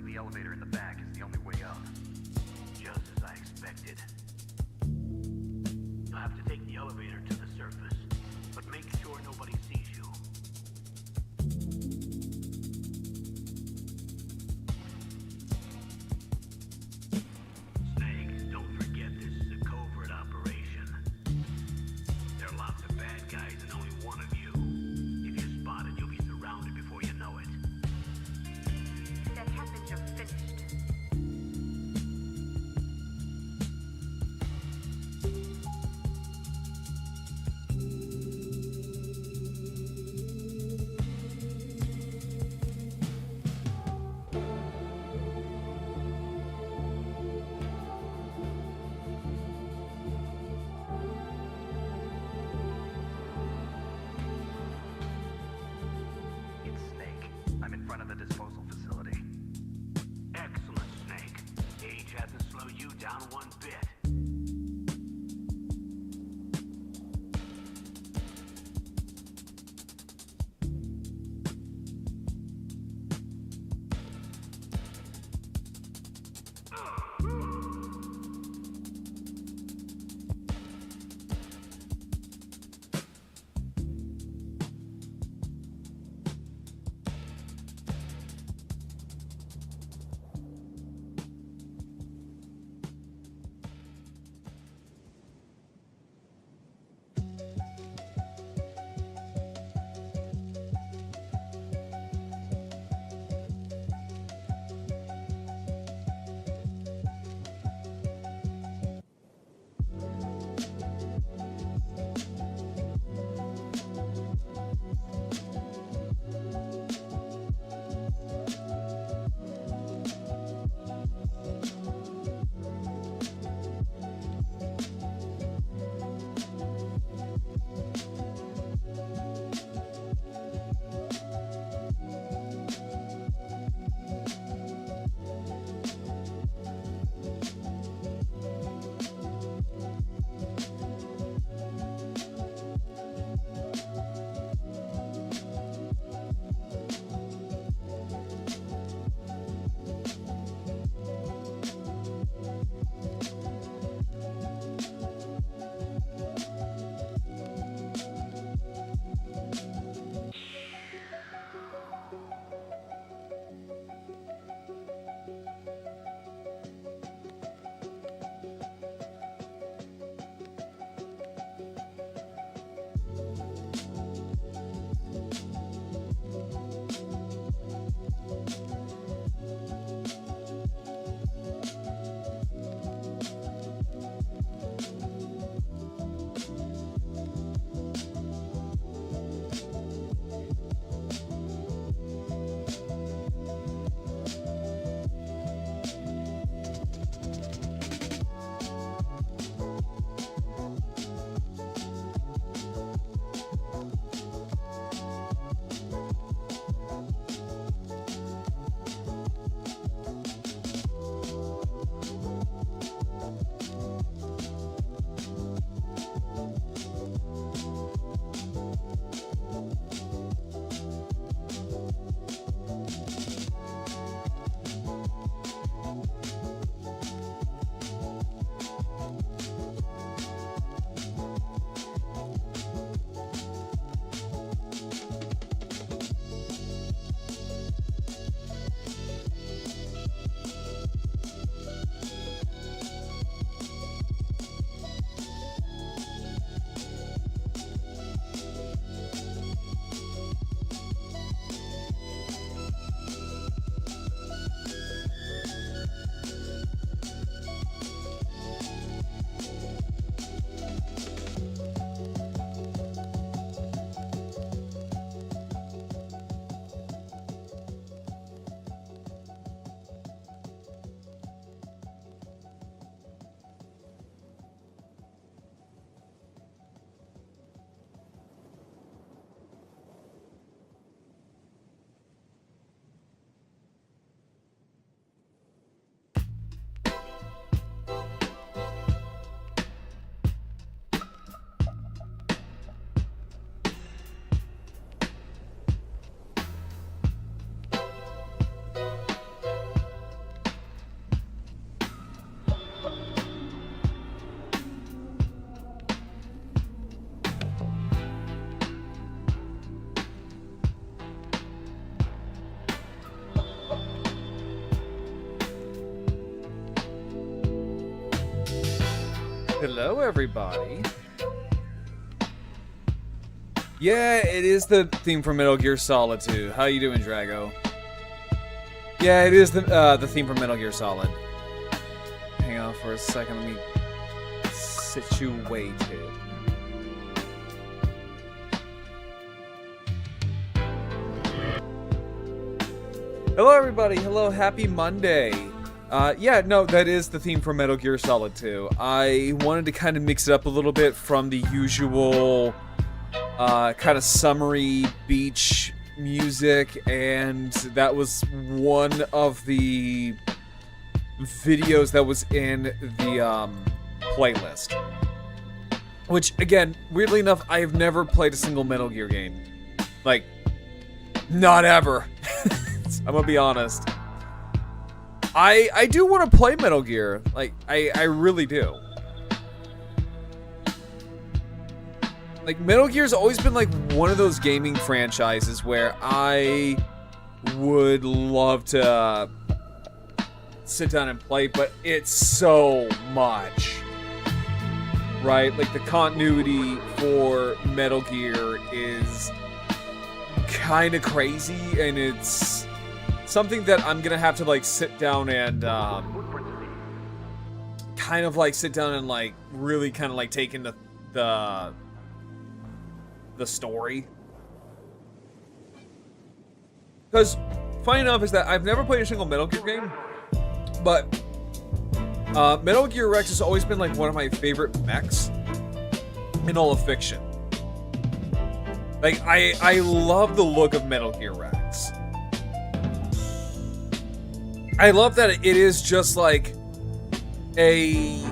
like the elevator in the back is the only way up. Just as I expected. You'll have to take the elevator to the surface, but make sure nobody sees you. Snake, don't forget this is a covert operation. There are lots of bad guys and only one of you. If you're spotted, you'll be surrounded before you know it. If that happens, you're finished. It's Snake. I'm in front of the disposal facility. Excellent, Snake. Age hasn't slowed you down one bit. Hello, everybody. Yeah, it is the theme from Metal Gear Solid 2. How you doing, Drago? Yeah, it is the theme from Metal Gear Solid. Hang on for a second, let me situate it. Hello, everybody. Hello, happy Monday. Yeah, no, that is the theme for Metal Gear Solid 2. I wanted to kind of mix it up a little bit from the usual kind of summery beach music, and that was one of the videos that was in the playlist. Which, again, weirdly enough, I have never played a single Metal Gear game. Like, not ever. I'm gonna be honest. I do want to play Metal Gear. Like, I really do. Like, Metal Gear's always been, like, one of those gaming franchises where I would love to sit down and play, but it's so much. Right? Like, the continuity for Metal Gear is kind of crazy, and it's something that I'm gonna have to, like, sit down and, kind of, like, sit down and, like, really kind of, like, take in the story. Because, funny enough is that I've never played a single Metal Gear game, but Metal Gear Rex has always been, like, one of my favorite mechs in all of fiction. Like, I love the look of Metal Gear Rex. I love that it is just, like, a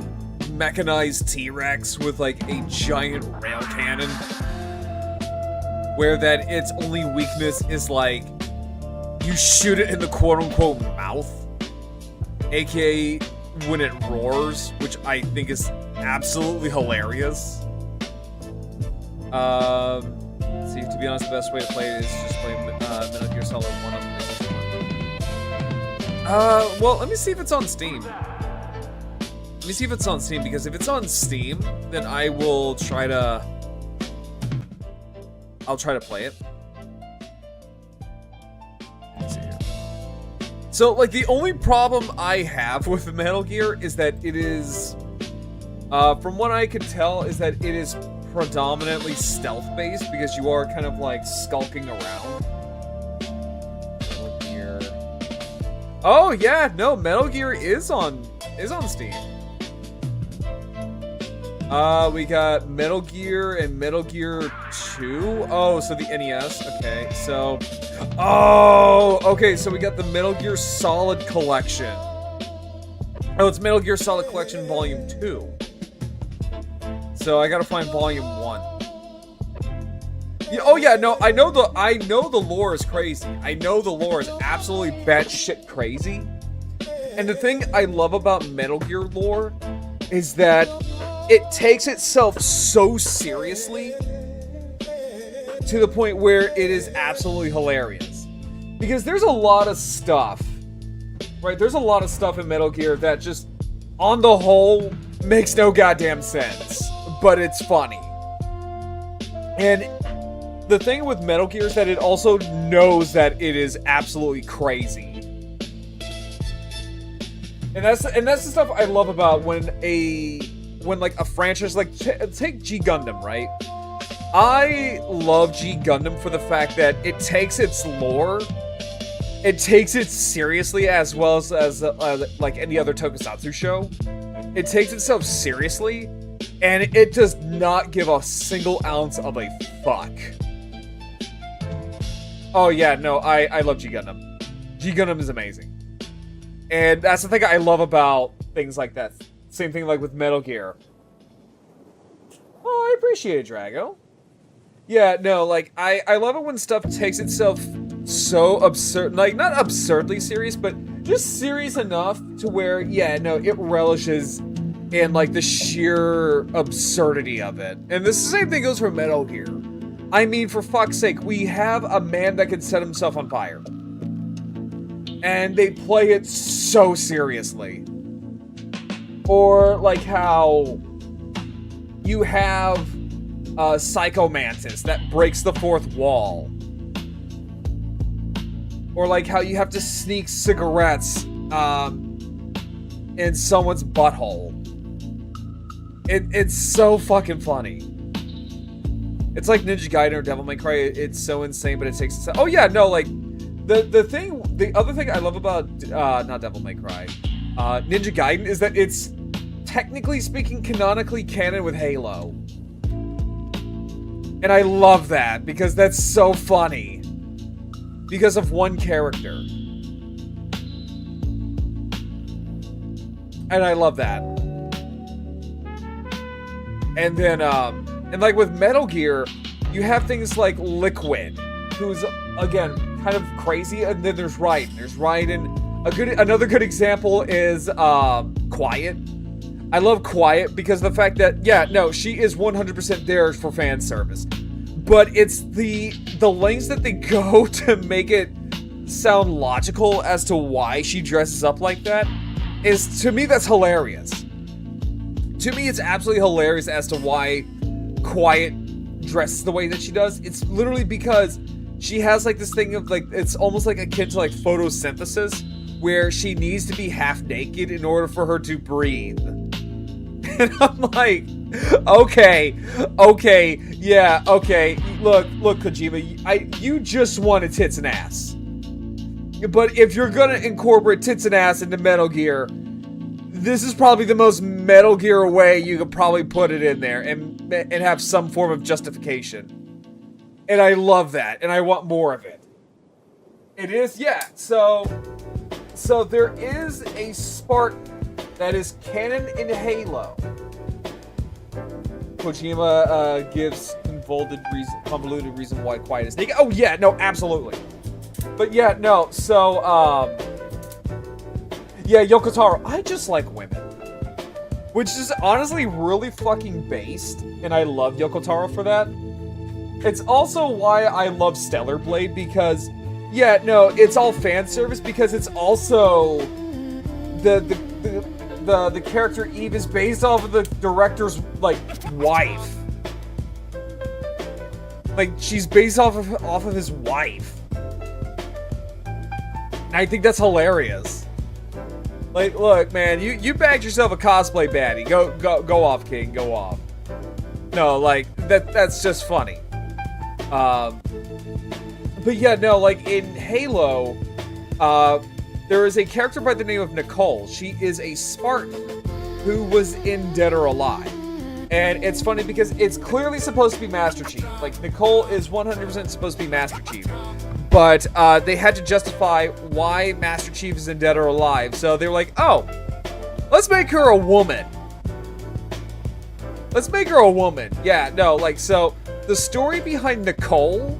mechanized T-Rex with, like, a giant rail cannon. Where that its only weakness is, like, you shoot it in the quote-unquote mouth. AKA when it roars, which I think is absolutely hilarious. See, to be honest, the best way to play it is just play Metal Gear Solid 1 on the PlayStation 1. Well, let me see if it's on Steam. Let me see if it's on Steam, because if it's on Steam, then I will try to... I'll try to play it. Let's see here. So, like, the only problem I have with Metal Gear is that it is... from what I can tell, is that it is predominantly stealth-based, because you are kind of, like, skulking around. Metal Gear... Oh, yeah, no, Metal Gear is on Steam. We got Metal Gear and Metal Gear 2. Oh, so the NES. Okay, so... Oh! Okay, so we got the Metal Gear Solid Collection. Oh, it's Metal Gear Solid Collection Volume 2. So I gotta find Volume 1. Yeah, oh yeah, no, I know the lore is crazy. I know the lore is absolutely batshit crazy. And the thing I love about Metal Gear lore is that it takes itself so seriously to the point where it is absolutely hilarious. Because there's a lot of stuff, right? There's a lot of stuff in Metal Gear that just, on the whole, makes no goddamn sense. But it's funny. And the thing with Metal Gear is that it also knows that it is absolutely crazy. And that's the stuff I love about when like a franchise, like take G Gundam, right? I love G Gundam for the fact that it takes its lore, it takes it seriously, as well as like any other tokusatsu show. It takes itself seriously, and it does not give a single ounce of a fuck. Oh yeah, no, I love G Gundam. G Gundam is amazing. And that's the thing I love about things like that. Same thing like with Metal Gear. Oh, I appreciate it, Drago. Yeah, no, like, I love it when stuff takes itself so absurd, like, not absurdly serious, but just serious enough to where, yeah, no, it relishes in, like, the sheer absurdity of it. And the same thing goes for Metal Gear. I mean, for fuck's sake, we have a man that can set himself on fire. And they play it so seriously. Or, like, how you have Psycho Mantis that breaks the fourth wall. Or like how you have to sneak cigarettes in someone's butthole. It's so fucking funny. It's like Ninja Gaiden or Devil May Cry. It's so insane, but it takes. Oh yeah, no, like the other thing I love about not Devil May Cry, Ninja Gaiden is that it's technically speaking canonically canon with Halo, and I love that because that's so funny because of one character, and I love that. And then, and like with Metal Gear, you have things like Liquid, who's, again, kind of crazy, and then there's Raiden. There's Raiden. Another good example is, Quiet. I love Quiet because of the fact that, yeah, no, she is 100% there for fan service. But it's the lengths that they go to make it sound logical as to why she dresses up like that is, to me, that's hilarious. To me, it's absolutely hilarious as to why Quiet dresses the way that she does. It's literally because she has like this thing of like, it's almost like akin to like photosynthesis, where she needs to be half naked in order for her to breathe. And I'm like, okay, yeah, okay. Look, Kojima, you just wanted tits and ass. But if you're gonna incorporate tits and ass into Metal Gear, this is probably the most Metal Gear way you could probably put it in there and have some form of justification. And I love that, and I want more of it. It is, yeah, so there is a Spartan that is canon in Halo. Kojima gives convoluted reason why Quiet is naked. Oh yeah, no, absolutely. But yeah, no, so, yeah, Yoko Taro, I just like women. Which is honestly really fucking based, and I love Yoko Taro for that. It's also why I love Stellar Blade, because, yeah, no, it's all fan service, because it's also the character Eve is based off of the director's, like, wife. Like, she's based off of his wife. And I think that's hilarious. Like, look, man, you bagged yourself a cosplay baddie. Go off, King. Go off. No, like, that's just funny. But yeah, no, like, in Halo, there is a character by the name of Nicole. She is a Spartan who was in Dead or Alive. And it's funny because it's clearly supposed to be Master Chief. Like, Nicole is 100% supposed to be Master Chief. But they had to justify why Master Chief is in Dead or Alive. So they were like, oh, let's make her a woman. Let's make her a woman. Yeah, no, like, so the story behind Nicole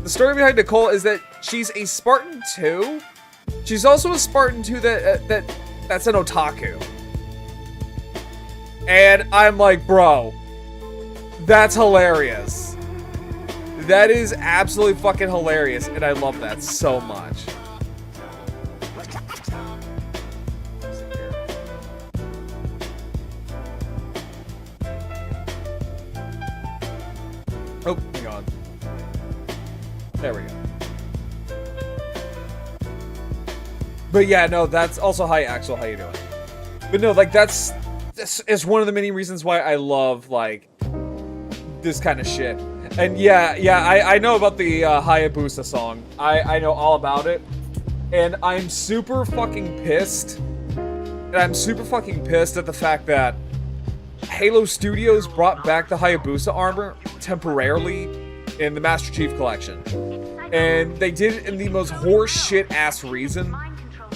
is that she's a Spartan 2. She's also a Spartan 2 that's an otaku. And I'm like, bro, that's hilarious. That is absolutely fucking hilarious, and I love that so much. Oh, hang on. There we go. But yeah, no, that's also hi, Axel. How you doing? But no, like, this is one of the many reasons why I love, like, this kind of shit. And yeah, I know about the Hayabusa song. I know all about it. And I'm super fucking pissed. And I'm super fucking pissed at the fact that Halo Studios brought back the Hayabusa armor temporarily in the Master Chief Collection. And they did it in the most horse shit ass reason.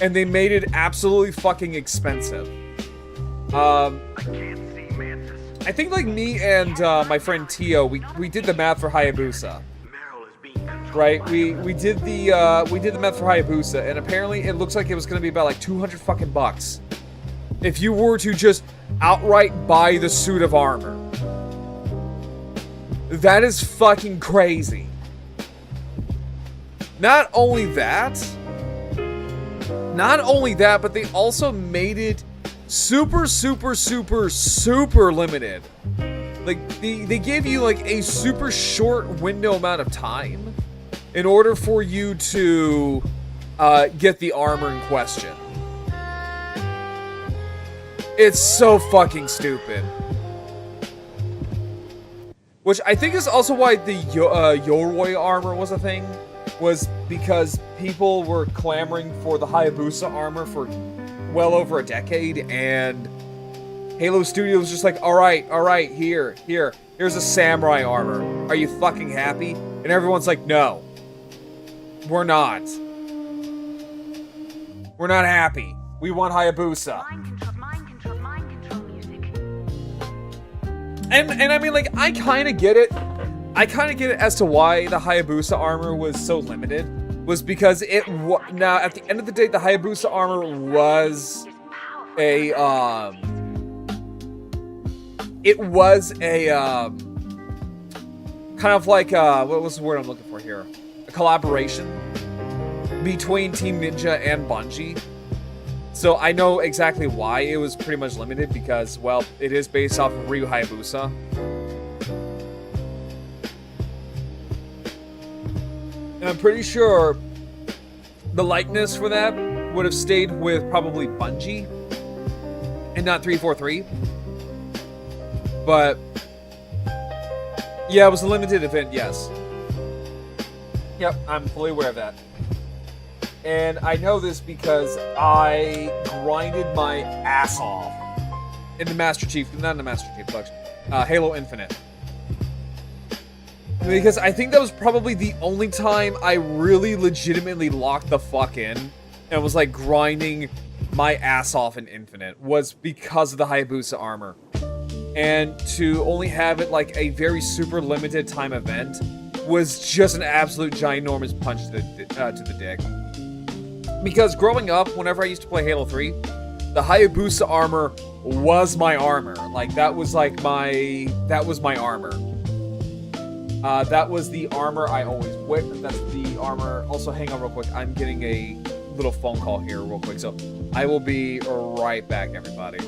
And they made it absolutely fucking expensive. I think, like, me and my friend Tio, we did the math for Hayabusa. Right? We did the math for Hayabusa, and apparently it looks like it was gonna be about like 200 fucking bucks if you were to just outright buy the suit of armor. That is fucking crazy. Not only that, but they also made it super limited Like, they gave you, like, a super short window amount of time in order for you to get the armor in question. It's so fucking stupid. Which I think is also why the Yoroi armor was a thing. Was because people were clamoring for the Hayabusa armor for well over a decade, and Halo Studios was just like, alright, here's a samurai armor. Are you fucking happy? And everyone's like, no. We're not. We're not happy. We want Hayabusa. Mind control music. And I mean, like, I kind of get it. I kind of get it as to why the Hayabusa armor was so limited. Was because now, at the end of the day, the Hayabusa armor was a, it was a, kind of like, what was the word I'm looking for here? A collaboration between Team Ninja and Bungie. So I know exactly why it was pretty much limited, because, well, it is based off of Ryu Hayabusa. And I'm pretty sure the likeness for that would have stayed with probably Bungie and not 343. But yeah, it was a limited event, yes. Yep, I'm fully aware of that. And I know this because I grinded my ass off in the Master Chief, not in the Master Chief Collection, Halo Infinite. Because I think that was probably the only time I really legitimately locked the fuck in and was like grinding my ass off in Infinite, was because of the Hayabusa armor. And to only have it like a very super limited time event was just an absolute ginormous punch to the dick. Because growing up, whenever I used to play Halo 3, the Hayabusa armor was my armor. Like, that was my armor. That was the armor I always whipped. That's the armor. Also, hang on real quick. I'm getting a little phone call here real quick. So I will be right back, everybody.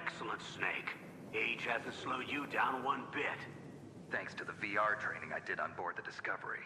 Excellent, Snake. Age hasn't slowed you down one bit. Thanks to the VR training I did on board the Discovery.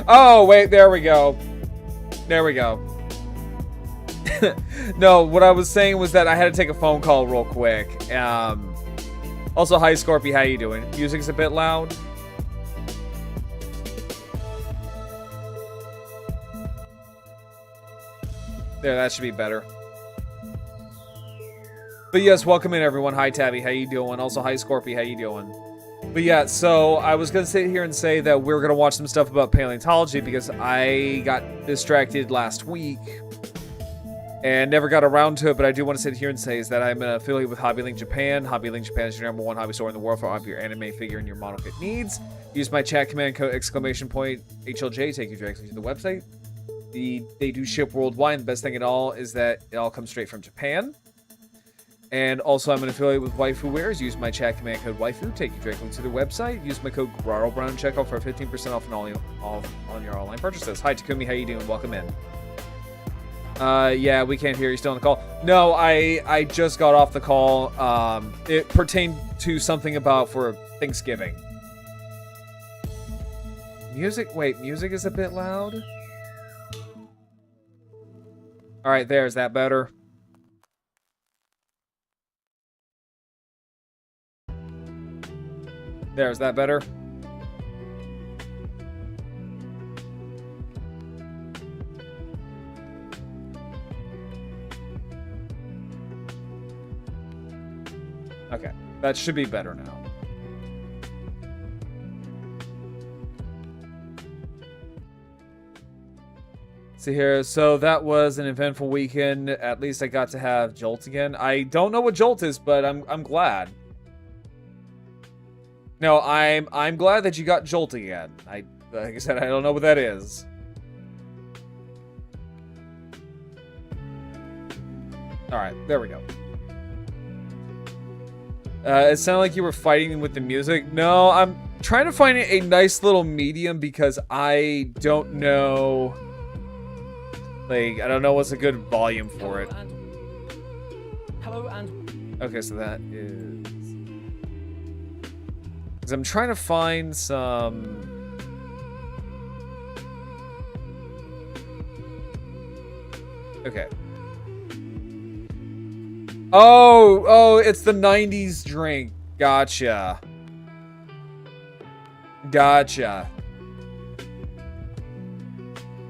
Oh, wait, there we go. There we go. No, what I was saying was that I had to take a phone call real quick. Also, hi, Scorpy, how you doing? Music's a bit loud. There, that should be better. But yes, welcome in, everyone. Hi, Tabby, how you doing? Also, hi, Scorpy, how you doing? But yeah, so I was going to sit here and say that we're going to watch some stuff about paleontology because I got distracted last week and never got around to it, but I do want to sit here and say is that I'm an affiliate with HobbyLinkJapan. HobbyLinkJapan is your #1 hobby store in the world for all of your anime, figure, and your model kit needs. Use my chat command code !HLJ, take you directly to the website. They do ship worldwide, and the best thing at all is that it all comes straight from Japan. And also, I'm an affiliate with Waifu Wares. Use my chat command code Waifu. Take you directly to the website. Use my code GRARLBROWN and checkout for 15% off on your online purchases. Hi, Takumi. How you doing? Welcome in. Yeah, we can't hear you. Still on the call? No, I just got off the call. It pertained to something about for Thanksgiving. Music? Wait, music is a bit loud? Alright, there. Is that better? There, is that better? Okay, that should be better now. See here, so that was an eventful weekend. At least I got to have Jolt again. I don't know what Jolt is, but I'm glad. No, I'm glad that you got Jolt again. Like I said, I don't know what that is. Alright, there we go. It sounded like you were fighting with the music. No, I'm trying to find a nice little medium because I don't know... Like, I don't know what's a good volume for it. Hello and... Okay, so that is... Because I'm trying to find some... Okay. Oh, it's the 90s drink. Gotcha. Gotcha.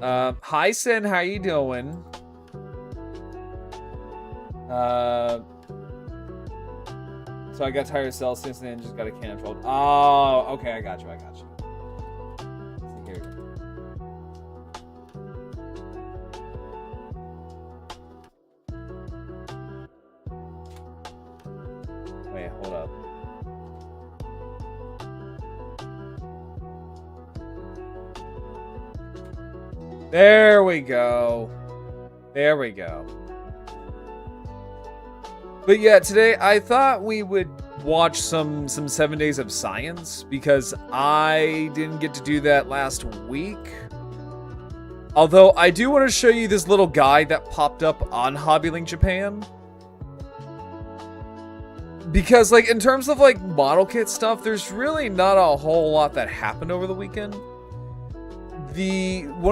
Hi, Sin. How you doing? So I got tired of Celsius and then just got a can of Trolled. Oh, okay, I got you. Here we go. Wait, hold up. There we go. There we go. But yeah, today I thought we would watch some 7 Days of Science because I didn't get to do that last week. Although, I do want to show you this little guide that popped up on HobbyLinkJapan. Because, like, in terms of, like, model kit stuff, there's really not a whole lot that happened over the weekend. One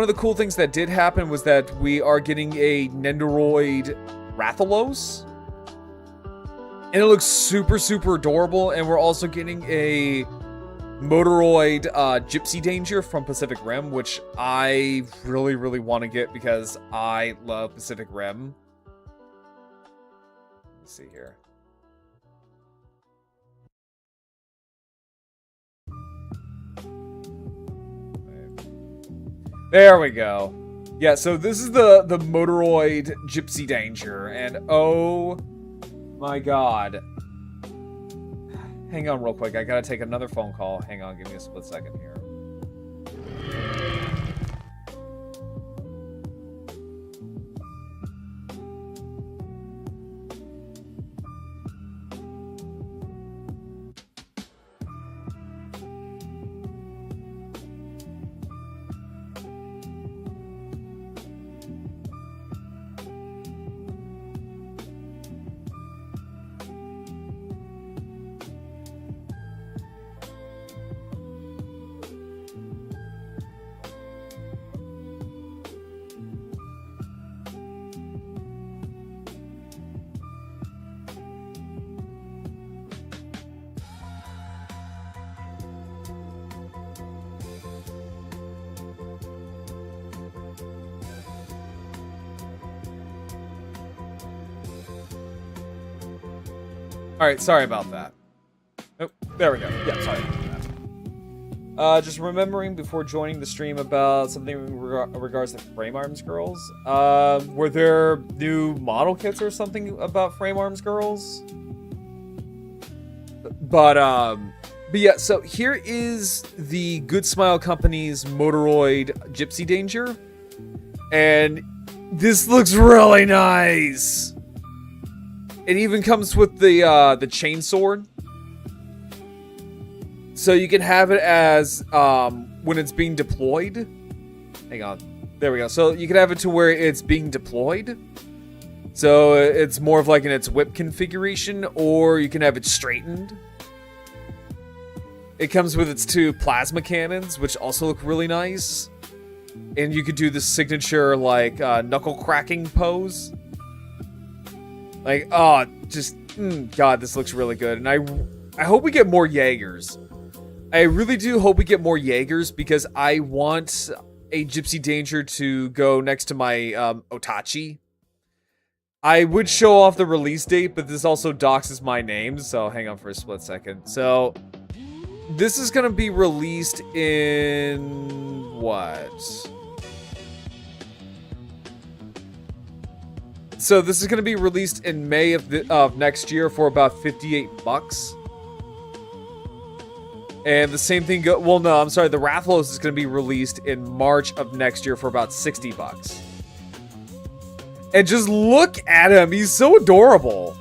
of the cool things that did happen was that we are getting a Nendoroid Rathalos. And it looks super, super adorable. And we're also getting a Motoroid Gypsy Danger from Pacific Rim, which I really, really want to get because I love Pacific Rim. Let me see here. There we go. Yeah, so this is the Motoroid Gypsy Danger, and oh my god. Hang on real quick, I gotta take another phone call. Hang on, give me a split second here. Alright, sorry about that. Oh, there we go. Yeah, sorry about that. Just remembering before joining the stream about something in regards to Frame Arms Girls. Were there new model kits or something about Frame Arms Girls? But yeah, so here is the Good Smile Company's Motoroid Gypsy Danger. And this looks really nice! It even comes with the chainsword. So you can have it as, when it's being deployed. Hang on. There we go. So you can have it to where it's being deployed. So it's more of like in its whip configuration, or you can have it straightened. It comes with its 2 plasma cannons, which also look really nice. And you could do the signature, like, knuckle cracking pose. Like, oh, just, God, this looks really good. And I hope we get more Jaegers. I really do hope we get more Jaegers because I want a Gypsy Danger to go next to my Otachi. I would show off the release date, but this also doxes my name, so hang on for a split second. So, this is going to be released in... what? So this is going to be released in May of next year for about $58. And the same thing well, no, I'm sorry. The Rathalos is going to be released in March of next year for about $60. And just look at him. He's so adorable.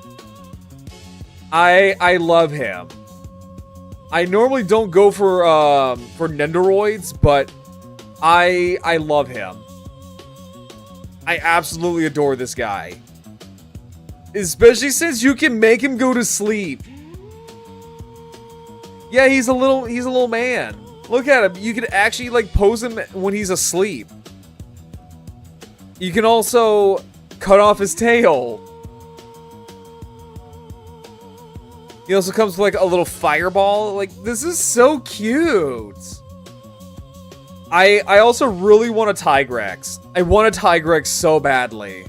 I love him. I normally don't go for Nendoroids, but I love him. I absolutely adore this guy. Especially since you can make him go to sleep. Yeah, he's a little man. Look at him. You can actually like pose him when he's asleep. You can also cut off his tail. He also comes with like a little fireball. Like, this is so cute. I also really want a Tigrex. I want a Tigrex so badly.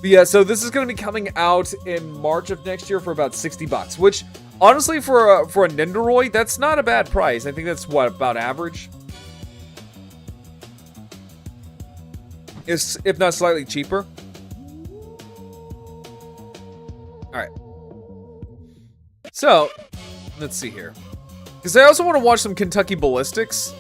But yeah, so this is going to be coming out in March of next year for about $60, which honestly for a Nendoroid, that's not a bad price. I think that's what, about average? If not slightly cheaper. Alright. So, let's see here. Because I also want to watch some Kentucky Ballistics.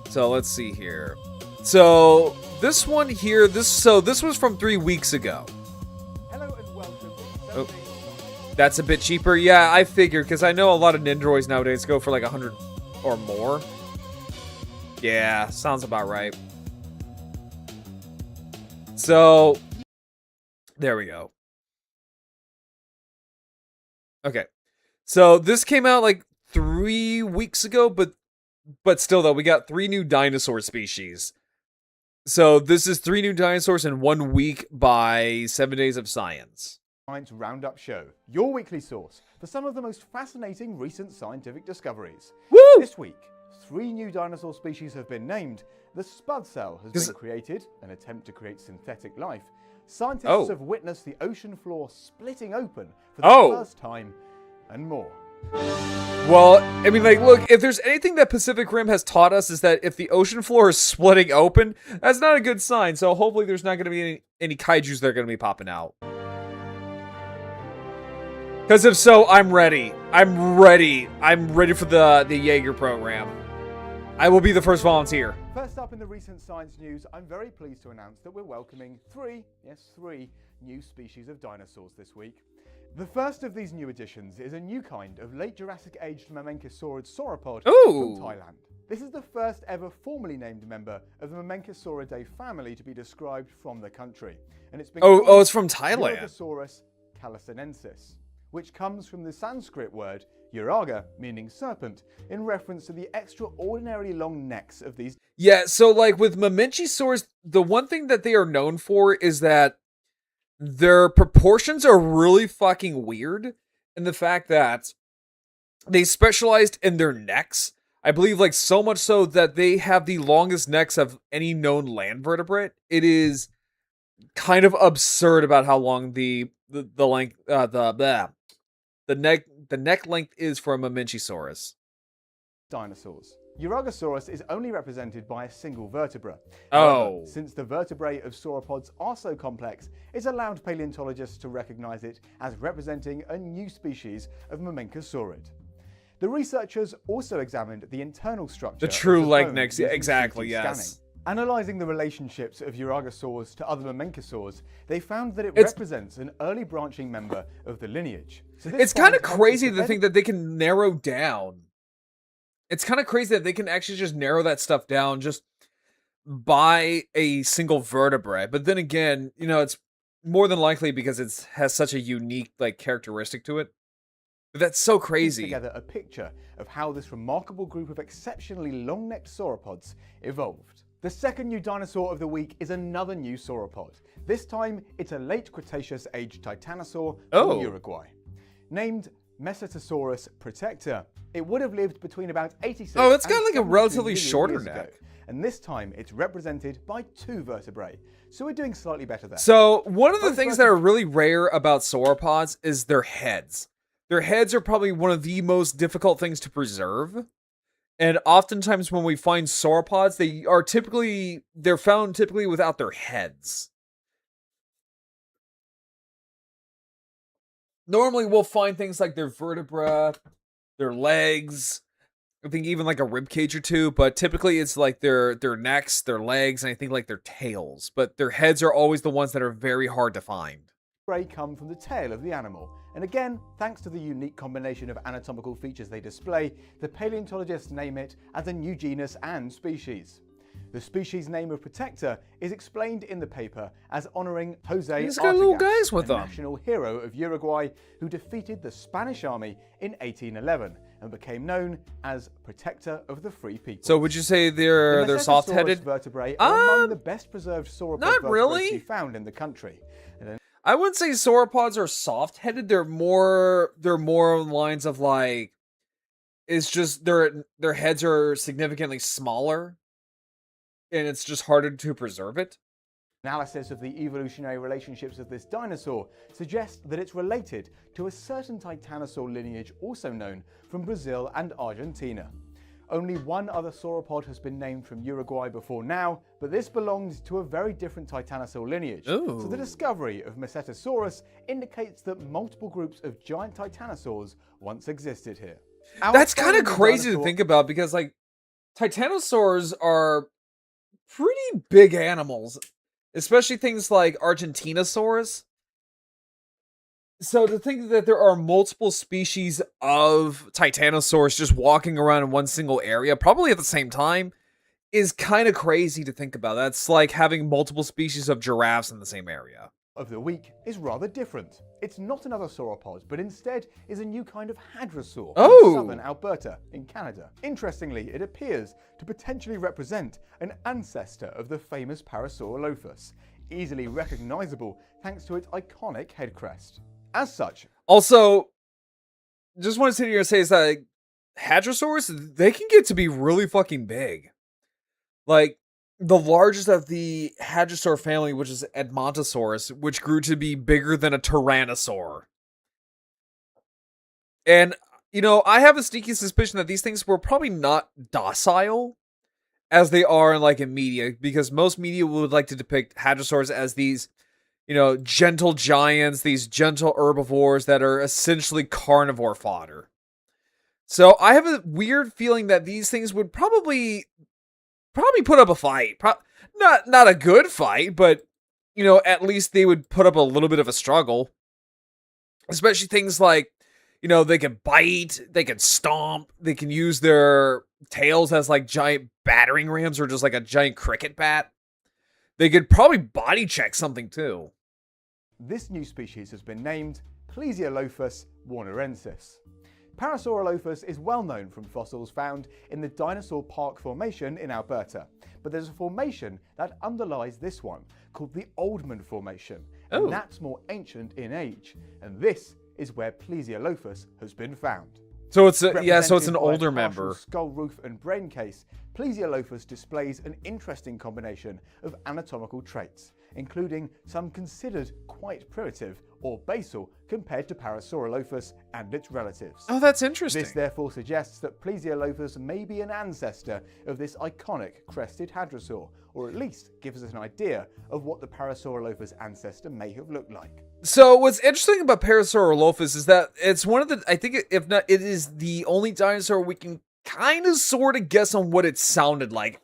So, let's see here. So, this one here, this was from 3 weeks ago. Hello and welcome. Oh, that's a bit cheaper. Yeah, I figured, because I know a lot of Nendoroids nowadays go for like $100. or more. Yeah, sounds about right. So, there we go. Okay. So, this came out like 3 weeks ago, but still though, we got 3 new dinosaur species. So, this is 3 new dinosaurs in 1 week by 7 Days of Science. Science Roundup Show, your weekly source for some of the most fascinating recent scientific discoveries. Woo! This week, 3 new dinosaur species have been named. The spud cell has been created, an attempt to create synthetic life. Scientists have witnessed the ocean floor splitting open for the first time, and more. Well, I mean, like, look, if there's anything that Pacific Rim has taught us is that if the ocean floor is splitting open, that's not a good sign. So hopefully there's not going to be any kaijus that are going to be popping out. Because if so, I'm ready. I'm ready for the Jaeger program. I will be the first volunteer. First up in the recent science news, I'm very pleased to announce that we're welcoming 3 new species of dinosaurs this week. The first of these new additions is a new kind of late Jurassic-aged Mamenkosaurid sauropod from Thailand. This is the first ever formally named member of the Mamenkosauridae family to be described from the country. And it's been called it's from Thailand. Uragosaurus calasinensis, which comes from the Sanskrit word Uraga, meaning serpent, in reference to the extraordinarily long necks of these. Yeah, so like with Mamenchisaurs, the one thing that they are known for is that their proportions are really fucking weird. And the fact that they specialized in their necks, I believe, like so much so that they have the longest necks of any known land vertebrate. It is kind of absurd about how long the length, the neck length is for a Mamenchisaurus. Dinosaurs. Uragosaurus is only represented by a single vertebra. Oh. However, since the vertebrae of sauropods are so complex, it's allowed paleontologists to recognize it as representing a new species of Mamenkosaurid. The researchers also examined the internal structure. The true of the leg bone necks, using exactly, CT yes. scanning. Analyzing the relationships of Uragosaurs to other Mamenkosaurs, they found that it It's- represents an early branching member of the lineage. So It's kind of crazy to think that they can narrow down. It's kind of crazy that they can actually just narrow that stuff down just by a single vertebrae. But then again, you know, it's more than likely because it has such a unique like characteristic to it. But that's so crazy. Together a picture of how this remarkable group of exceptionally long-necked sauropods evolved. The second new dinosaur of the week is another new sauropod. This time, it's a late Cretaceous-aged titanosaur from Uruguay. Named Mesetosaurus protector, it would have lived between about 86 it's got and like a 72 relatively million shorter years ago. neck. And this time, it's represented by 2 vertebrae. So we're doing slightly better there. So one of the things that are really rare about sauropods is their heads. Their heads are probably one of the most difficult things to preserve. And oftentimes when we find sauropods, they're found typically without their heads. Normally we'll find things like their vertebra, their legs, I think even like a rib cage or two, but typically it's like their necks, their legs, and I think like their tails. But their heads are always the ones that are very hard to find. Vertebrae come from the tail of the animal. And again, thanks to the unique combination of anatomical features they display, the paleontologists name it as a new genus and species. The species name of protector is explained in the paper as honoring Jose He's got little Artigas, guys with a them. national hero of Uruguay who defeated the Spanish army in 1811 and became known as Protector of the Free People. So would you say they're The soft-headed? vertebrae are among the best preserved sauropod not vertebrates really. found in the country. I wouldn't say sauropods are soft-headed. They're more on the lines of like, it's just their heads are significantly smaller, and it's just harder to preserve it. Analysis of the evolutionary relationships of this dinosaur suggests that it's related to a certain titanosaur lineage also known from Brazil and Argentina. Only one other sauropod has been named from Uruguay before now, but this belonged to a very different titanosaur lineage. Ooh. So the discovery of Mesetosaurus indicates that multiple groups of giant titanosaurs once existed here. That's kind of Outside crazy to dinosaur- think about because like titanosaurs are pretty big animals, especially things like Argentinosaurus. So to think that there are multiple species of Titanosaurs just walking around in one single area, probably at the same time, is kind of crazy to think about. That's like having multiple species of giraffes in the same area. Of the week is rather different. It's not another sauropod, but instead is a new kind of hadrosaur from southern Alberta in Canada. Interestingly, it appears to potentially represent an ancestor of the famous Parasaurolophus, easily recognizable thanks to its iconic head crest. As such, Also, just want to sit here and say is that hadrosaurs, they can get to be really fucking big. Like, the largest of the hadrosaur family, which is Edmontosaurus, which grew to be bigger than a tyrannosaur. And, you know, I have a sneaky suspicion that these things were probably not docile as they are in media, because most media would like to depict hadrosaurs as these, you know, gentle giants, these gentle herbivores that are essentially carnivore fodder. So I have a weird feeling that these things would probably put up a fight. Not a good fight, but, you know, at least they would put up a little bit of a struggle. Especially things like, you know, they can bite, they can stomp, they can use their tails as like giant battering rams or just like a giant cricket bat. They could probably body check something too. this new species has been named Plesiolophus warnerensis. Parasaurolophus is well known from fossils found in the Dinosaur Park Formation in Alberta, but there's a formation that underlies this one called the Oldman Formation, and that's more ancient in age, and this is where Plesiolophus has been found. So it's an older member. Skull roof and brain case, Plesiolophus displays an interesting combination of anatomical traits, including some considered quite primitive or basal compared to Parasaurolophus and its relatives. Oh, that's interesting. This therefore suggests that Plesiolophus may be an ancestor of this iconic crested hadrosaur, or at least gives us an idea of what the Parasaurolophus ancestor may have looked like. So what's interesting about Parasaurolophus is that it's one of the, I think if not, it is the only dinosaur we can kind of sort of guess on what it sounded like,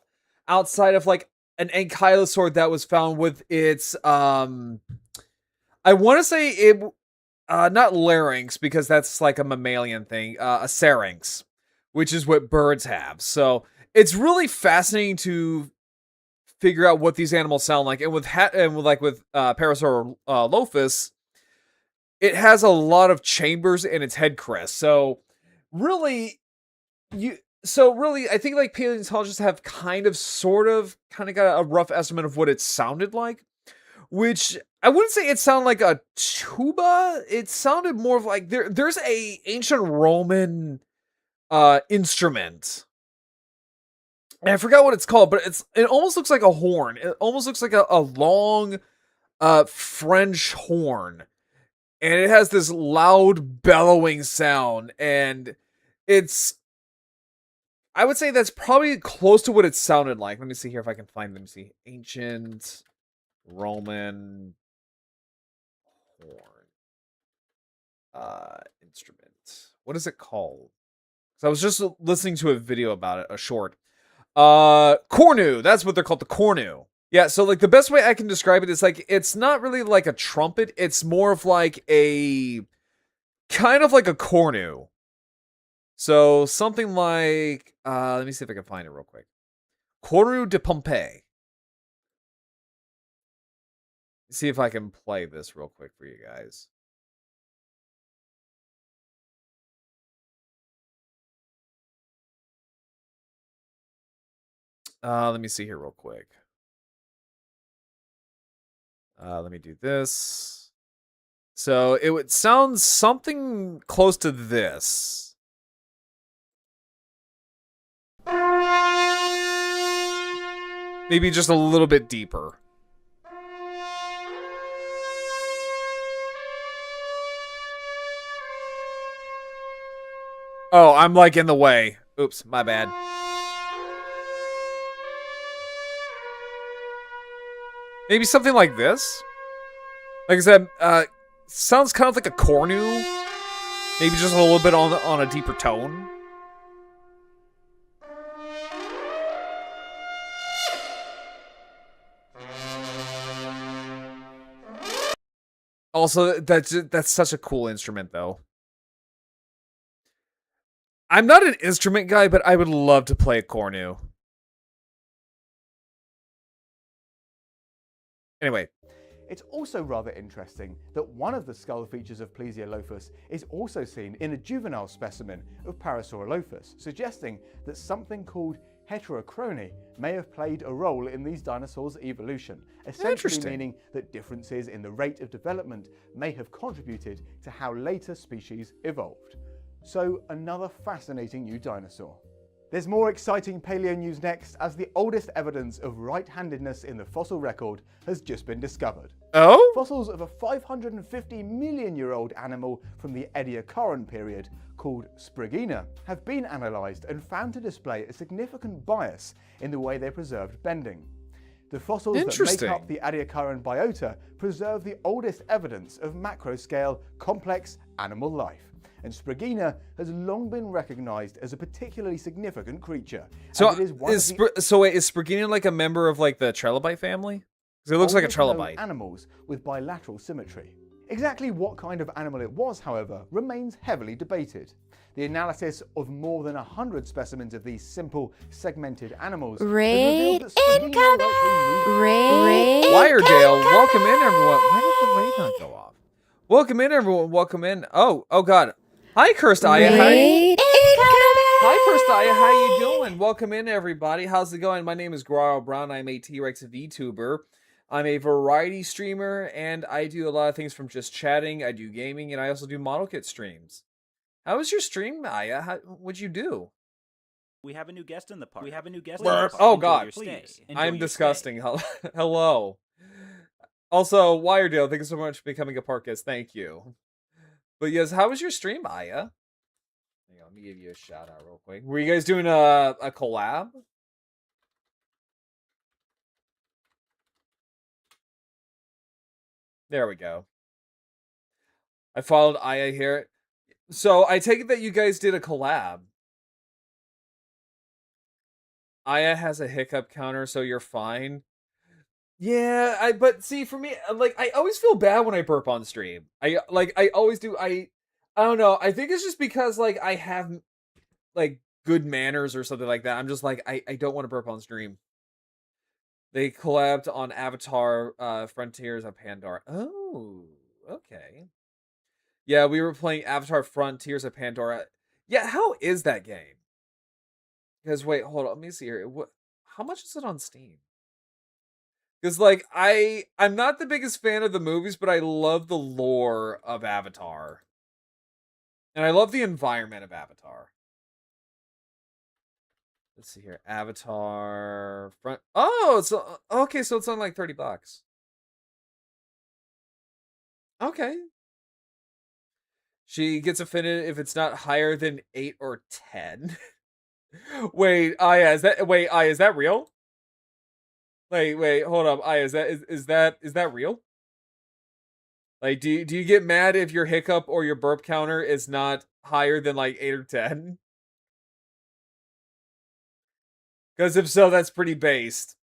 outside of like an ankylosaur that was found with its, I want to say it, not larynx, because that's like a mammalian thing, a syrinx, which is what birds have. So it's really fascinating to figure out what these animals sound like. And with Parasaurolophus, it has a lot of chambers in its head crest. So really, I think like paleontologists have kind of got a rough estimate of what it sounded like, which I wouldn't say it sounded like a tuba. It sounded more of like there's a ancient Roman instrument. And I forgot what it's called, but it almost looks like a horn. It almost looks like a long French horn. And it has this loud bellowing sound, and I would say that's probably close to what it sounded like. Let me see here if I can find them. See, ancient Roman horn instrument. What is it called? So I was just listening to a video about it, a short. Cornu. That's what they're called, the cornu. Yeah, so like the best way I can describe it is like it's not really like a trumpet, it's more of like a kind of like a cornu. So something like let me see if I can find it real quick. Cornu de Pompeii. See if I can play this real quick for you guys. Let me see here real quick. Let me do this. So it would sound something close to this. Maybe just a little bit deeper. Oh, I'm like in the way. Oops, my bad. Maybe something like this? Like I said, sounds kind of like a cornu. Maybe just a little bit on a deeper tone. Also, that's such a cool instrument, though. I'm not an instrument guy, but I would love to play a cornu. Anyway. It's also rather interesting that one of the skull features of Plesiolophus is also seen in a juvenile specimen of Parasaurolophus, suggesting that something called heterochrony may have played a role in these dinosaurs' evolution, essentially meaning that differences in the rate of development may have contributed to how later species evolved. So another fascinating new dinosaur. There's more exciting paleo news next, as the oldest evidence of right-handedness in the fossil record has just been discovered. Oh? Fossils of a 550 million year old animal from the Ediacaran period, called Sprigina, have been analysed and found to display a significant bias in the way they preserved bending. The fossils that make up the Ediacaran biota preserve the oldest evidence of macro-scale, complex animal life. And Sprigina has long been recognised as a particularly significant creature. So is Sprigina like a member of like the trilobite family? Because it looks like a trilobite. Animals with bilateral symmetry. Exactly what kind of animal it was, however, remains heavily debated. The analysis of more than 100 specimens of these simple, segmented animals Raid incoming! Wiredale, welcome in, everyone. Why did the raid not go off? Welcome in, everyone. Welcome in. Oh God. Hi, Cursed Aya. Hi, Cursed Aya. How you doing? Welcome in, everybody. How's it going? My name is Guaro Brown. I'm a T-Rex VTuber. I'm a variety streamer, and I do a lot of things from just chatting. I do gaming, and I also do model kit streams. How was your stream, Aya? What'd you do? We have a new guest in the park. Oh, God. I'm disgusting. Hello. Also, Wiredale, thank you so much for becoming a park guest. Thank you. But yes, how was your stream, Aya? Hang on, let me give you a shout out real quick. Were you guys doing a collab? There we go. I followed Aya here. So I take it that you guys did a collab. Aya has a hiccup counter, so you're fine. Yeah, but see, for me, like, I always feel bad when I burp on stream. I always do. I don't know. I think it's just because, like, I have, like, good manners or something like that. I'm just like, I don't want to burp on stream. They collabed on Avatar, Frontiers of Pandora. Oh, okay. Yeah, we were playing Avatar Frontiers of Pandora. Yeah, how is that game? Because, wait, hold on. Let me see here. How much is it on Steam? Because, like, I'm not the biggest fan of the movies, but I love the lore of Avatar. And I love the environment of Avatar. Let's see here. Avatar... Oh, so okay, so it's on like $30. Okay. She gets offended if it's not higher than 8 or 10. Wait, Aya, is that real? Wait, hold up. Aya, is that real? Like, do you get mad if your hiccup or your burp counter is not higher than like 8 or 10? Because if so, that's pretty based.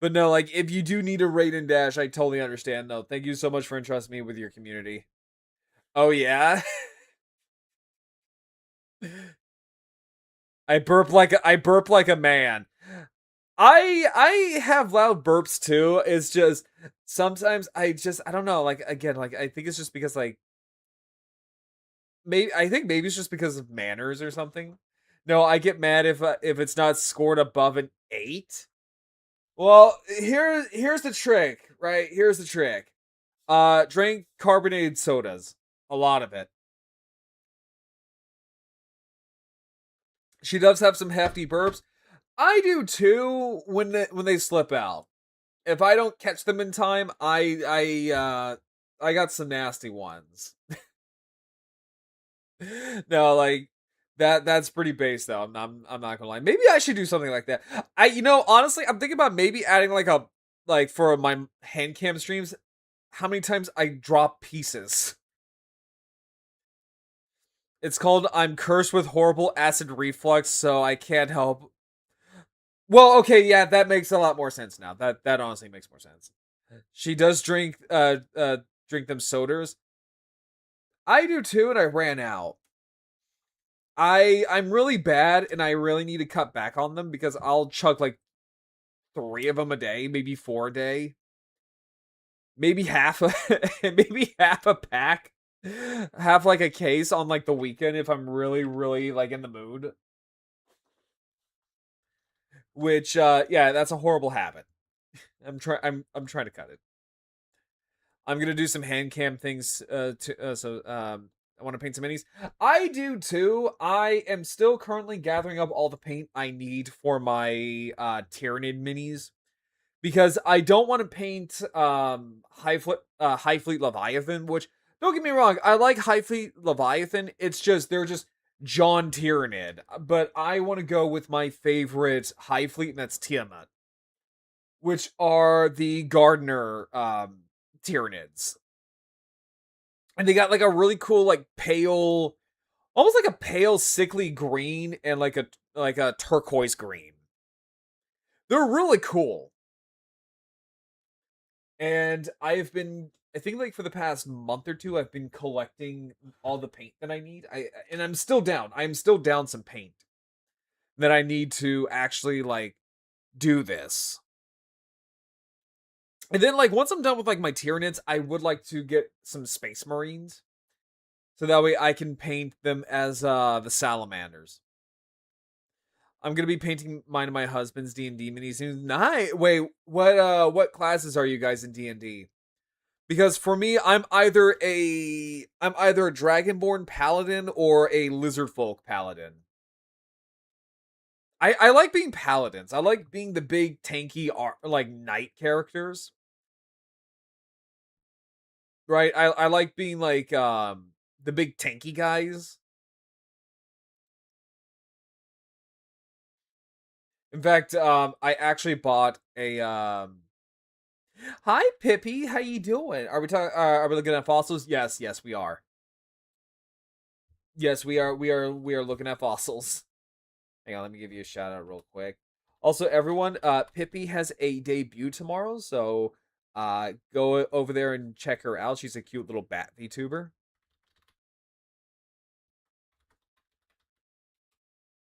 But no, like, if you do need a raid and dash, I totally understand. No, thank you so much for entrusting me with your community. Oh, yeah? I burp like a man. I have loud burps too. It's just sometimes I don't know. Like, again, like, I think it's just because, like, maybe it's just because of manners or something. No, I get mad if it's not scored above an 8. Well, here's the trick, right? Here's the trick. Drink carbonated sodas. A lot of it. She does have some hefty burps. I do too when they slip out. If I don't catch them in time, I got some nasty ones. No, like that's pretty base though. I'm not gonna lie. Maybe I should do something like that. Honestly, I'm thinking about maybe adding like for my hand cam streams, how many times I drop pieces. It's called I'm cursed with horrible acid reflux, so I can't help Well, okay, yeah, that makes a lot more sense now. That honestly makes more sense. She does drink them sodas. I do too, and I ran out. I'm really bad, and I really need to cut back on them because I'll chug like 3 of them a day, maybe 4 a day, maybe maybe half a pack, have like a case on like the weekend if I'm really like in the mood. Which yeah, that's a horrible habit. I'm trying to cut it. I'm gonna do some hand cam things I want to paint some minis. I do too. I am still currently gathering up all the paint I need for my Tyranid minis because I don't want to paint High Fleet Leviathan. Which, don't get me wrong, I like High Fleet Leviathan. It's just they're just John Tyranid, but I want to go with my favorite High Fleet, and that's Tiamat, which are the Gardener Tyranids. And they got like a really cool, like pale, almost like a pale, sickly green and like a turquoise green. They're really cool. And I think like for the past month or two, I've been collecting all the paint that I need. I'm still down. I'm still down some paint that I need to actually like do this. And then, like, once I'm done with, like, my Tyranids, I would like to get some Space Marines. So that way I can paint them as, the Salamanders. I'm gonna be painting mine and my husband's D&D minis soon. Nice! Wait, what classes are you guys in D&D? Because for me, I'm either a Dragonborn Paladin or a Lizardfolk Paladin. I like being Paladins. I like being the big, tanky, like, knight characters. Right, I like being like the big tanky guys. In fact, I actually bought a Hi Pippi, how you doing? Are we looking at fossils? Yes, we are. Yes, we are looking at fossils. Hang on, let me give you a shout out real quick. Also, everyone, Pippi has a debut tomorrow, so go over there and check her out. She's a cute little bat VTuber.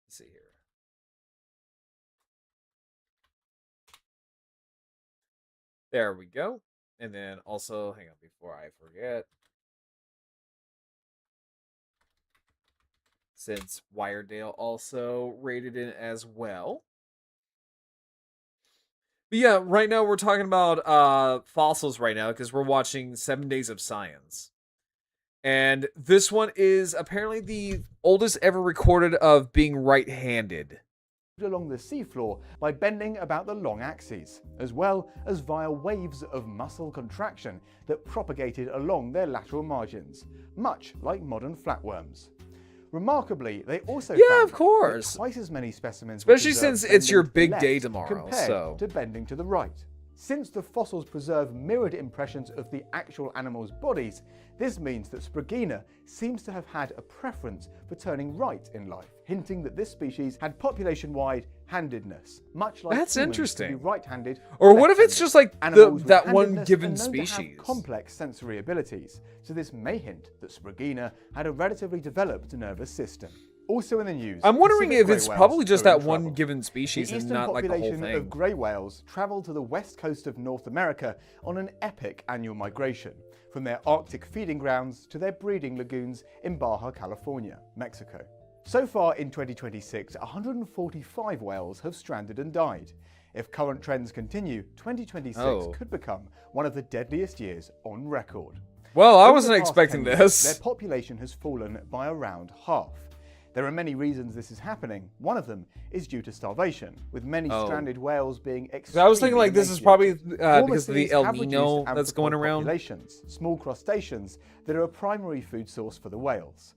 Let's see here. There we go. And then also, hang on before I forget. Since Wiredale also rated it as well. But yeah, right now we're talking about fossils right now because we're watching 7 Days of Science. And this one is apparently the oldest ever recorded of being right-handed. Along the seafloor by bending about the long axes, as well as via waves of muscle contraction that propagated along their lateral margins, much like modern flatworms. Remarkably, they also found of course, that twice as many specimens, especially since it's your big left day tomorrow, compared to bending to the right. Since the fossils preserve mirrored impressions of the actual animals' bodies, this means that Spragina seems to have had a preference for turning right in life, hinting that this species had population-wide handedness, much like that's humans interesting. can be right-handed. Or what if it's just like that one given are known to have species? Complex sensory abilities, so this may hint that Spragina had a relatively developed nervous system. Also in the news, I'm wondering Pacific if it's grey probably whales just are in that one trouble. given species The and eastern not like the whole population thing. of grey whales travel to the west coast of North America on an epic annual migration, from their Arctic feeding grounds to their breeding lagoons in Baja California, Mexico. So far in 2026, 145 whales have stranded and died. If current trends continue, 2026 could become one of the deadliest years on record. Well, I Over wasn't the past expecting 10 years, this. Their population has fallen by around half. There are many reasons this is happening. One of them is due to starvation, with many stranded whales being extremely I was thinking like this is probably emaciated. because of the El Nino that's going around. Populations, small crustaceans that are a primary food source for the whales.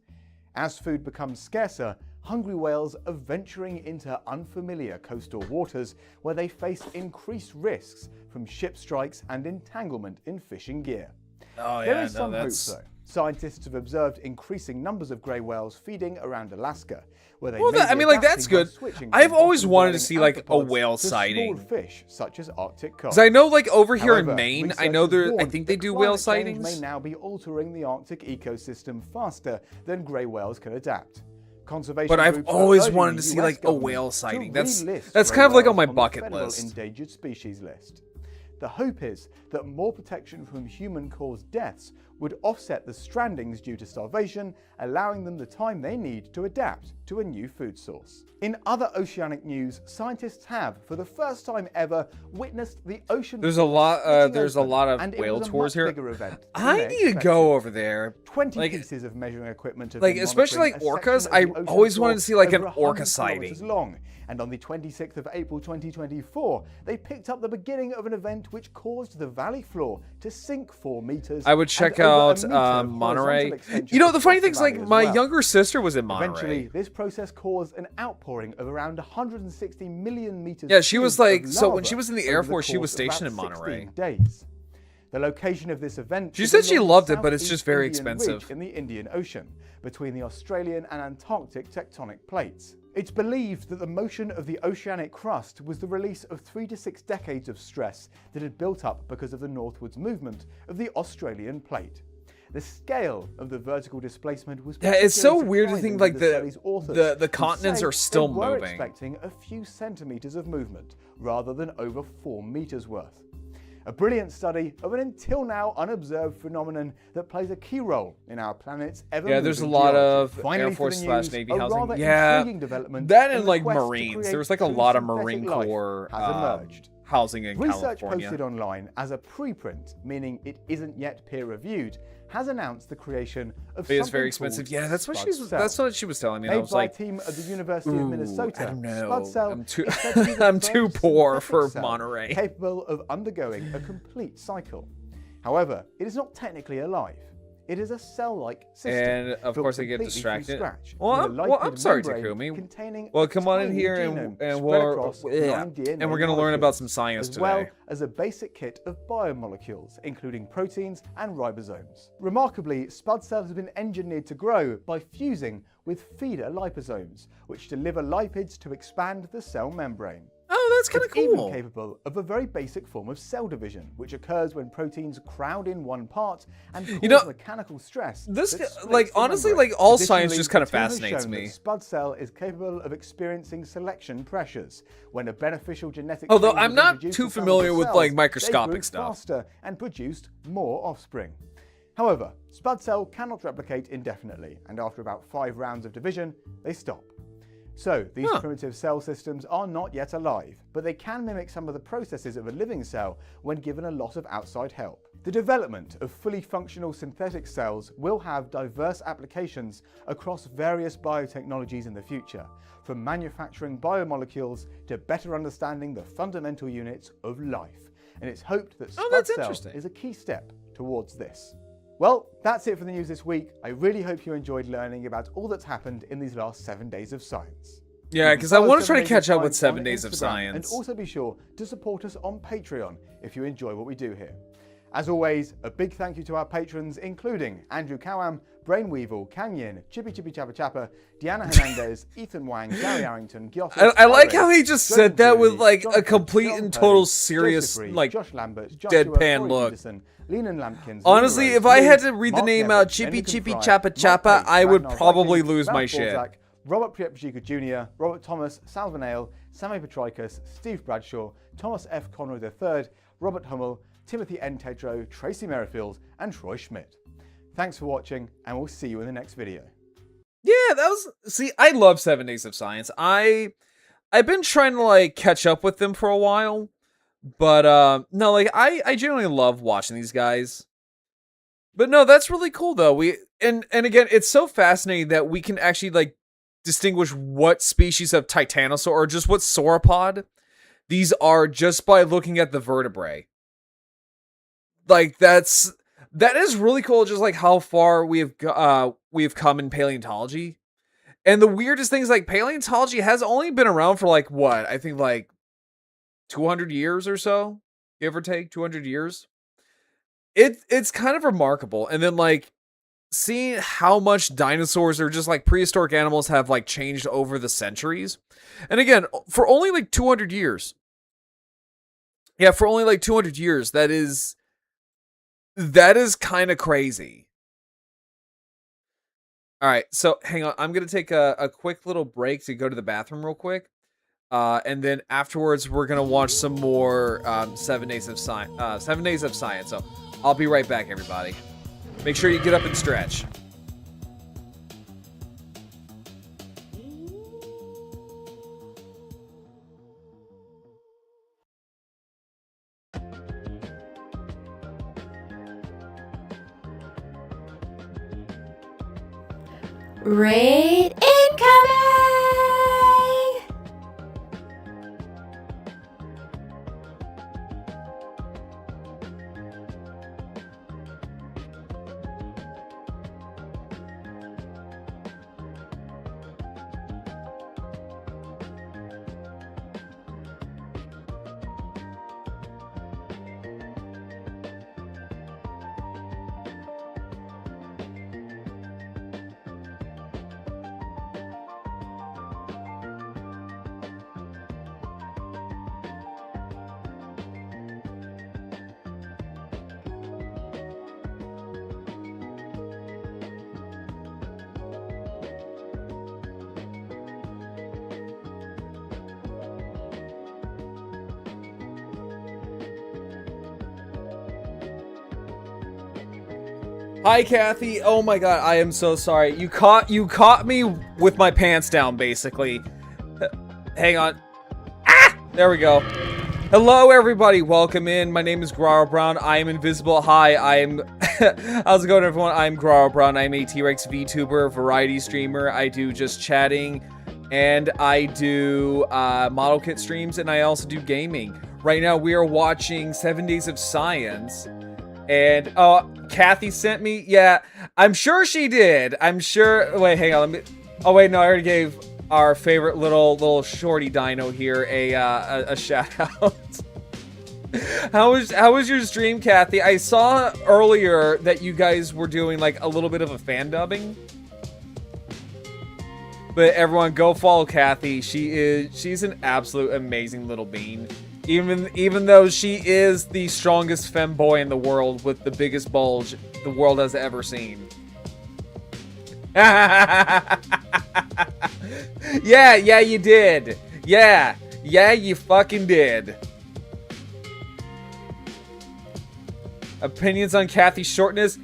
As food becomes scarcer, hungry whales are venturing into unfamiliar coastal waters where they face increased risks from ship strikes and entanglement in fishing gear. Oh, There yeah, is no, some that's... hope, though. Scientists have observed increasing numbers of grey whales feeding around Alaska, where they Well, may I be mean, like, that's adapting by good. switching I've from always wanted to bottom-dwelling see, like, a amphipods whale to sighting. small fish, such as Arctic cod. Because I know, like, over here However, in Maine, I know researchers I warned think they that do whale climate change sightings. may now be altering the Arctic ecosystem faster than grey whales can adapt. Conservation But I've groups are always urging wanted the to see, US like, a government whale to sighting. relist That's grey kind of like on whales my the bucket federal list. endangered species list. The hope is that more protection from human-caused deaths would offset the strandings due to starvation, allowing them the time they need to adapt to a new food source. In other oceanic news, scientists have, for the first time ever, witnessed the ocean. There's a lot. splitting There's a open, lot of and it whale was a tours much here. bigger event than I they need to expected. go over there. 20 Like, pieces of measuring equipment have like, been especially monitoring like a orcas. section I of the ocean always floor wanted to see like an over 100 orca kilometers sighting. long. And on the 26th of April 2024, they picked up the beginning of an event which caused the valley floor to sink 4 meters. I would check and over a out meter of Monterey. horizontal extension You know, the funny across thing is, valley like, as my well. younger sister was in Eventually, Monterey. this process caused an outpouring of around 160 million meters. Yeah, she was cubed like, of so when lava she was in the over Air Force, she was course of about stationed in Monterey. 16 days. The location of this event. She is said she along the loved it, but it's southeast just very Indian expensive. ridge in the Indian Ocean, between the Australian and Antarctic tectonic plates. It's believed that the motion of the oceanic crust was the release of 3 to 6 decades of stress that had built up because of the northwards movement of the Australian plate. The scale of the vertical displacement was Yeah, it's so particularly weird to surprising think to like study's authors, the who continents say are still they were moving. expecting a few centimeters of movement rather than over 4 meters worth. A brilliant study of an until now unobserved phenomenon that plays a key role in our planet's ever-moving Yeah, there's a lot of Finally, Air for Force the / news, Navy a housing. rather Yeah, intriguing development that in and the like quest to Marines. create There was like a true lot of synthetic Marine life Corps has emerged. housing in Research California. posted online as a preprint, meaning it isn't yet peer-reviewed, has announced the creation of But it's something very expensive. called Yeah, that's what Spud that's what she was telling me. And I Made was by like, a team at the University of Minnesota, I don't know. Spud cell I'm too is said to be the I'm too first poor synthetic for cell Monterey. capable of undergoing a complete cycle. However, it is not technically alive. It is a cell-like system. And of built course I get completely from distracted. scratch, Well, with a I'm lipid sorry, membrane Takumi. containing Well, a come on in tiny here genome and spread we're across yeah, 9 DNA and we're gonna learn about molecules, some science as today. well as a basic kit of biomolecules, including proteins and ribosomes. Remarkably, Spud cell has been engineered to grow by fusing with feeder liposomes, which deliver lipids to expand the cell membrane. Oh, that's kind of It's even cool. capable of a very basic form of cell division, which occurs when proteins crowd in one part and cause know, mechanical stress. This, that splits like, the honestly, membrane. like, all science Additionally, just kind of the team has fascinates shown me. that Spud cell is capable of experiencing selection pressures. When a beneficial genetic Although change I'm was not introduced too to some of familiar the with, cells, like, they microscopic grew stuff. faster and produced more offspring. However, Spud cell cannot replicate indefinitely, and after about 5 rounds of division, they stop. So, these primitive cell systems are not yet alive, but they can mimic some of the processes of a living cell when given a lot of outside help. The development of fully functional synthetic cells will have diverse applications across various biotechnologies in the future, from manufacturing biomolecules to better understanding the fundamental units of life. And it's hoped that Spud that's cell interesting. is a key step towards this. Well, that's it for the news this week. I really hope you enjoyed learning about all that's happened in these last 7 days of science. Yeah, You can because I follow want to 7 try to Days of catch up with Science 7 on Days of Instagram, Science. And also be sure to support us on Patreon if you enjoy what we do here. As always, a big thank you to our patrons, including Andrew Cowam, Brainweevil, Canyon, Chippy Chippy Chappa Chappa, Deanna Hernandez, Ethan Wang, Gary Arrington, Gyoffis, I like Irene, how he just Jordan said that with, Julie, like, a Jonathan, complete John and total Purdy, serious, Joseph Reed, like, Josh Lambert, Joshua, deadpan Corey look. Peterson, Leland Lampkins, Honestly, Luna if Rose, I had Lee, to read the Mark name Neville, out, Chippy Benedict Chippy Fry, Chappa Mark Chappa, Page, I would Ragnar probably Vikings, lose my Ralph shit. Balzac, Robert Priepjika Jr., Robert Thomas, Salvanale, Sammy Petrikis, Steve Bradshaw, Thomas F. Conroy III, Robert Hummel, Timothy N. Tedrow, Tracy Merrifield, and Troy Schmidt. Thanks for watching, and we'll see you in the next video. Yeah, that was... See, I love 7 Days of Science. I've been trying to, like, catch up with them for a while. But, no, like, I genuinely love watching these guys. But no, that's really cool, though. And again, it's so fascinating that we can actually, like, distinguish what species of titanosaur, or just what sauropod these are just by looking at the vertebrae. Like, that is really cool, just like how far we've come in paleontology. And the weirdest thing is, like, paleontology has only been around for, like, what? I think, like, 200 years or so, give or take 200 years. it's kind of remarkable. And then like seeing how much dinosaurs or just like prehistoric animals have like changed over the centuries. And again, for only like 200 years. Yeah, for only like 200 years, that is kind of crazy. All right, so hang on. I'm going to take a quick little break to go to the bathroom real quick. And then afterwards, we're going to watch some more 7 Days of Science. 7 Days of Science. So I'll be right back, everybody. Make sure you get up and stretch. Raid incoming! Hi, Kathy. Oh my god, I am so sorry. You caught me with my pants down, basically. Hang on. Ah! There we go. Hello, everybody. Welcome in. My name is Graro Brown. I am invisible. Hi, I'm... How's it going, everyone? I'm Graro Brown. I'm a T-Rex VTuber, variety streamer. I do just chatting, and I do model kit streams, and I also do gaming. Right now, we are watching 7 Days of Science. And, Kathy sent me? Yeah, I'm sure she did. I'm sure... Wait, hang on. Let me... Oh, wait, no, I already gave our favorite little shorty dino here a shout-out. How was your stream, Kathy? I saw earlier that you guys were doing, like, a little bit of a fan dubbing. But everyone, go follow Kathy. She's an absolute amazing little bean. Even though she is the strongest femboy in the world with the biggest bulge the world has ever seen. Yeah, you did. Yeah, you fucking did. Opinions on Kathy's shortness?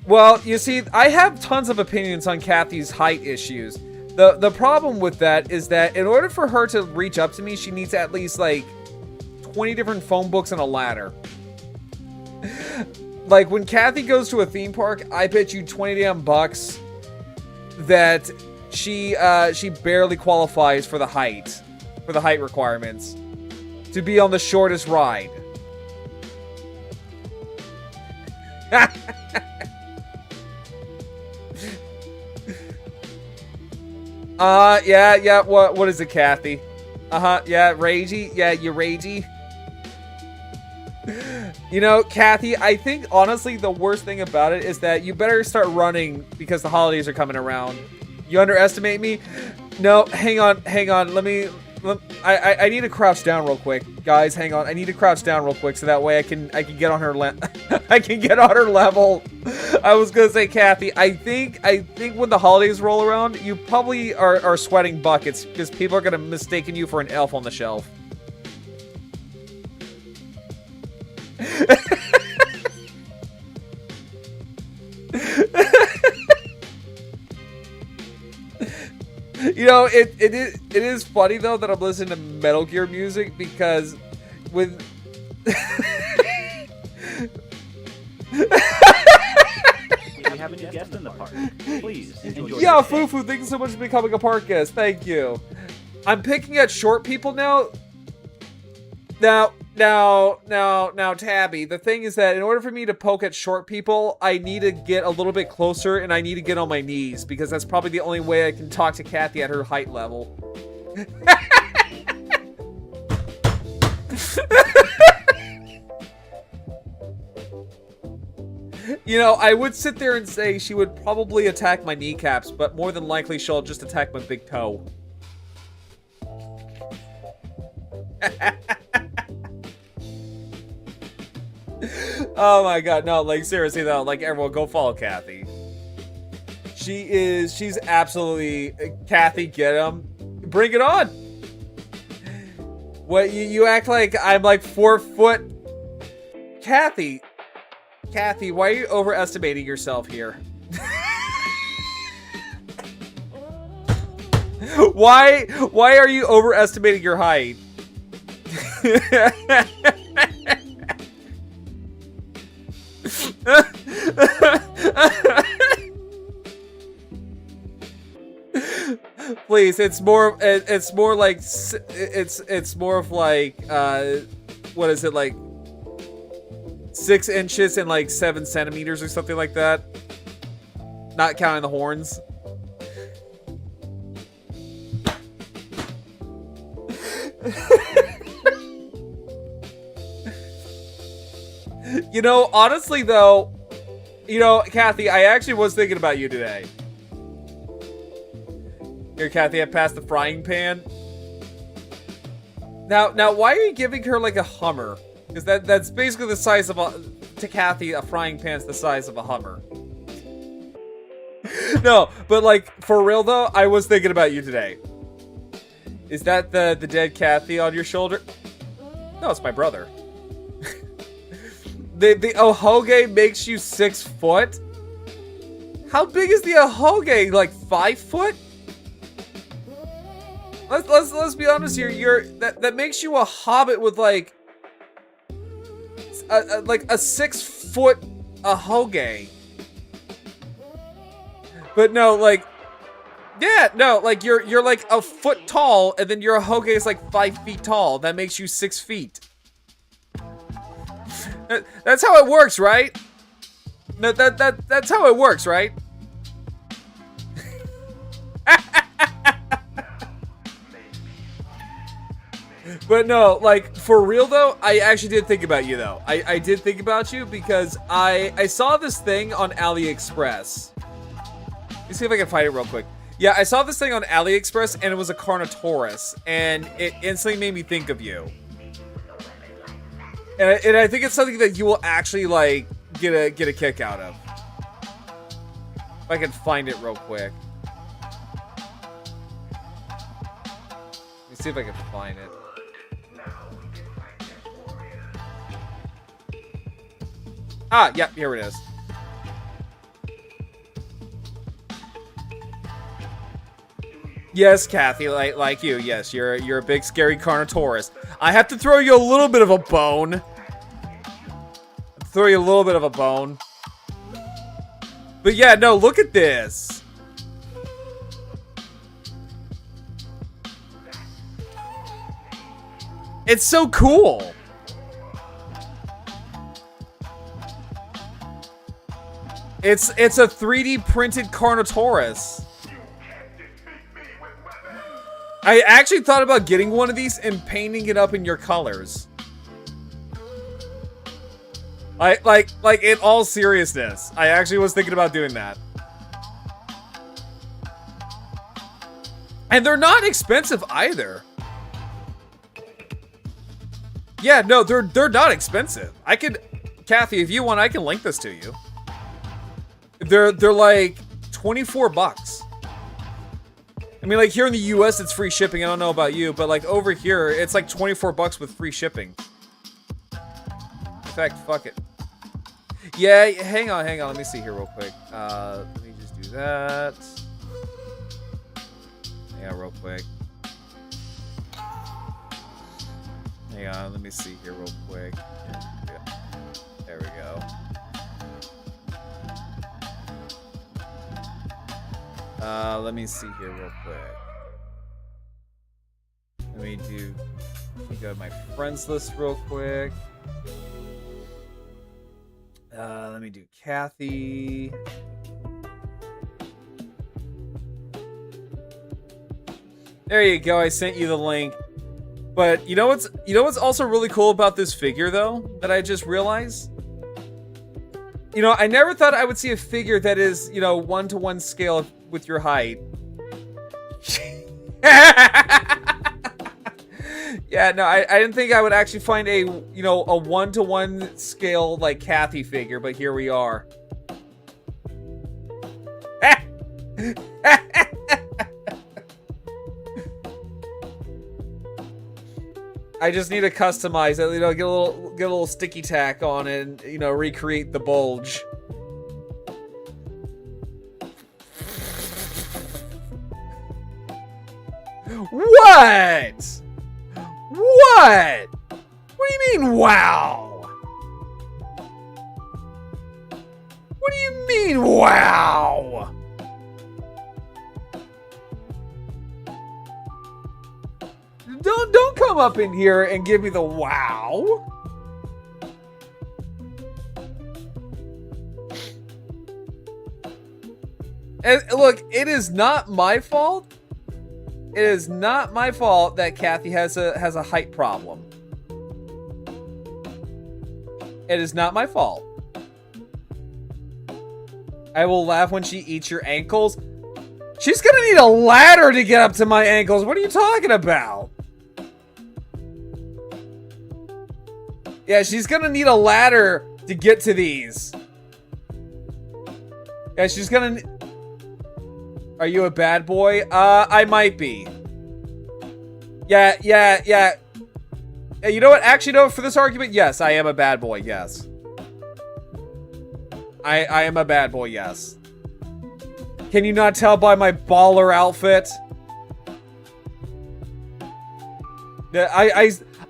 Well, you see, I have tons of opinions on Kathy's height issues. The problem with that is that in order for her to reach up to me, she needs at least, like, 20 different phone books and a ladder. Like, when Kathy goes to a theme park, I bet you 20 damn bucks that she barely qualifies for the height requirements to be on the shortest ride. Yeah, what is it, Kathy? Yeah, ragey. Yeah, you ragey. You know, Kathy, I think, honestly, the worst thing about it is that you better start running because the holidays are coming around. You underestimate me? No, hang on. I need to crouch down real quick. Guys, hang on. I need to crouch down real quick so that way I can get on her I can get on her level. I was gonna say, Kathy, I think when the holidays roll around, you probably are sweating buckets because people are gonna mistaken you for an elf on the shelf. You know, it is funny though that I'm listening to Metal Gear music because with We have a new guest in the park. Please enjoy. Yeah, Fufu, thank you so much for becoming a park guest. Thank you. I'm picking at short people now. Now, Tabby, the thing is that in order for me to poke at short people, I need to get a little bit closer and I need to get on my knees because that's probably the only way I can talk to Kathy at her height level. You know, I would sit there and say she would probably attack my kneecaps, but more than likely she'll just attack my big toe. Oh my god, no, like seriously though, like everyone go follow Kathy. She's absolutely, Kathy, get him. Bring it on. What, you act like I'm like 4 foot. Kathy, why are you overestimating yourself here? Why are you overestimating your height? Please, it's more like it's more of like what is it, like 6 inches and like 7 centimeters or something like that, not counting the horns. You know, honestly though, you know, Kathy, I actually was thinking about you today. Here, Kathy, I passed the frying pan. Now, why are you giving her like a Hummer? Because that's basically the size of to Kathy, a frying pan's the size of a Hummer. No, but like, for real though, I was thinking about you today. Is that the dead Kathy on your shoulder? No, it's my brother. The Ahoge makes you 6 foot? How big is the Ahoge? Like 5 foot? Let's be honest here. That makes you a hobbit with like a 6 foot Ahoge. But no, like, yeah, no, like you're like a foot tall, and then your Ahoge is like 5 feet tall. That makes you 6 feet. That's how it works, right? No, that's how it works, right? But no, like, for real though, I actually did think about you though. I did think about you because I saw this thing on AliExpress. Let me see if I can find it real quick. Yeah, I saw this thing on AliExpress and it was a Carnotaurus, and it instantly made me think of you. And I think it's something that you will actually like get a kick out of. If I can find it real quick. Let me see if I can find it. Ah, yep, here it is. Yes, Kathy, like you. Yes, you're a big scary Carnotaurus. I have to throw you a little bit of a bone. But yeah, no, look at this. It's so cool. It's a 3D printed Carnotaurus. I actually thought about getting one of these and painting it up in your colors. Like in all seriousness, I actually was thinking about doing that. And they're not expensive either. Yeah, no, they're not expensive. I could, Kathy, if you want, I can link this to you. They're like $24. I mean, like, here in the US, it's free shipping. I don't know about you, but like over here, it's like $24 with free shipping. In fact, fuck it. Yeah, hang on. Let me see here real quick. Let me just do that. Yeah, real quick. Hang on, let me see here real quick. Yeah. There we go. Let me see here real quick. Let me go to my friends list real quick. Let me do Kathy. There you go. I sent you the link. But you know what's also really cool about this figure though that I just realized? You know, I never thought I would see a figure that is, you know, 1-to-1 scale with your height. Yeah, no, I didn't think I would actually find a, you know, a 1-to-1 scale, like, Kathy figure, but here we are. I just need to customize it, you know, get a little sticky tack on it and, you know, recreate the bulge. What? What? What do you mean, wow? What do you mean, wow? Don't come up in here and give me the wow. And look, it is not my fault. It is not my fault that Kathy has a height problem. It is not my fault. I will laugh when she eats your ankles. She's gonna need a ladder to get up to my ankles. What are you talking about? Yeah, she's gonna need a ladder to get to these. Yeah, she's gonna... Are you a bad boy? I might be. Yeah. You know what? Actually, no, for this argument, yes, I am a bad boy, yes. I am a bad boy, yes. Can you not tell by my baller outfit?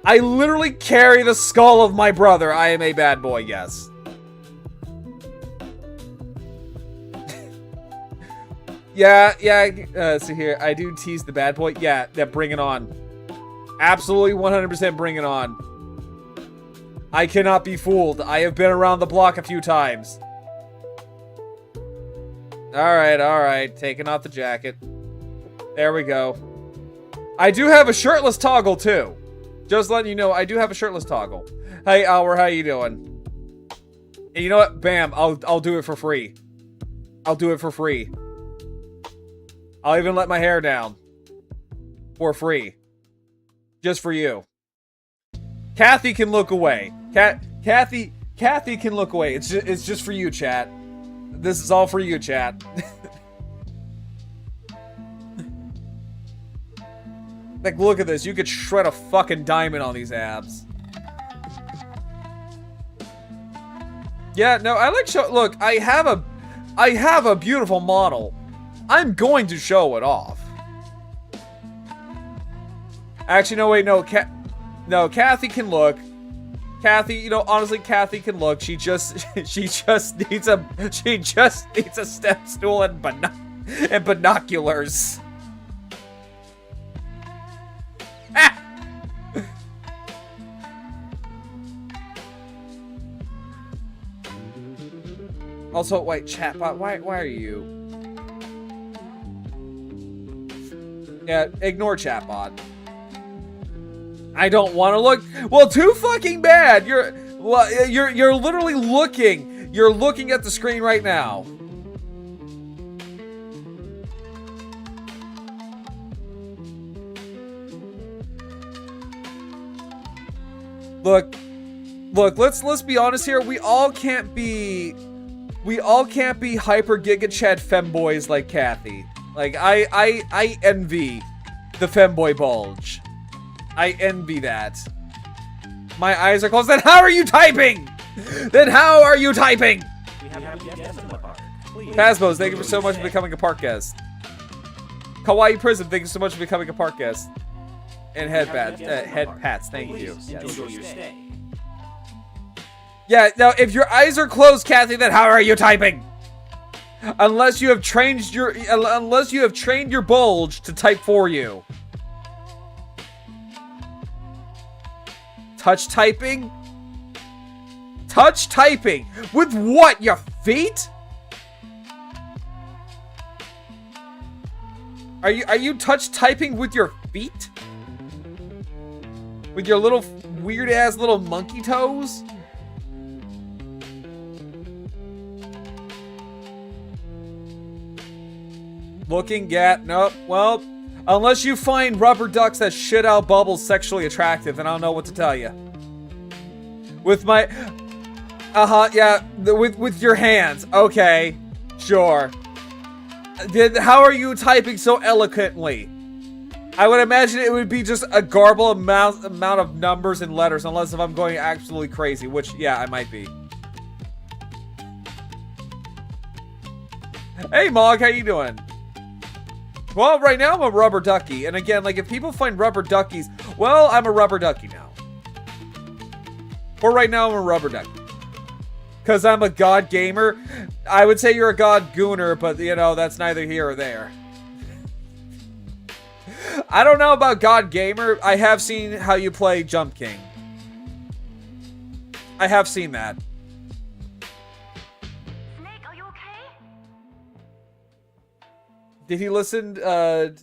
I literally carry the skull of my brother. I am a bad boy, yes. Yeah, so here, I do tease the bad boy. Yeah, bring it on. Absolutely 100% bring it on. I cannot be fooled. I have been around the block a few times. Alright, taking off the jacket. There we go. I do have a shirtless toggle, too. Just letting you know, I do have a shirtless toggle. Hey, Alwar, how you doing? And you know what? Bam, I'll do it for free. I'll do it for free. I'll even let my hair down. For free. Just for you. Kathy can look away. Kathy can look away. It's just for you, chat. This is all for you, chat. Like, look at this. You could shred a fucking diamond on these abs. Yeah, no, I like show. Look, I have a beautiful model. I'm going to show it off. Actually, no, wait, no, Kathy can look. Kathy, you know, honestly, Kathy can look. She just needs a step stool and binoculars. Ah! Also, wait, chatbot, why are you? Yeah, ignore chatbot. I don't want to look. Well, too fucking bad. You're literally looking. You're looking at the screen right now. Look. Let's be honest here. We all can't be hyper giga chat femboys like Kathy. Like, I envy the femboy bulge. I envy that. My eyes are closed. Then how are you typing? Then how are you typing? We have a guest in the park. Please. Pasmos, thank you so much for becoming a park guest. Kawaii Prism, thank you so much for becoming a park guest. And head pats, thank you. Yes. Enjoy your stay. Yeah, now if your eyes are closed, Kathy, then how are you typing? Unless you have trained your bulge to type for you. Touch typing? Touch typing? With what? Your feet? Are you touch typing with your feet? With your little weird ass little monkey toes? Looking at, nope, well, unless you find rubber ducks that shit out bubbles sexually attractive, then I don't know what to tell you. With my, yeah, with your hands, okay, sure. How are you typing so eloquently? I would imagine it would be just a garbled amount of numbers and letters, unless if I'm going absolutely crazy, which, yeah, I might be. Hey, Mog, how you doing? Well, right now I'm a rubber ducky, and again, like, if people find rubber duckies, well, I'm a rubber ducky now. For right now, I'm a rubber ducky. Because I'm a god gamer. I would say you're a god gooner, but, you know, that's neither here or there. I don't know about god gamer. I have seen how you play Jump King. I have seen that. Snake, are you okay? Did he listen, In paradise,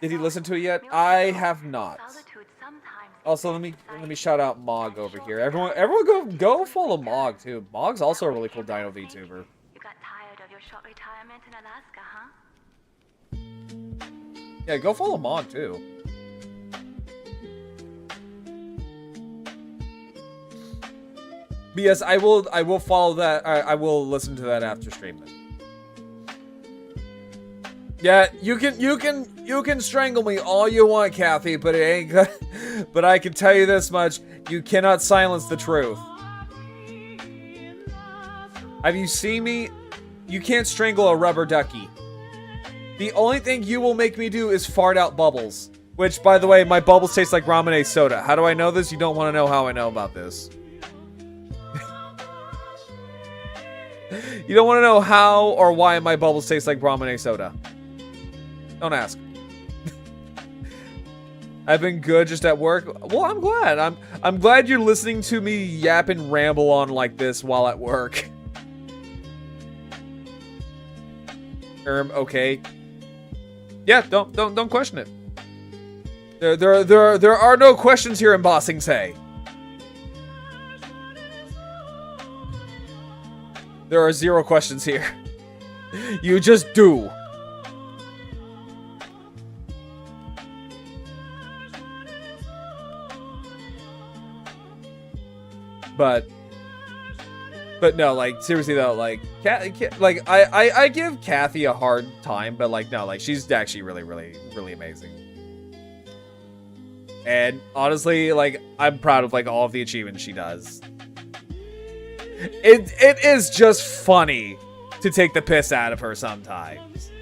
did he listen to it yet? I have not. solitude sometimes Also, let me shout out Mog over here. Everyone go follow Mog too. Mog's also a really cool Dino VTuber. You got tired of your short retirement in Alaska, huh? Yeah, go follow Mog too. But yes, I will follow that. I will listen to that after stream then. Yeah, you can strangle me all you want, Kathy, but it ain't good. But I can tell you this much: you cannot silence the truth. Have you seen me? You can't strangle a rubber ducky. The only thing you will make me do is fart out bubbles. Which, by the way, my bubbles taste like ramen soda. How do I know this? You don't want to know how I know about this. You don't want to know how or why my bubbles taste like ramen soda. Don't ask. I've been good just at work. Well, I'm glad. I'm glad you're listening to me yap and ramble on like this while at work. Okay. Yeah, don't question it. There are no questions here in Bossing Say. There are 0 questions here. You just do. But no, like, seriously though, like, I give Kathy a hard time, but like, no, like, she's actually really amazing. And honestly, like, I'm proud of like all of the achievements she does. It is just funny to take the piss out of her sometimes.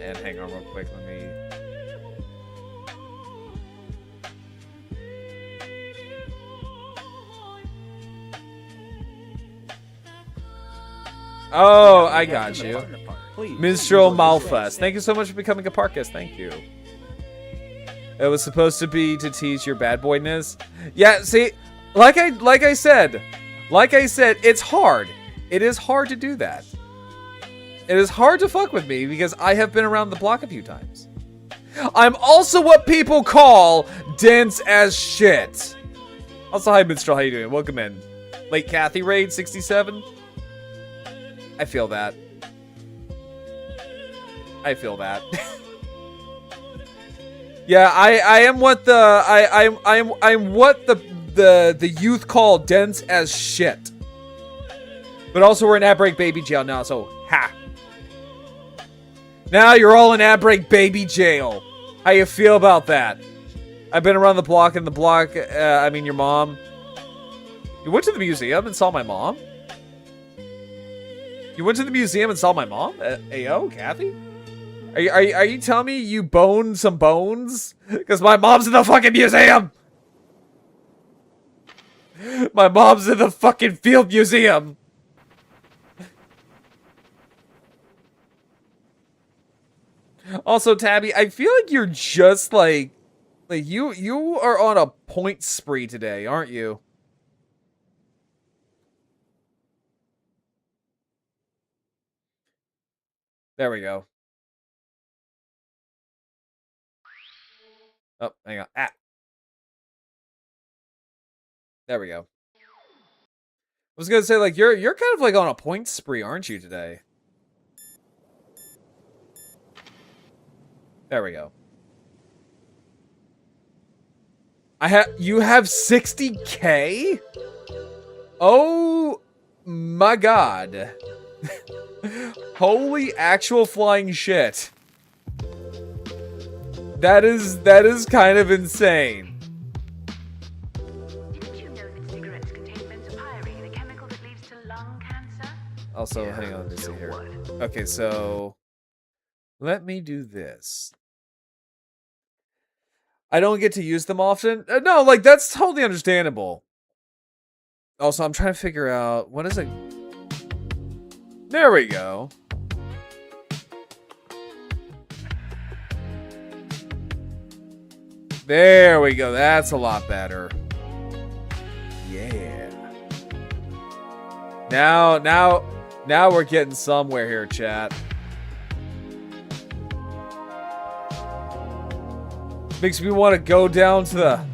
And hang on real quick, let me... Oh, I got you. Minstrel Malfus. Thank you so much for becoming a Parkus. Thank you. It was supposed to be to tease your bad boyness. Yeah, see, like I said, it's hard. It is hard to do that. It is hard to fuck with me because I have been around the block a few times. I'm also what people call dense as shit. Also, hi Minstrel, how you doing? Welcome in. Late Kathy raid 67. I feel that. I feel that. Yeah, I am what the I'm what the youth call dense as shit. But also we're in ad break baby jail now, so ha. Now you're all in ad break baby jail. How you feel about that? I've been around the block and the block. I mean your mom. You went to the museum and saw my mom. You went to the museum and saw my mom? Ayo, Kathy? Are you telling me you boned some bones? Because my mom's in the fucking museum! My mom's in the fucking field museum! Also, Tabby, I feel like you're just like you are on a point spree today, aren't you? There we go. Oh, hang on. Ah. There we go. was gonna say, like, you're kind of like on a point spree, aren't you, today? There we go. You have 60K? Oh my god. Holy actual flying shit. That is kind of insane. Didn't you know that cigarettes contain benzopyrene, a chemical that leads to lung cancer? Also, Yeah, hang on just a so second here. what? Okay, so let me do this. I don't get to use them often. No, like, that's totally understandable. Also, I'm trying to figure out what is it. There we go. There we go. That's a lot better. Yeah. Now we're getting somewhere here, chat. Makes me want to go down to the...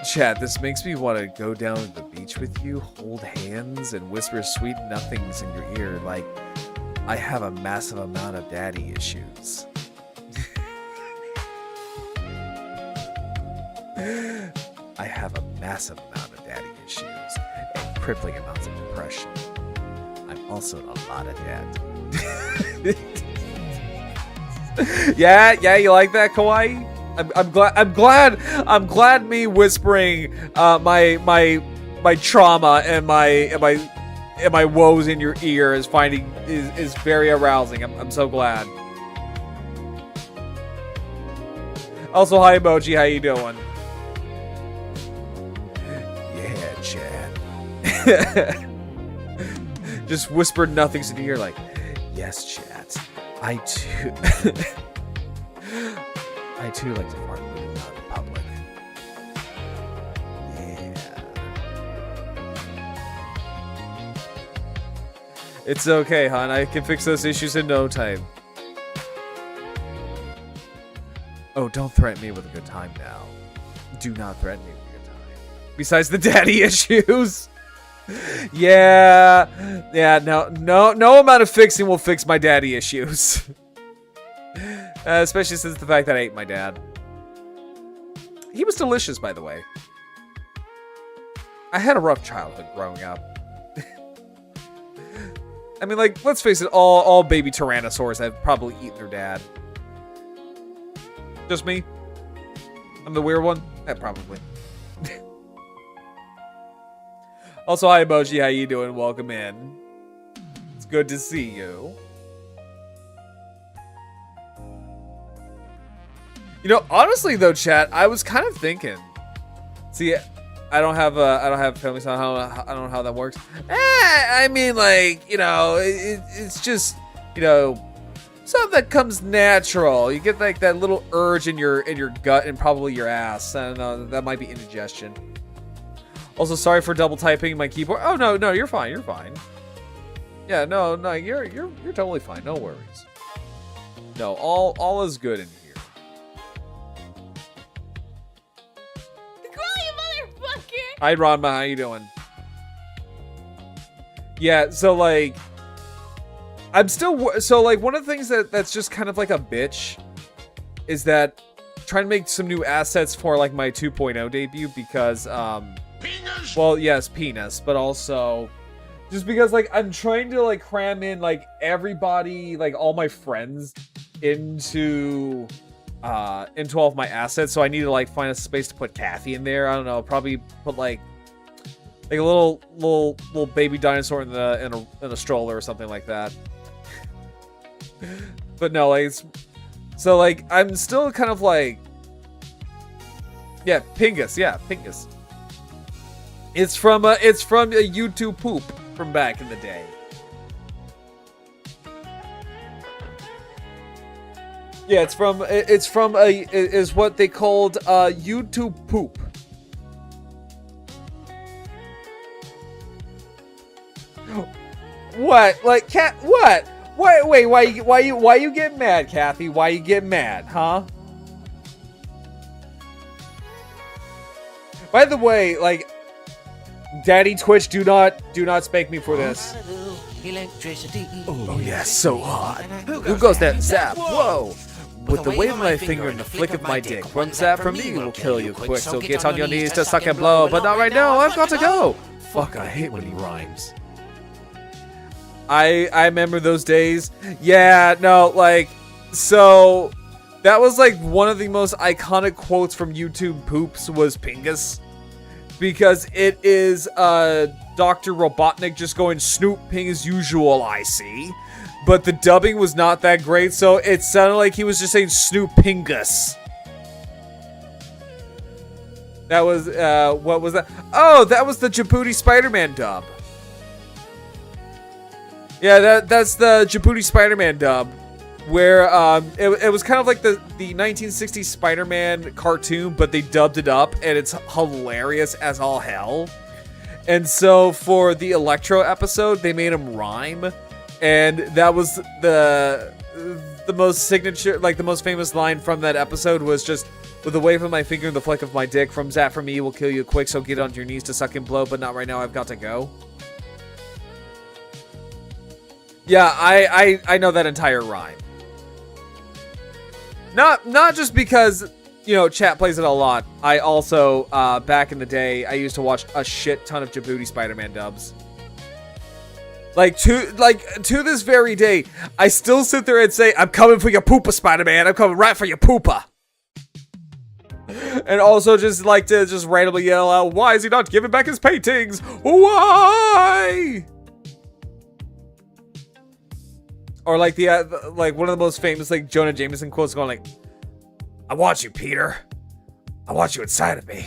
Chat, this makes me want to go down to the beach with you, hold hands, and whisper sweet nothings in your ear like I have a massive amount of daddy issues. I have a massive amount of daddy issues and crippling amounts of depression. I'm also a lot of dad. Yeah, you like that, Kawaii? I'm glad me whispering my trauma and my woes in your ear is very arousing. I'm so glad. Also, hi emoji, how you doing? Yeah, Chad. Just whisper nothings in your ear like, yes, chat. I too like to fart when I'm not in public. Yeah. It's okay, hon. I can fix those issues in no time. Oh, don't threaten me with a good time now. Do not threaten me with a good time. Besides the daddy issues. Yeah, no amount of fixing will fix my daddy issues. Especially since the fact that I ate my dad. He was delicious, by the way. I had a rough childhood growing up. I mean, like, let's face it, all baby tyrannosaurs have probably eaten their dad. Just me? I'm the weird one? Yeah, probably. Also, hi, Emoji. How you doing? Welcome in. It's good to see you. You know, honestly though, chat, I was kind of thinking. See, I don't have family, so I don't know how that works. I mean, like, you know, it's just, you know, something that comes natural. You get like that little urge in your gut and probably your ass. I don't know. That might be indigestion. Also, sorry for double typing my keyboard. Oh no, you're fine. You're fine. Yeah, no, you're totally fine. No worries. No, all is good in here. Hi, Ronma. How you doing? Yeah, so like, I'm still so like one of the things that's just kind of like a bitch is that trying to make some new assets for like my 2.0 debut because penis! Well, yes, penis, but also just because like I'm trying to like cram in like everybody, like all my friends into all of my assets, so I need to like find a space to put Kathy in there. I don't know, probably put like a little baby dinosaur in a stroller or something like that. But no, like so like I'm still kind of like Pingus. It's from a YouTube poop from back in the day. Yeah, it's what they called YouTube poop. What? Like cat? What? Wait, why you get mad, Kathy? Why you get mad, huh? By the way, like Daddy Twitch, do not spank me for this. Electricity. Oh yeah, so hot. Who goes that zap? Whoa! With the wave of my finger and the flick of my dick. One zap from me will kill you quick, so get on your knees to suck and blow. But not right now, I've got to go! Fuck, I hate when he rhymes. I remember those days. Yeah, no, like, so that was like one of the most iconic quotes from YouTube Poops was Pingus. Because it is Dr. Robotnik just going snooping as usual, I see. But the dubbing was not that great, so it sounded like he was just saying Snoopingus. That was, what was that? Oh, that was the Djibouti Spider-Man dub. Yeah, that's the Djibouti Spider-Man dub. Where, it was kind of like the 1960s Spider-Man cartoon, but they dubbed it up, and it's hilarious as all hell. And so, for the Electro episode, they made him rhyme. And that was the most signature, like the most famous line from that episode was just, with a wave of my finger and the flick of my dick, from zap from me will kill you quick, so get on your knees to suck and blow, but not right now, I've got to go. Yeah, I know that entire rhyme. Not just because, you know, chat plays it a lot. I also, back in the day, I used to watch a shit ton of Djibouti Spider-Man dubs. Like to this very day, I still sit there and say, I'm coming for your poopa, Spider-Man. I'm coming right for your poopa. And also just like to just randomly yell out, why is he not giving back his paintings? Why? Or like like one of the most famous like Jonah Jameson quotes going like, I want you, Peter. I want you inside of me.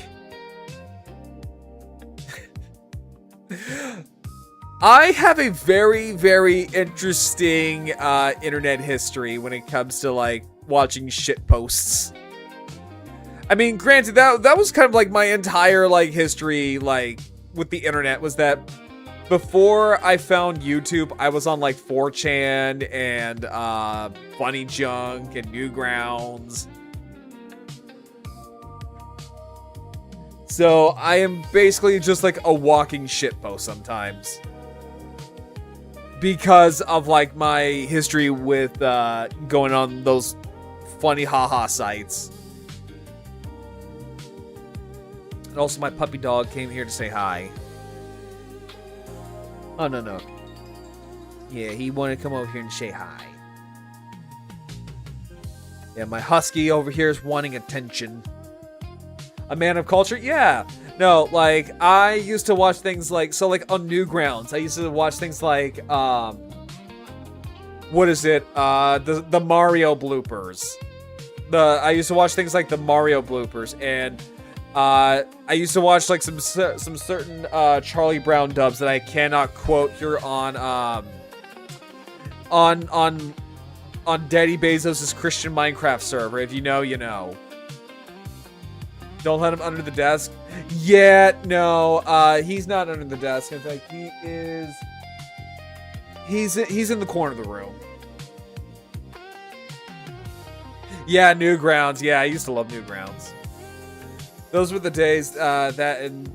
I have a very, very interesting internet history when it comes to like watching shit posts. I mean, granted, that was kind of like my entire like history like with the internet was that before I found YouTube, I was on like 4chan and Funny Junk and Newgrounds. So I am basically just like a walking shitpost sometimes. Because of like my history with going on those funny haha sites. And also my puppy dog came here to say hi. Oh, no. Yeah, he wanted to come over here and say hi. Yeah, my husky over here is wanting attention. A man of culture? Yeah. No, like, I used to watch things like, so like on Newgrounds, I used to watch things like, what is it? The Mario bloopers. I used to watch things like the Mario bloopers, and I used to watch like some certain Charlie Brown dubs that I cannot quote here on Daddy Bezos' Christian Minecraft server. If you know, you know. Don't let him under the desk. Yeah, no, he's not under the desk. In fact, he is. He's in the corner of the room. Yeah, Newgrounds. Yeah, I used to love Newgrounds. Those were the days that and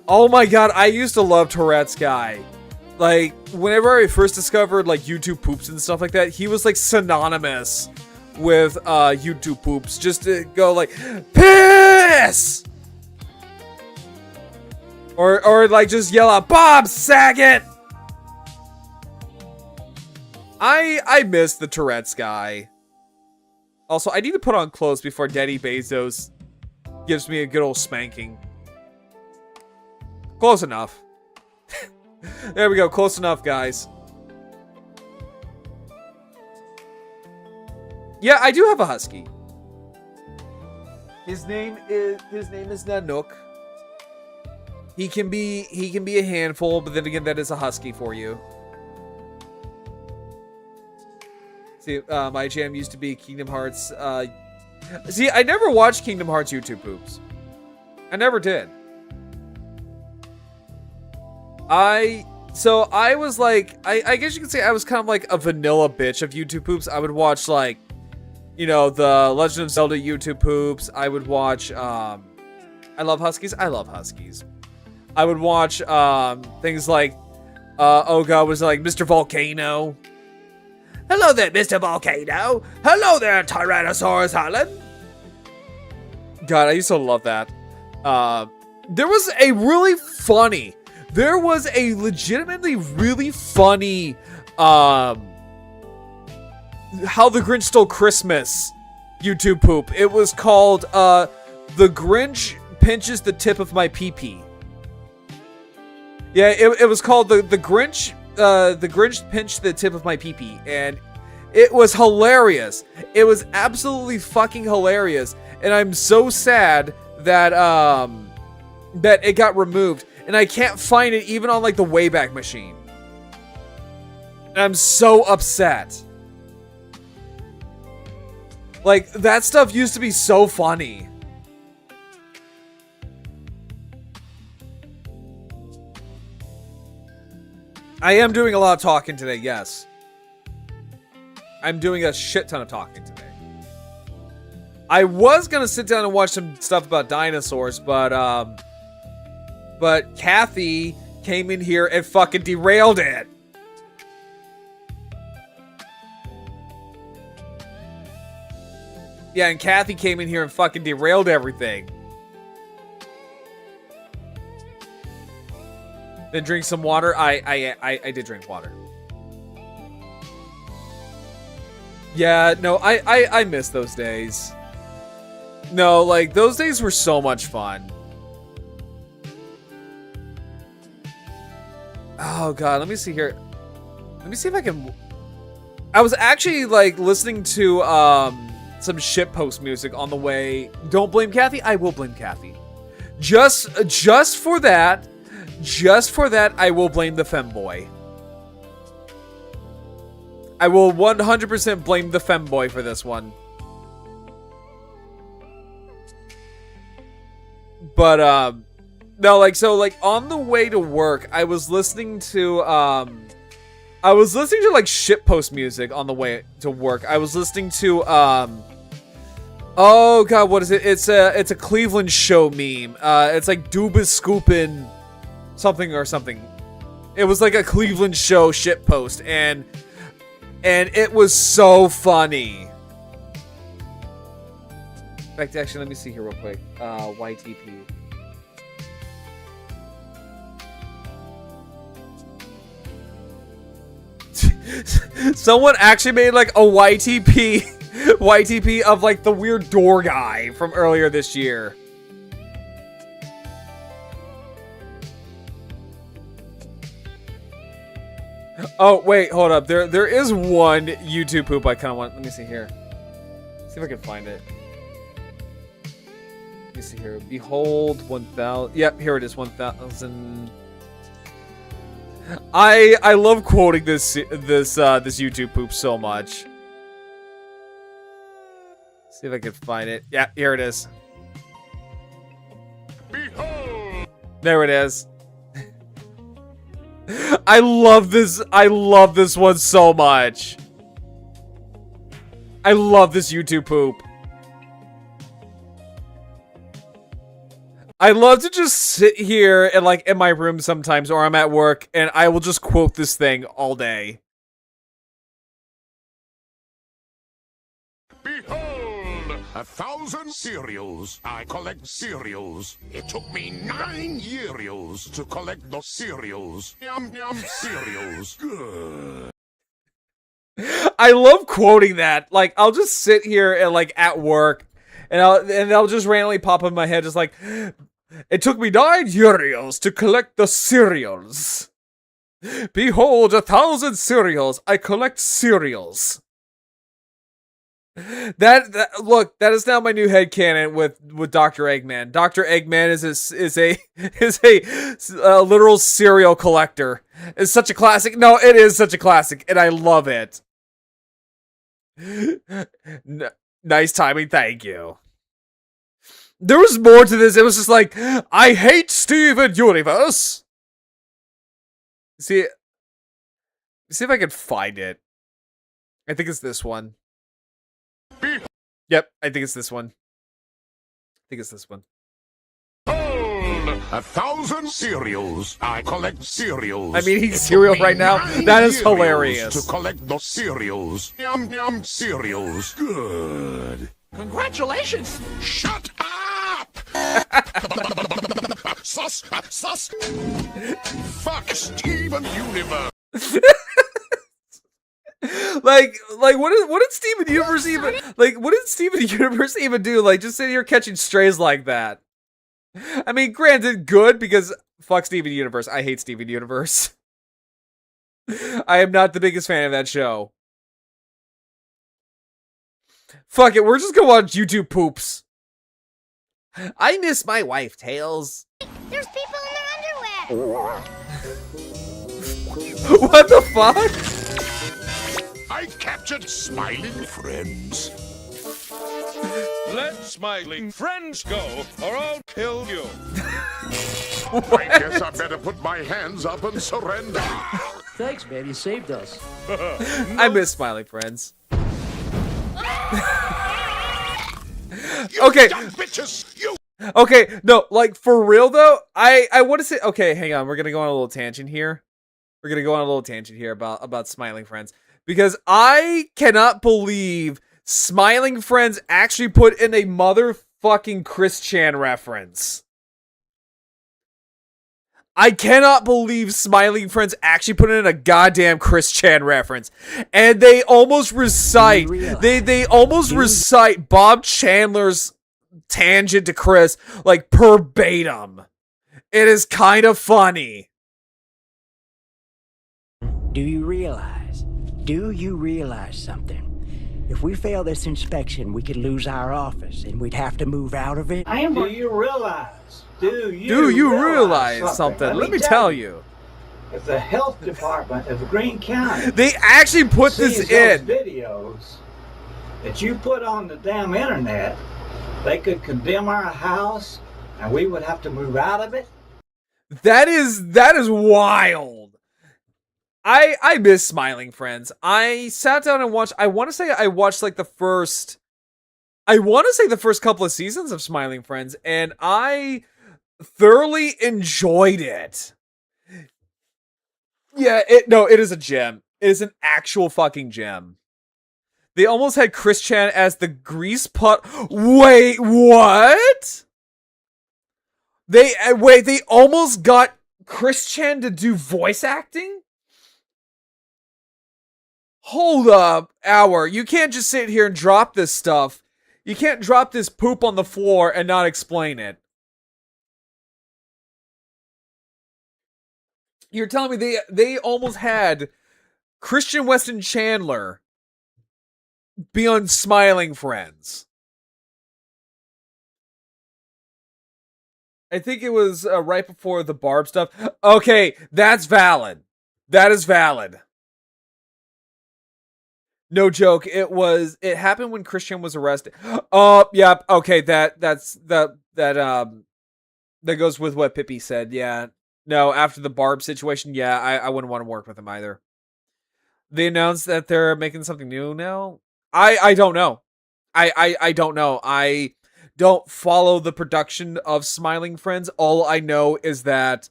oh my god, I used to love Tourette's guy. Like whenever I first discovered like YouTube poops and stuff like that, he was like synonymous with YouTube poops. Just to go like piss, or like just yell out Bob Saget. I miss the Tourette's guy. Also, I need to put on clothes before Daddy Bezos gives me a good old spanking. Close enough. There we go. Close enough, guys. Yeah, I do have a husky. His name is Nanook. He can be a handful, but then again, that is a husky for you. See, my jam used to be Kingdom Hearts. See, I never watched Kingdom Hearts YouTube poops. I never did. So I was like, I guess you could say I was kind of like a vanilla bitch of YouTube poops. I would watch like, you know, the Legend of Zelda YouTube poops. I would watch, I love Huskies. I love Huskies. I would watch things like, oh god, was it like Mr. Volcano? Hello there, Mr. Volcano. Hello there, Tyrannosaurus Helen. God, I used to love that. There was a legitimately really funny, How the Grinch Stole Christmas YouTube poop. It was called, The Grinch Pinches the Tip of My Pee-Pee. Yeah, it was called the Grinch Pinched the Tip of My Pee-Pee, and it was hilarious. It was absolutely fucking hilarious, and I'm so sad that that it got removed, and I can't find it even on like the Wayback Machine. And I'm so upset. Like, that stuff used to be so funny. I am doing a lot of talking today, yes. I'm doing a shit ton of talking today. I was gonna sit down and watch some stuff about dinosaurs, but Kathy came in here and fucking derailed it. Yeah, and Kathy came in here and fucking derailed everything. Then drink some water. I did drink water. Yeah, no, I miss those days. No, like, those days were so much fun. Oh god, let me see here. Let me see if I can... I was actually, like, listening to, some shitpost music on the way. Don't blame Kathy? I will blame Kathy. Just for that, I will blame the femboy. I will 100% blame the femboy for this one. But, no, like, so, like, on the way to work, I was listening to, like, shitpost music on the way to work. I was listening to, oh god, what is it? It's a Cleveland show meme. It's like Dubas scooping something or something. It was like a Cleveland show shitpost, and it was so funny. In fact, actually, let me see here real quick. YTP. Someone actually made like a YTP of like the weird door guy from earlier this year. Oh, wait, hold up. There is one YouTube poop I kind of want. Let me see here. See if I can find it. Let me see here. Behold 1000. Yep, here it is. 1000. I love quoting this YouTube poop so much. See if I can find it. Yeah, here it is. Behold. There it is. I love this one so much. I love this YouTube poop. I love to just sit here and like in my room sometimes, or I'm at work, and I will just quote this thing all day. Behold, 1,000 cereals. I collect cereals. It took me 9 years to collect the cereals. Yum yum cereals. Good. I love quoting that. Like, I'll just sit here and like at work, and I'll just randomly pop in my head, just like, it took me 9 years to collect the cereals. Behold, 1,000 cereals. I collect cereals. Look, that is now my new headcanon with Dr. Eggman. Dr. Eggman is a literal cereal collector. It's such a classic. No, it is such a classic, and I love it. Nice timing, thank you. There was more to this. It was just like, I hate Steven Universe. See if I can find it. I think it's this one. Yep, I think it's this one. Behold, 1,000 cereals. I collect cereals. I mean, he's It took cereal me right now. 9 That is years hilarious. To collect the cereals. Yum, yum, cereals. Good. Congratulations! Shut up! Sus! Fuck Steven Universe! like what did Steven Universe even do? Like, just sitting here catching strays like that. I mean, granted, good, because fuck Steven Universe. I hate Steven Universe. I am not the biggest fan of that show. Fuck it, we're just gonna watch YouTube poops. I miss my wife, Tails. There's people in their underwear. What the fuck? I captured smiling friends. Let smiling friends go, or I'll kill you. I guess I better put my hands up and surrender. Thanks, man. You saved us. I miss smiling friends. Okay. Dumb bitches, you. Okay, no, like, for real, though, I want to say... Okay, hang on, we're going to go on a little tangent here. We're going to go on a little tangent here about Smiling Friends. Because I cannot believe Smiling Friends actually put in a motherfucking Chris Chan reference. I cannot believe Smiling Friends actually put in a goddamn Chris Chan reference. And they almost recite... They almost recite Bob Chandler's tangent to Chris, like, verbatim. It is kind of funny. Do you realize something? If we fail this inspection, we could lose our office and we'd have to move out of it. Do you realize? Do you realize something? Let me tell you. It's the health department of Greene County. They actually put this in. Videos that you put on the damn internet, they could condemn our house and we would have to move out of it. That is wild. I miss Smiling Friends. I sat down and watched, I want to say the first couple of seasons of Smiling Friends, and I thoroughly enjoyed it. Yeah, it is a gem. It is an actual fucking gem. They almost had Chris Chan as the grease pot. Wait, what? They almost got Chris Chan to do voice acting? Hold up, Hour. You can't just sit here and drop this stuff. You can't drop this poop on the floor and not explain it. You're telling me they almost had Christian Weston Chandler be on Smiling Friends. I think it was right before the Barb stuff. Okay, that's valid. That is valid. No joke. It happened when Christian was arrested. Oh, yep. Okay, that goes with what Pippi said. Yeah. No, after the Barb situation, yeah, I wouldn't want to work with him either. They announced that they're making something new now. I don't know. I don't know. I don't follow the production of Smiling Friends. All I know is that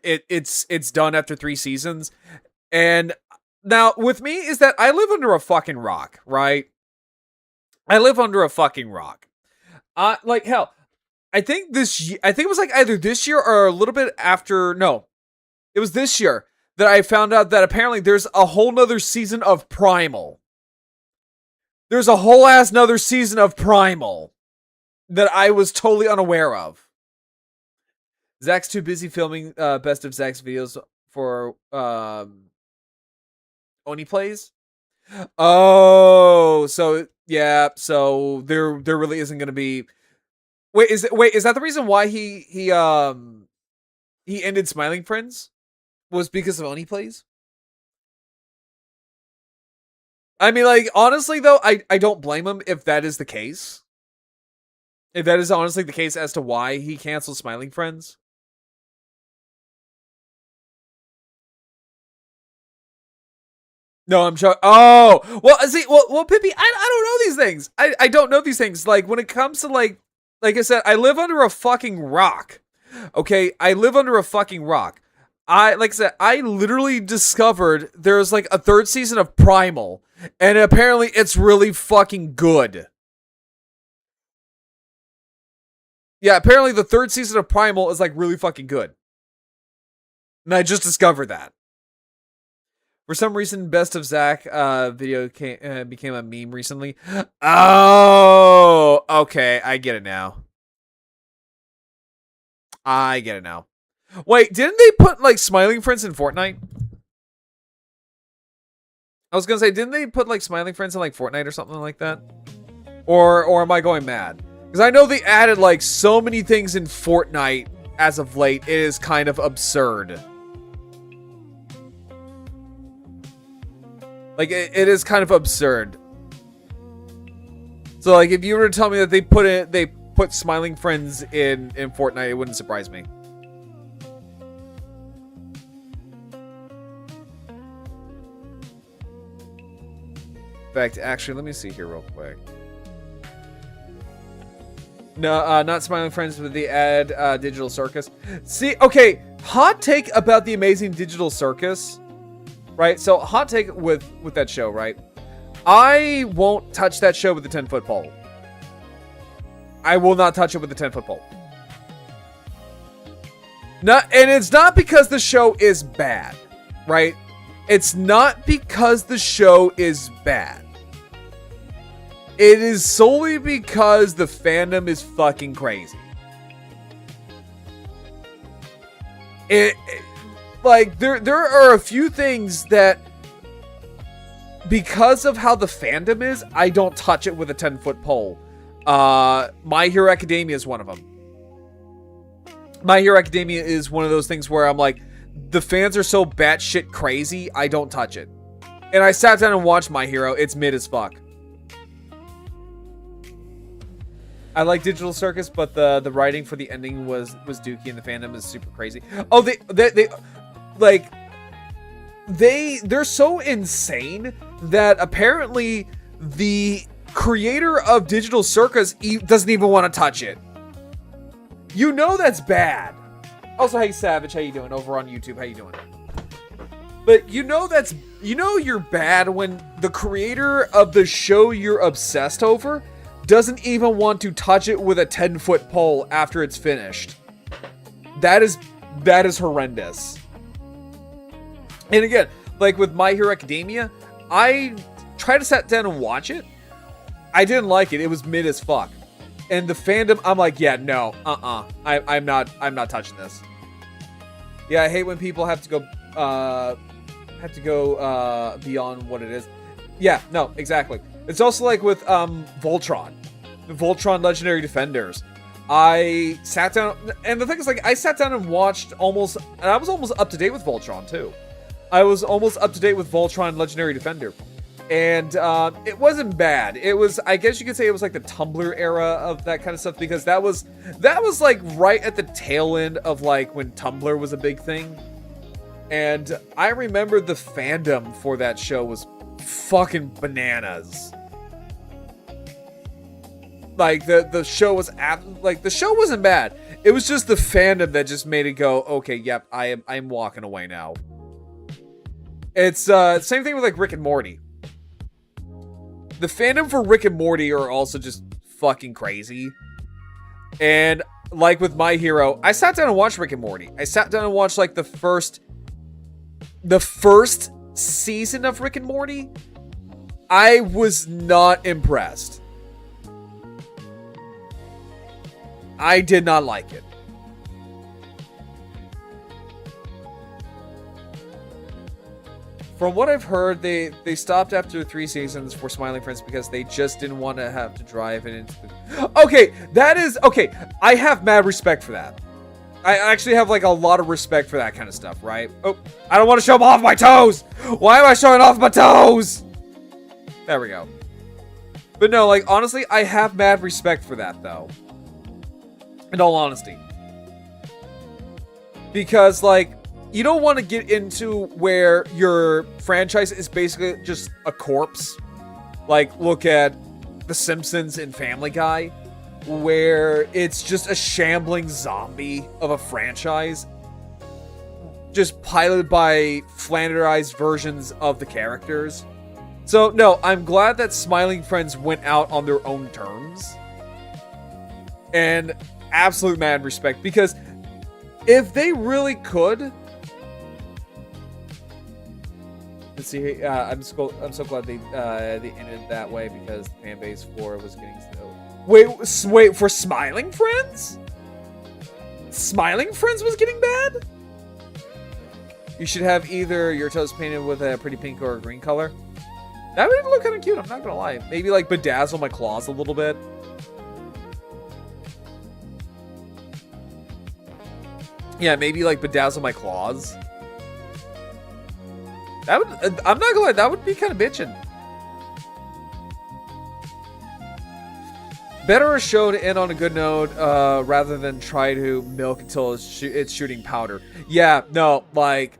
it's done after 3 seasons. And now with me is that I live under a fucking rock, right? I live under a fucking rock. Like hell, I think it was like either this year or a little bit after. No, it was this year that I found out that apparently there's a whole nother season of Primal. There's a whole ass nother season of Primal that I was totally unaware of. Zach's too busy filming best of Zach's videos for Oni Plays. Oh, so yeah, so there really isn't going to be. Wait, is that the reason why he ended Smiling Friends? Was because of Oni Plays? I mean, like, honestly, though, I don't blame him if that is the case. If that is honestly the case as to why he canceled Smiling Friends. No, I'm sure. Oh, well, see, well, Pippi, I don't know these things. I don't know these things. Like, when it comes to, like, like I said, I live under a fucking rock. Okay, I live under a fucking rock. Like I said, I literally discovered there's like a 3rd season of Primal, and apparently it's really fucking good. Yeah, apparently the 3rd season of Primal is like really fucking good. And I just discovered that. For some reason, Best of Zach video became a meme recently. Oh, okay, I get it now. Wait, didn't they put like Smiling Friends in Fortnite? I was gonna say, didn't they put like Smiling Friends in like Fortnite or something like that? Or am I going mad? Because I know they added like so many things in Fortnite as of late. It is kind of absurd. Like it is kind of absurd. So like if you were to tell me that they put Smiling Friends in Fortnite, it wouldn't surprise me. In fact, actually, let me see here real quick. No, not Smiling Friends, but the ad Digital Circus. See, okay, hot take about the amazing Digital Circus, right? So, hot take with that show, right? I won't touch that show with a 10-foot pole. I will not touch it with a 10-foot pole. And it's not because the show is bad, right? It's not because the show is bad. It is solely because the fandom is fucking crazy. Like, there are a few things that, because of how the fandom is, I don't touch it with a 10-foot pole. My Hero Academia is one of them. My Hero Academia is one of those things where I'm like, the fans are so batshit crazy, I don't touch it. And I sat down and watched My Hero. It's mid as fuck. I like Digital Circus, but the writing for the ending was dookie, and the fandom is super crazy. Oh, they're so insane that apparently the creator of Digital Circus doesn't even want to touch it. You know that's bad. Also, hey Savage, how you doing? Over on YouTube, how you doing? But you know you're bad when the creator of the show you're obsessed over doesn't even want to touch it with a 10-foot pole after it's finished. That is horrendous. And again, like with My Hero Academia, I tried to sit down and watch it. I didn't like it. It was mid as fuck. And the fandom, I'm like, yeah, no, I'm not touching this. Yeah, I hate when people have to go beyond what it is. Yeah, no, exactly. It's also like with Voltron. The Voltron Legendary Defenders. I sat down, and the thing is, like, I sat down and watched and I was almost up to date with Voltron too. I was almost up to date with Voltron Legendary Defender. And it wasn't bad. It was, I guess you could say it was like the Tumblr era of that kind of stuff, because that was like right at the tail end of like when Tumblr was a big thing. And I remember the fandom for that show was fucking bananas. Like the show was the show wasn't bad. It was just the fandom that just made it go, okay, yep, I'm walking away now. It's same thing with like Rick and Morty. The fandom for Rick and Morty are also just fucking crazy. And like with My Hero, I sat down and watched Rick and Morty. I sat down and watched like the first season of Rick and Morty. I was not impressed. I did not like it. From what I've heard, they stopped after 3 seasons for Smiling Friends because they just didn't want to have to drive it into the... Okay, that is... Okay, I have mad respect for that. I actually have, like, a lot of respect for that kind of stuff, right? Oh, I don't want to show them off my toes! Why am I showing off my toes? There we go. But no, like, honestly, I have mad respect for that, though. In all honesty. Because, like, you don't want to get into where your franchise is basically just a corpse. Like, look at The Simpsons and Family Guy. where it's just a shambling zombie of a franchise, just piloted by flanderized versions of the characters. So, no, I'm glad that Smiling Friends went out on their own terms. And absolute mad respect, because if they really could... Let's see, I'm so glad they ended that way, because the fan base for it was getting so... Wait, for Smiling Friends? Smiling Friends was getting bad? You should have either your toes painted with a pretty pink or a green color. That would look kind of cute, I'm not gonna lie. Maybe like bedazzle my claws a little bit. Yeah, maybe like bedazzle my claws. That would, I'm not gonna lie, that would be kind of bitchin'. Better a show to end on a good note, rather than try to milk until it's shooting powder. Yeah, no, like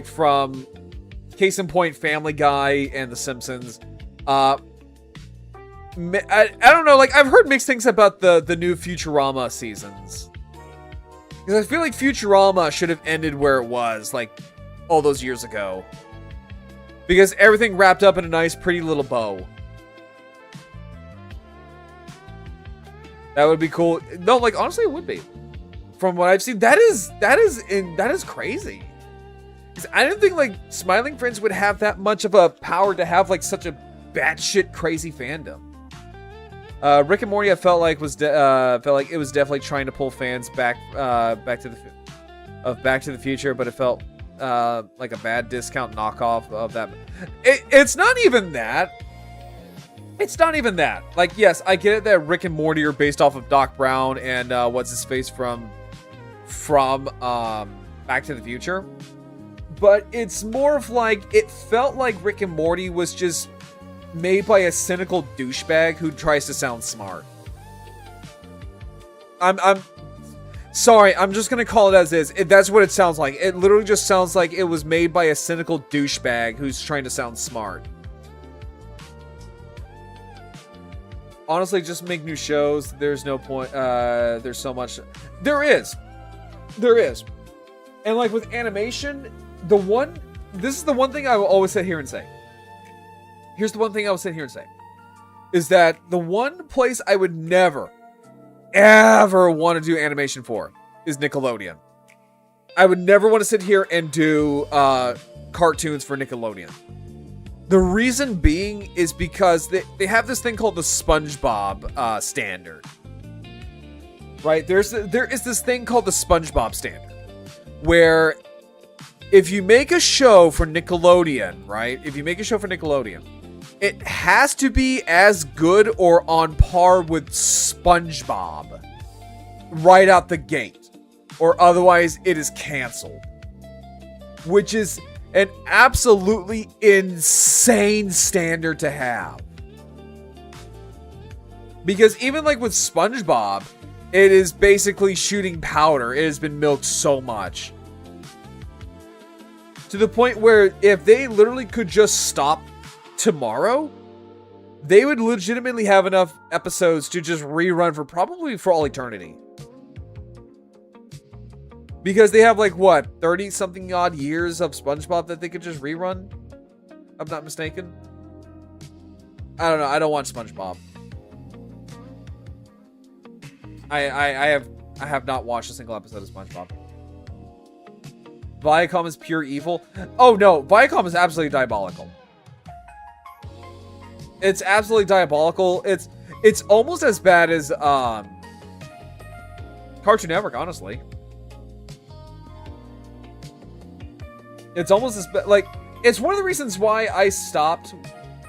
from case in point, Family Guy and The Simpsons. I don't know, like I've heard mixed things about the new Futurama seasons. Because I feel like Futurama should have ended where it was, like all those years ago. Because everything wrapped up in a nice, pretty little bow. That would be cool. No, like honestly, it would be. From what I've seen, that is crazy. I didn't think like Smiling Friends would have that much of a power to have like such a batshit crazy fandom. Rick and Morty, I felt like it was definitely trying to pull fans back to the Future, but it felt like a bad discount knockoff of that. It's not even that. It's not even that. Like, yes, I get it that Rick and Morty are based off of Doc Brown and what's his face from Back to the Future. But it's more of like, it felt like Rick and Morty was just made by a cynical douchebag who tries to sound smart. I'm sorry, I'm just gonna call it as is. That's what it sounds like. It literally just sounds like it was made by a cynical douchebag who's trying to sound smart. Honestly, just make new shows. There's no point. There's so much. There is. And like with animation, this is the one thing I will always sit here and say. Here's the one thing I will sit here and say. Is that the one place I would never, ever want to do animation for is Nickelodeon. I would never want to sit here and do cartoons for Nickelodeon. The reason being is because they have this thing called the SpongeBob standard. Right? There is this thing called the SpongeBob standard. Where if you make a show for Nickelodeon, right? If you make a show for Nickelodeon, it has to be as good or on par with SpongeBob right out the gate. Or otherwise it is canceled. Which is an absolutely insane standard to have. Because even like with SpongeBob, it is basically shooting powder. It has been milked so much. To the point where if they literally could just stop tomorrow, they would legitimately have enough episodes to just rerun for all eternity. Because they have like, what, 30-something odd years of SpongeBob that they could just rerun? I'm not mistaken. I don't know. I don't watch SpongeBob. I have not watched a single episode of SpongeBob. Viacom is pure evil. Oh no, Viacom is absolutely diabolical. It's absolutely diabolical. It's almost as bad as Cartoon Network, honestly. It's almost as bad. Like, it's one of the reasons why I stopped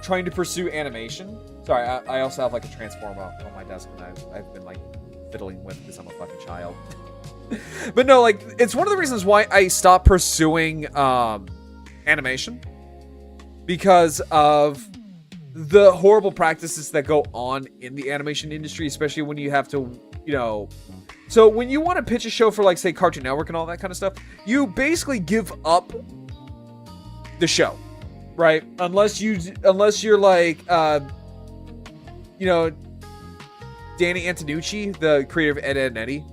trying to pursue animation. Sorry, I also have like a transformer on my desk, and I've been like fiddling with because I'm a fucking child. But no, like, it's one of the reasons why I stopped pursuing animation, because of the horrible practices that go on in the animation industry, especially when you have to, you know. So when you want to pitch a show for, like, say, Cartoon Network and all that kind of stuff, you basically give up the show, right? Unless you're like, you know, Danny Antonucci, the creator of Ed, Edd n Eddy.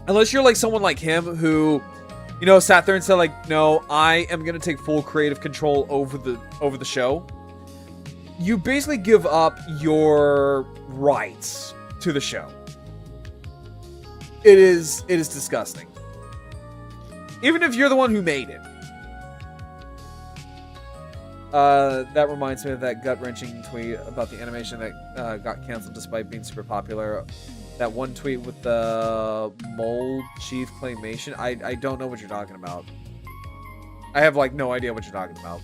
Unless you're like someone like him who, you know, sat there and said like, no, I am gonna take full creative control over the show. You basically give up your rights to the show. It is disgusting. Even if you're the one who made it. That reminds me of that gut-wrenching tweet about the animation that got canceled despite being super popular. That one tweet with the mold chief claymation. I don't know what you're talking about. I have like no idea what you're talking about.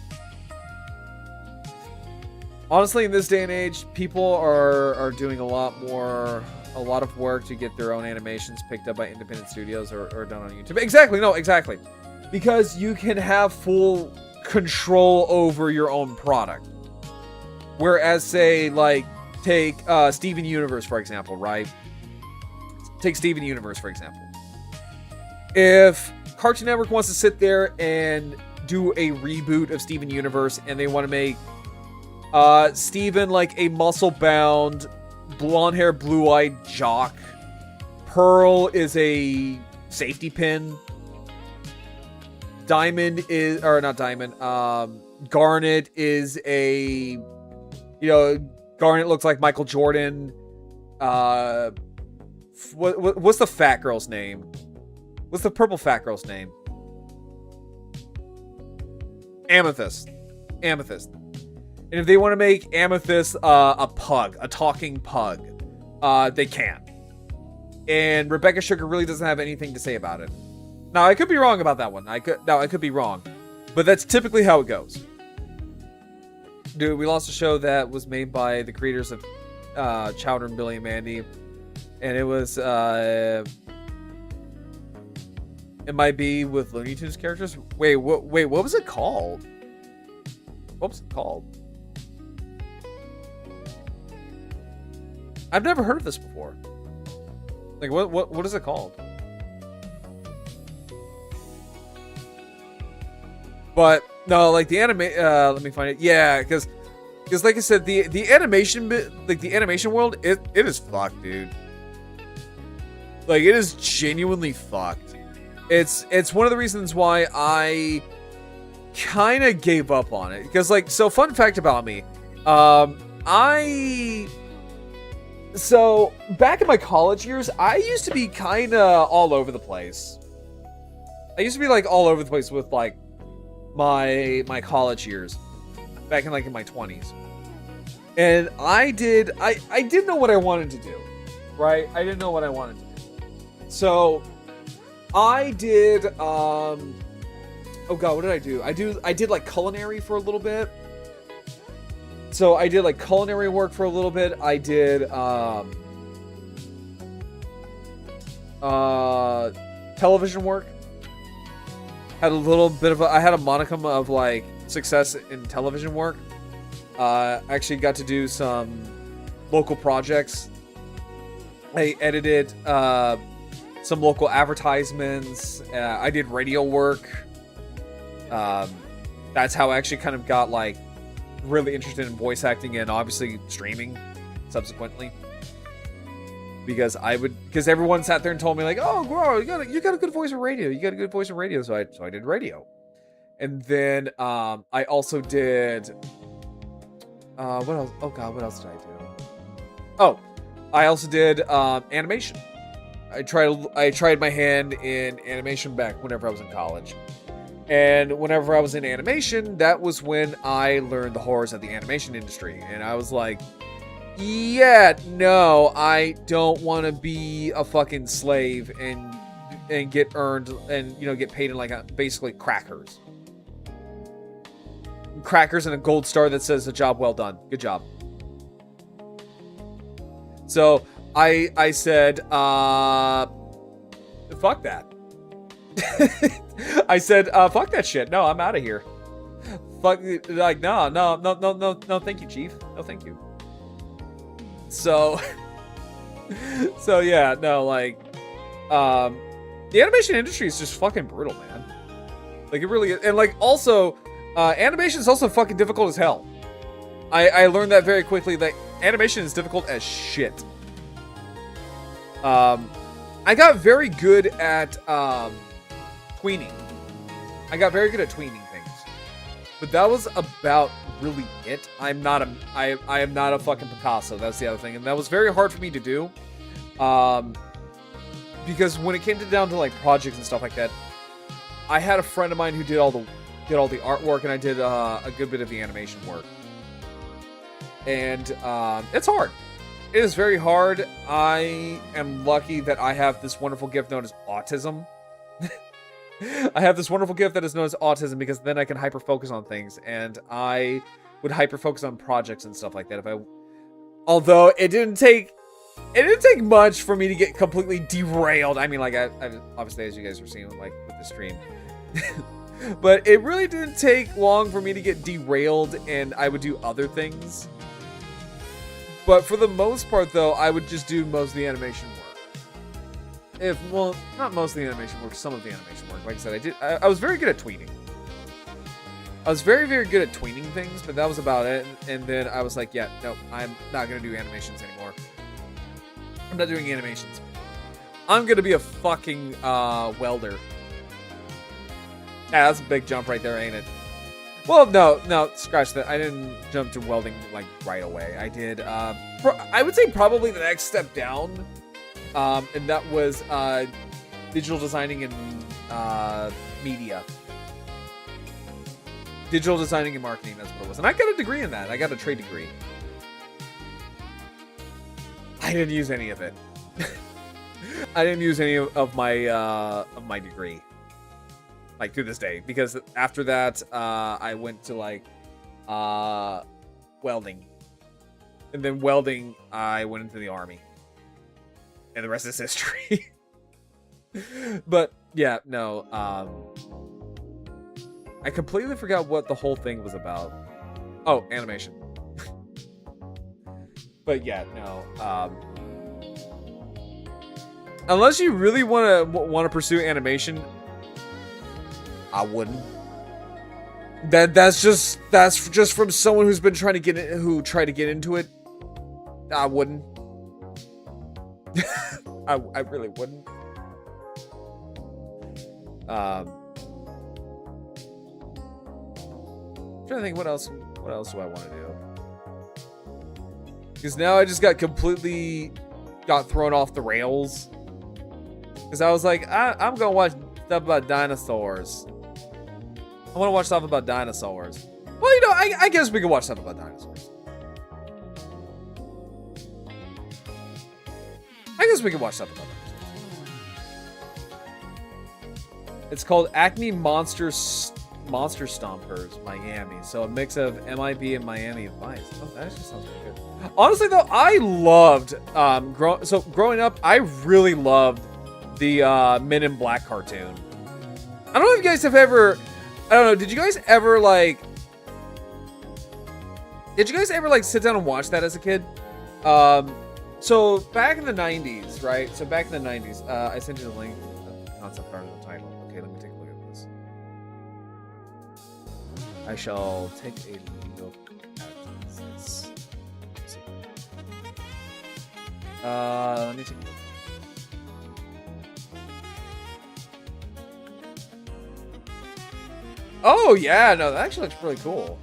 Honestly, in this day and age, people are doing a lot of work to get their own animations picked up by independent studios or done on YouTube. Exactly, no, exactly. Because you can have full control over your own product. Whereas, say, like, take Steven Universe, for example, right? Take Steven Universe, for example. If Cartoon Network wants to sit there and do a reboot of Steven Universe and they want to make Steven like a muscle-bound, blonde-haired, blue-eyed jock. Pearl is a safety pin. Diamond is, or not Diamond, Garnet is a, you know, Garnet looks like Michael Jordan. What's the fat girl's name? What's the purple fat girl's name? Amethyst. And if they want to make Amethyst a pug, a talking pug, they can. And Rebecca Sugar really doesn't have anything to say about it. Now, I could be wrong about that one. I could be wrong. But that's typically how it goes. Dude, we lost a show that was made by the creators of Chowder and Billy and Mandy. And it was, it might be with Looney Tunes characters. Wait, what was it called? What was it called? I've never heard of this before. Like, what is it called? But no, like the anime. Let me find it. Yeah, because like I said, the animation bit, like the animation world, it is fucked, dude. Like, it is genuinely fucked. It's one of the reasons why I kind of gave up on it. Because, like, so fun fact about me, so back in my college years, I used to be kind of all over the place. I used to be like all over the place with like my college years, back in like in my 20s. And I didn't know what I wanted to do, right? I didn't know what I wanted to do. So I did, oh god, what did I do? I did like culinary for a little bit. So I did like culinary work for a little bit. I did television work. Had a little bit of I had a modicum of like success in television work. Actually got to do some local projects. I edited some local advertisements. I did radio work. That's how I actually kind of got like really interested in voice acting and obviously streaming subsequently. Because everyone sat there and told me like, oh, bro, you got a good voice for radio. You got a good voice for radio. So I did radio. And then I also did what else? Oh god, what else did I do? Oh, I also did animation. I tried my hand in animation back whenever I was in college. And whenever I was in animation, that was when I learned the horrors of the animation industry. And I was like, yeah, no, I don't want to be a fucking slave and get earned and, you know, get paid in like basically crackers. Crackers and a gold star that says a job well done. Good job. So I said, fuck that. I said, fuck that shit. No, I'm out of here. Fuck, like, no, thank you, chief. No, thank you. So yeah, no, like, the animation industry is just fucking brutal, man. Like, it really is. And like, also, animation is also fucking difficult as hell. I learned that very quickly, that animation is difficult as shit. I got very good at tweening. I got very good at tweening things, but that was about really it. I am not a fucking Picasso. That's the other thing, and that was very hard for me to do, because when it came down to like projects and stuff like that, I had a friend of mine who did all the artwork, and I did a good bit of the animation work, and it's hard. It is very hard. I am lucky that I have this wonderful gift known as autism. I have this wonderful gift that is known as autism because then I can hyper focus on things, and I would hyper focus on projects and stuff like that. Although it didn't take much for me to get completely derailed. I mean, like I obviously, as you guys are seeing, like with the stream, but it really didn't take long for me to get derailed, and I would do other things. But for the most part, though, I would just do most of the animation work. Well, not most of the animation work, some of the animation work. Like I said, I was very good at tweeting. I was very, very good at tweening things, but that was about it. And then I was like, yeah, no, I'm not going to do animations anymore. I'm not doing animations. I'm going to be a fucking welder. Yeah, that's a big jump right there, ain't it? Well, no, scratch that. I didn't jump to welding, like, right away. I did, I would say probably the next step down, and that was, digital designing and, media. Digital designing and marketing, that's what it was. And I got a degree in that. I got a trade degree. I didn't use any of it. I didn't use any of my degree. Like, to this day, because after that, I went to, like, welding. And then welding, I went into the army. And the rest is history. But, yeah, no, I completely forgot what the whole thing was about. Oh, animation. But, yeah, no, unless you really want to pursue animation, I wouldn't. That's just from someone who's been trying to get in, who tried to get into it. I wouldn't. I really wouldn't. I'm trying to think what else do I want to do? Because now I just got thrown off the rails. Because I was like, I'm gonna watch stuff about dinosaurs. I want to watch stuff about dinosaurs. Well, you know, I guess we can watch stuff about dinosaurs. I guess we can watch stuff about dinosaurs. It's called Acme Monster Stompers Miami. So a mix of MIB and Miami Vice. Oh, that actually sounds really good. Honestly, though, I loved growing up. I really loved the Men in Black cartoon. I don't know if you guys have ever. I don't know. Did you guys ever like sit down and watch that as a kid? So back in the 90s, right? So back in the 90s, I sent you the link, the concept art of the title. Okay, let me take a look at this. I shall take a look at this. Let me take a look. Oh, yeah, no, that actually looks really cool.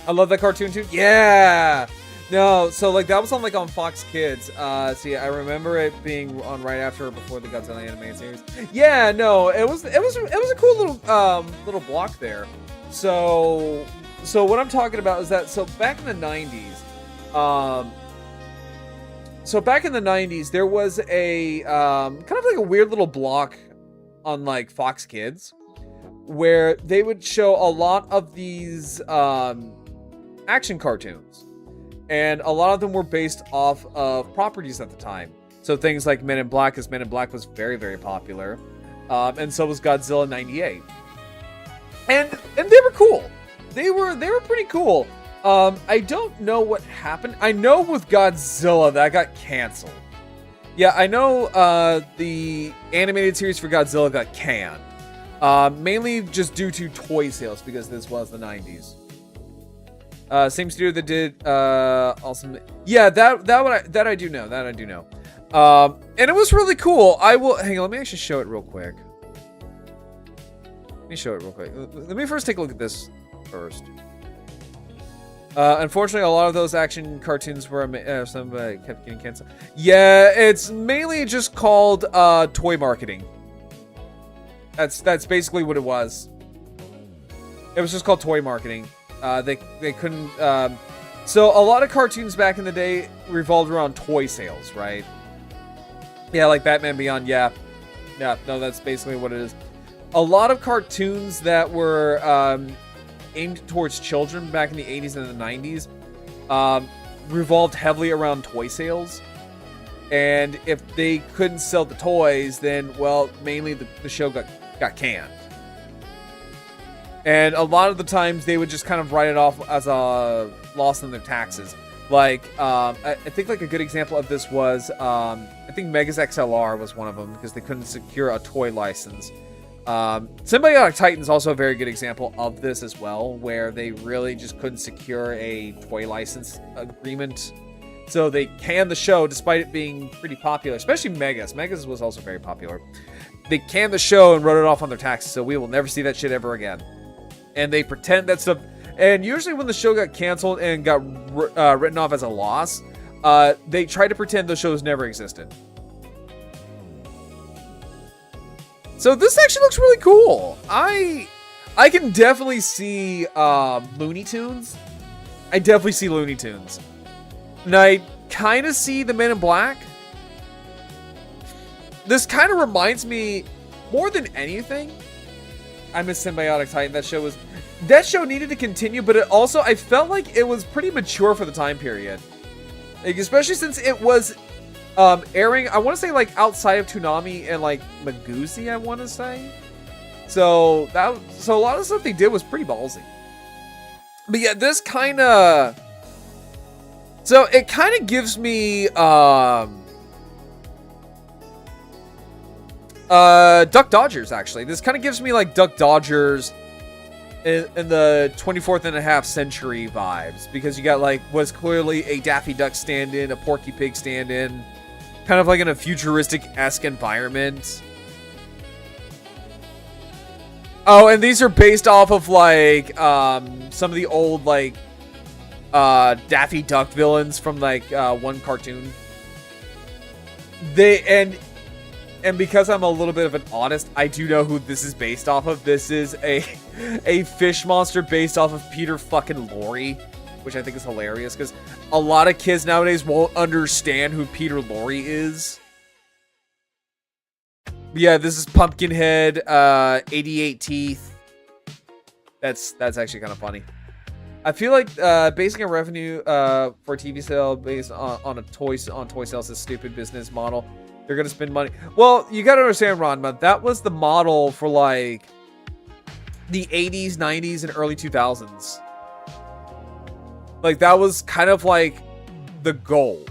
I love that cartoon, too. Yeah! No, so, like, that was on Fox Kids. See, I remember it being on right after or before the Godzilla animated series. Yeah, no, it was a cool little block there. So what I'm talking about is that, so back in the 90s, there was a, kind of like a weird little block on, like, Fox Kids, where they would show a lot of these action cartoons, and a lot of them were based off of properties at the time. So things like Men in Black, because Men in Black was very, very popular, and so was Godzilla '98, and they were cool. They were pretty cool. I don't know what happened. I know with Godzilla that got canceled. Yeah, I know the animated series for Godzilla got canned. Mainly just due to toy sales, because this was the 90s. Same studio that did awesome. Yeah, that I do know. And it was really cool. Hang on, let me actually show it real quick. Let me show it real quick. Let me first take a look at this first. Unfortunately, a lot of those action cartoons were some kept getting canceled. Yeah, it's mainly just called toy marketing. That's basically what it was. It was just called toy marketing. They couldn't. So a lot of cartoons back in the day revolved around toy sales, right? Yeah, like Batman Beyond. Yeah, no, that's basically what it is. A lot of cartoons that were aimed towards children back in the 80s and the 90s revolved heavily around toy sales. And if they couldn't sell the toys, then, well, mainly the show got canned. And a lot of the times they would just kind of write it off as a loss in their taxes. Like, I think like a good example of this was, I think Megas XLR was one of them because they couldn't secure a toy license. Symbiotic Titan's also a very good example of this as well, where they really just couldn't secure a toy license agreement. So they canned the show despite it being pretty popular, especially Megas. Megas was also very popular. They canned the show and wrote it off on their taxes, so we will never see that shit ever again. And they pretend that stuff. And usually when the show got canceled and got written off as a loss, they try to pretend those shows never existed. So this actually looks really cool. I can definitely see Looney Tunes. I definitely see Looney Tunes. And I kind of see the Men in Black. This kind of reminds me, more than anything, I miss Symbiotic Titan. That show needed to continue, but it also, I felt like it was pretty mature for the time period. Like, especially since it was airing, I want to say, like, outside of Toonami and, like, Maguzi, I want to say. So a lot of stuff they did was pretty ballsy. But yeah, this kind of... So, it kind of gives me, Duck Dodgers, actually. This kind of gives me, like, Duck Dodgers in the 24th and a half century vibes. Because you got, like, what's clearly a Daffy Duck stand-in, a Porky Pig stand-in. Kind of like in a futuristic-esque environment. Oh, and these are based off of, like, some of the old, like, Daffy Duck villains from, like, one cartoon. And because I'm a little bit of an honest, I do know who this is based off of. This is a fish monster based off of Peter fucking Lorre, which I think is hilarious because a lot of kids nowadays won't understand who Peter Lorre is. But yeah, this is Pumpkinhead, 88 teeth. That's actually kind of funny. I feel like basing a revenue for a TV sale based on toy sales is a stupid business model. They're gonna spend money. Well, you gotta understand, Ranma, that was the model for like the 80s, 90s, and early 2000s. Like that was kind of like the goal,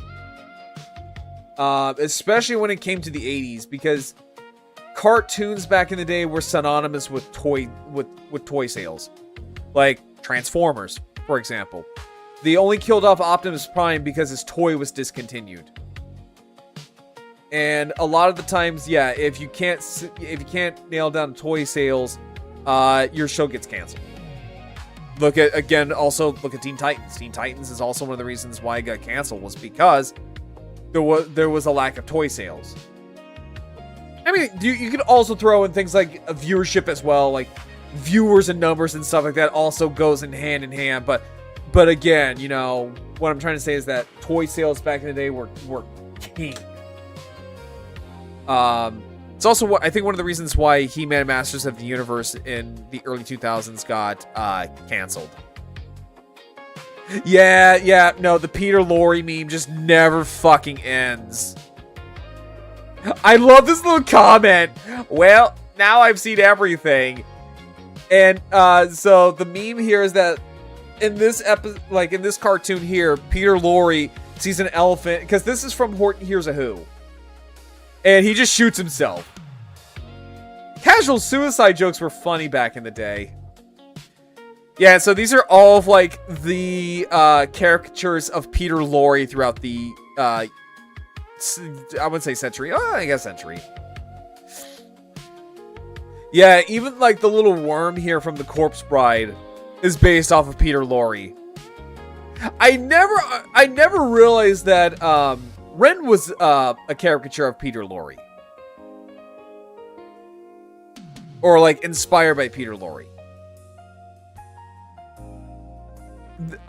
especially when it came to the 80s, because cartoons back in the day were synonymous with toy sales, like Transformers, for example. They only killed off Optimus Prime because his toy was discontinued. And a lot of the times, yeah, if you can't nail down toy sales, your show gets canceled. Look at Teen Titans. Teen Titans is also one of the reasons why it got canceled, was because there was a lack of toy sales. I mean, you could also throw in things like viewership as well, like viewers and numbers and stuff like that also goes in hand. But again, you know, what I'm trying to say is that toy sales back in the day were king. It's also I think one of the reasons why He-Man Masters of the Universe in the early 2000s got canceled. Yeah, no, the Peter Lorre meme just never fucking ends. I love this little comment. Well, now I've seen everything. And so the meme here is that in this in this cartoon here, Peter Lorre sees an elephant, because this is from Horton Hears a Who. And he just shoots himself. Casual suicide jokes were funny back in the day. Yeah, so these are all of, like, the caricatures of Peter Lorre throughout the I wouldn't say century. Oh, I guess century. Yeah, even like the little worm here from the Corpse Bride is based off of Peter Lorre. I never realized that Ren was a caricature of Peter Lorre. Or like inspired by Peter Lorre.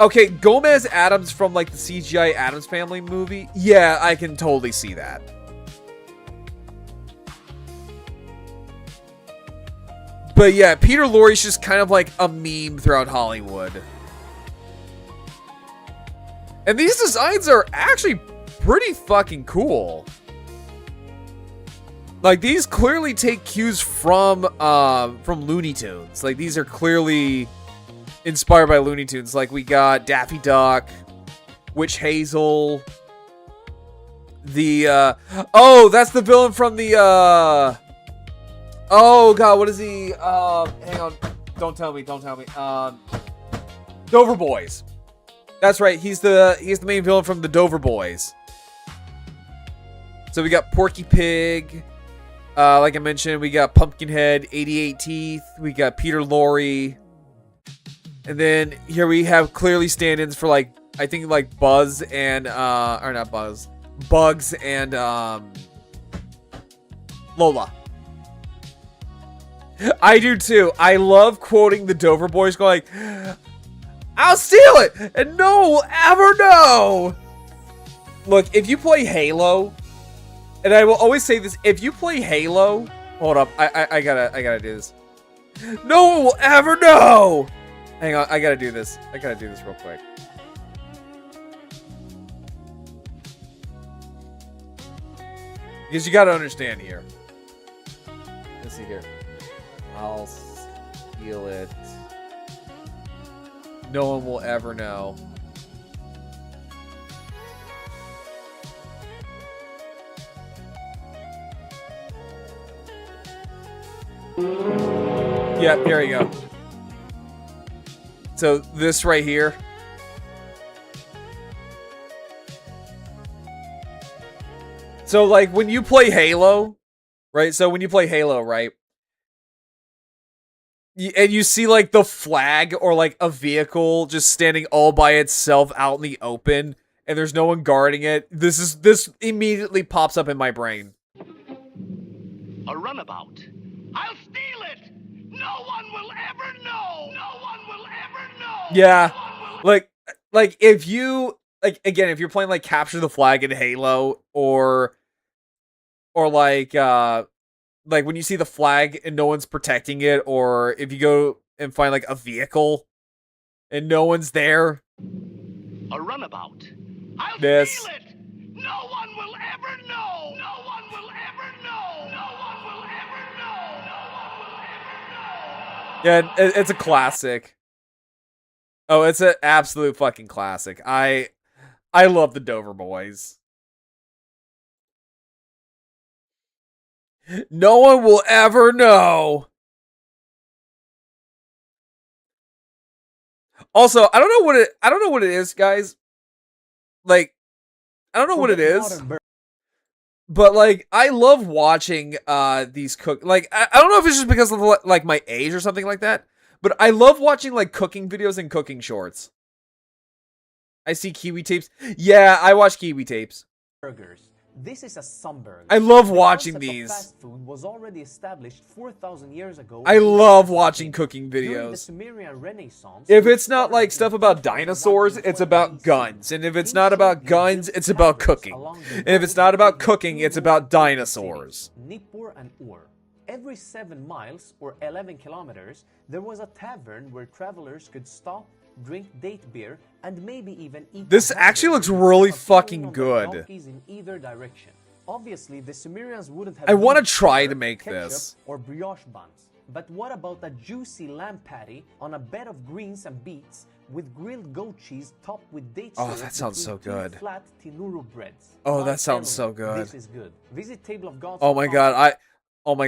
Okay, Gomez Addams from like the CGI Addams Family movie. Yeah, I can totally see that. But yeah, Peter Lorre's just kind of like a meme throughout Hollywood. And these designs are actually pretty fucking cool. Like, these clearly take cues from Looney Tunes. Like, these are clearly inspired by Looney Tunes. Like, we got Daffy Duck, Witch Hazel, the, oh, that's the villain from the, oh, God, what is he, hang on, don't tell me, Dover Boys. That's right, he's the main villain from the Dover Boys. So we got Porky Pig, like I mentioned, we got Pumpkinhead, 88 Teeth, we got Peter Lorre, and then here we have clearly stand-ins for, like, I think, like, Buzz and, or not Buzz, Bugs and, Lola. I do too. I love quoting the Dover Boys going, I'll steal it, and no one will ever know. Look, if you play Halo, and I will always say this, if you play Halo, hold up, I gotta do this. No one will ever know. Hang on, I gotta do this. Real quick. Because you gotta understand here. Let's see here. I'll steal it. No one will ever know. Yeah, here you go. So this right here. So like when you play Halo, right? So when you play Halo, right? And you see like the flag or like a vehicle just standing all by itself out in the open and there's no one guarding it. This immediately pops up in my brain. A runabout. I'll steal it! No one will ever know! No one will ever know! Yeah. Like if you like again, if you're playing like Capture the Flag in Halo or like when you see the flag and no one's protecting it, or if you go and find like a vehicle and no one's there. A runabout. I'll steal it! No one will ever know! No one will ever know! No one will ever know! No one will ever know! Yeah, it's a classic. Oh, it's an absolute fucking classic. I love the Dover Boys. No one will ever know. Also, I don't know what it is, guys. Like, I don't know what it is. But like, I love watching these cook. Like, I don't know if it's just because of like my age or something like that. But I love watching like cooking videos and cooking shorts. I see Kiwi tapes. Yeah, I watch Kiwi tapes. Burgers. This is a sunburger. I love watching these. Fast food was already established 4,000 years ago. I love watching cooking videos. During the Sumerian Renaissance, if it's not like stuff about dinosaurs, it's about guns. And if it's not about guns, it's about cooking. And if it's not about cooking, it's about dinosaurs. Nippur and Ur. Every 7 miles or 11 kilometers, there was a tavern where travelers could stop, drink date beer, and maybe even eat. This actually looks really fucking good. In either direction. Obviously, the Sumerians wouldn't have. I want to try to make this. Or brioche buns. But what about a juicy lamb patty on a bed of greens and beets with grilled goat cheese topped with date syrup? Oh, that sounds so good. Flat tinuru breads. Oh, that sounds so good. This is good. Visit Table of Gods. Oh my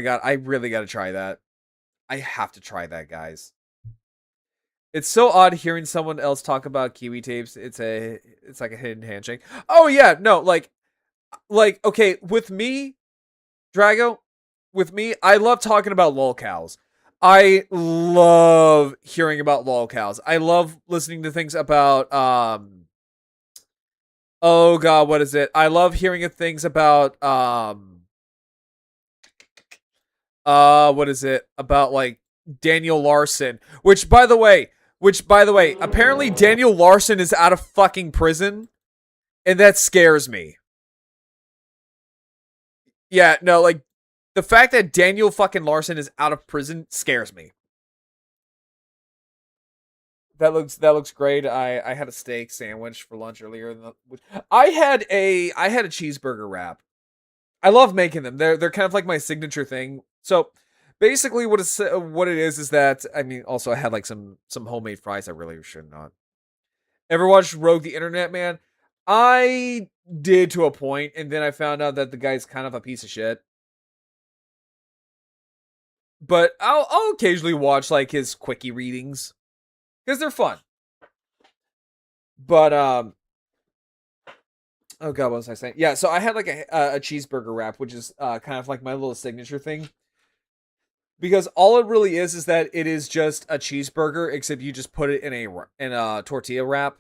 god, I really gotta try that. I have to try that, guys. It's so odd hearing someone else talk about Kiwi tapes. It's like a hidden handshake. Oh yeah, no, like like, okay, with me, Drago, with me, I love talking about lolcows. I love hearing about lolcows. I love listening to things about, oh god, what is it? I love hearing of things about, what is it? About, like, Daniel Larson. Which, by the way, apparently Daniel Larson is out of fucking prison. And that scares me. Yeah, no, like, the fact that Daniel fucking Larson is out of prison scares me. That looks great. I had a steak sandwich for lunch earlier. I had a cheeseburger wrap. I love making them. They're kind of like my signature thing. So basically, what it is that, I mean, also I had like some homemade fries. I really should not. Ever watched Rogue the Internet Man? I did to a point, and then I found out that the guy's kind of a piece of shit. But I'll occasionally watch like his quickie readings because they're fun. But oh god, what was I saying? Yeah, so I had like a cheeseburger wrap, which is kind of like my little signature thing. Because all it really is that it is just a cheeseburger, except you just put it in a tortilla wrap.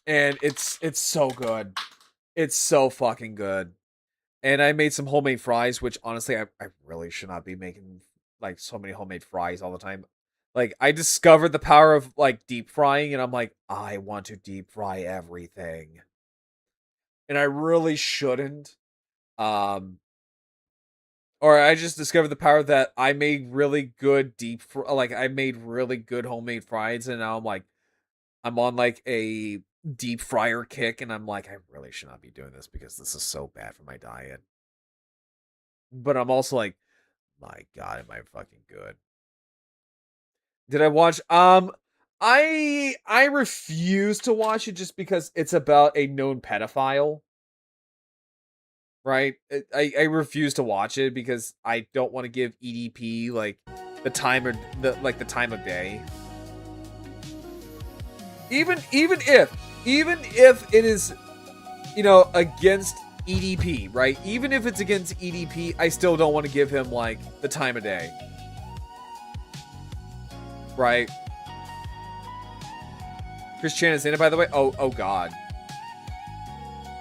And it's so good. It's so fucking good. And I made some homemade fries, which honestly, I really should not be making like so many homemade fries all the time. Like, I discovered the power of like deep frying, and I'm like, I want to deep fry everything. And I really shouldn't. Or I just discovered the power that I made really good I made really good homemade fries, and now I'm on like a deep fryer kick, and I'm like, I really should not be doing this because this is so bad for my diet. But I'm also like, my god, am I fucking good? Did I watch? I refuse to watch it just because it's about a known pedophile. Right? I refuse to watch it because I don't want to give EDP like the time of day. Even if it is, you know, against EDP, right? Even if it's against EDP, I still don't want to give him like the time of day. Right? Chris Chan is in it, by the way. Oh god.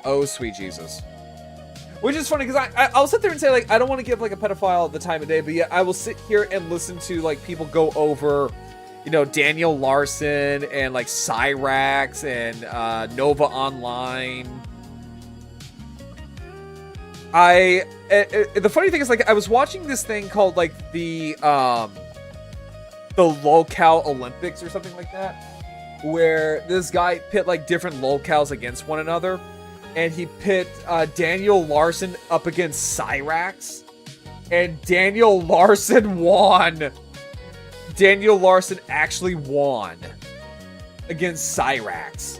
Oh sweet Jesus. Which is funny because I'll sit there and say like I don't want to give like a pedophile the time of day, but yet I will sit here and listen to like people go over, you know, Daniel Larson and like Cyrax and Nova Online. The funny thing is like I was watching this thing called like the lolcow Olympics or something like that, where this guy pit like different lolcows against one another. And he pit Daniel Larson up against Cyrax. And Daniel Larson won. Daniel Larson actually won against Cyrax.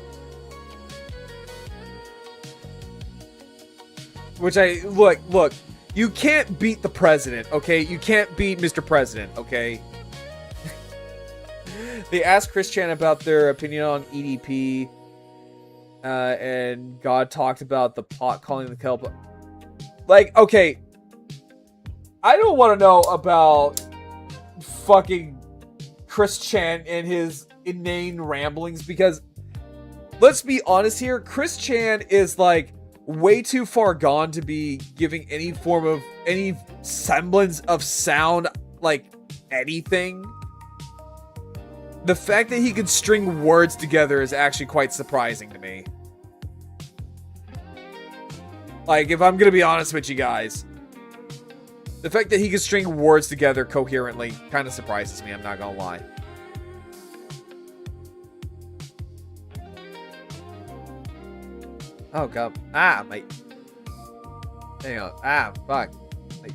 Which look, you can't beat the president, okay? You can't beat Mr. President, okay? They asked Chris Chan about their opinion on EDP. And God talked about the pot calling the kettle. Like, okay, I don't want to know about fucking Chris Chan and his inane ramblings because, let's be honest here, Chris Chan is like way too far gone to be giving any semblance of sound, like anything. The fact that he could string words together is actually quite surprising to me. Like, if I'm gonna be honest with you guys, the fact that he could string words together coherently kind of surprises me, I'm not gonna lie. Oh god. Mate. Hang on. Fuck. Mate.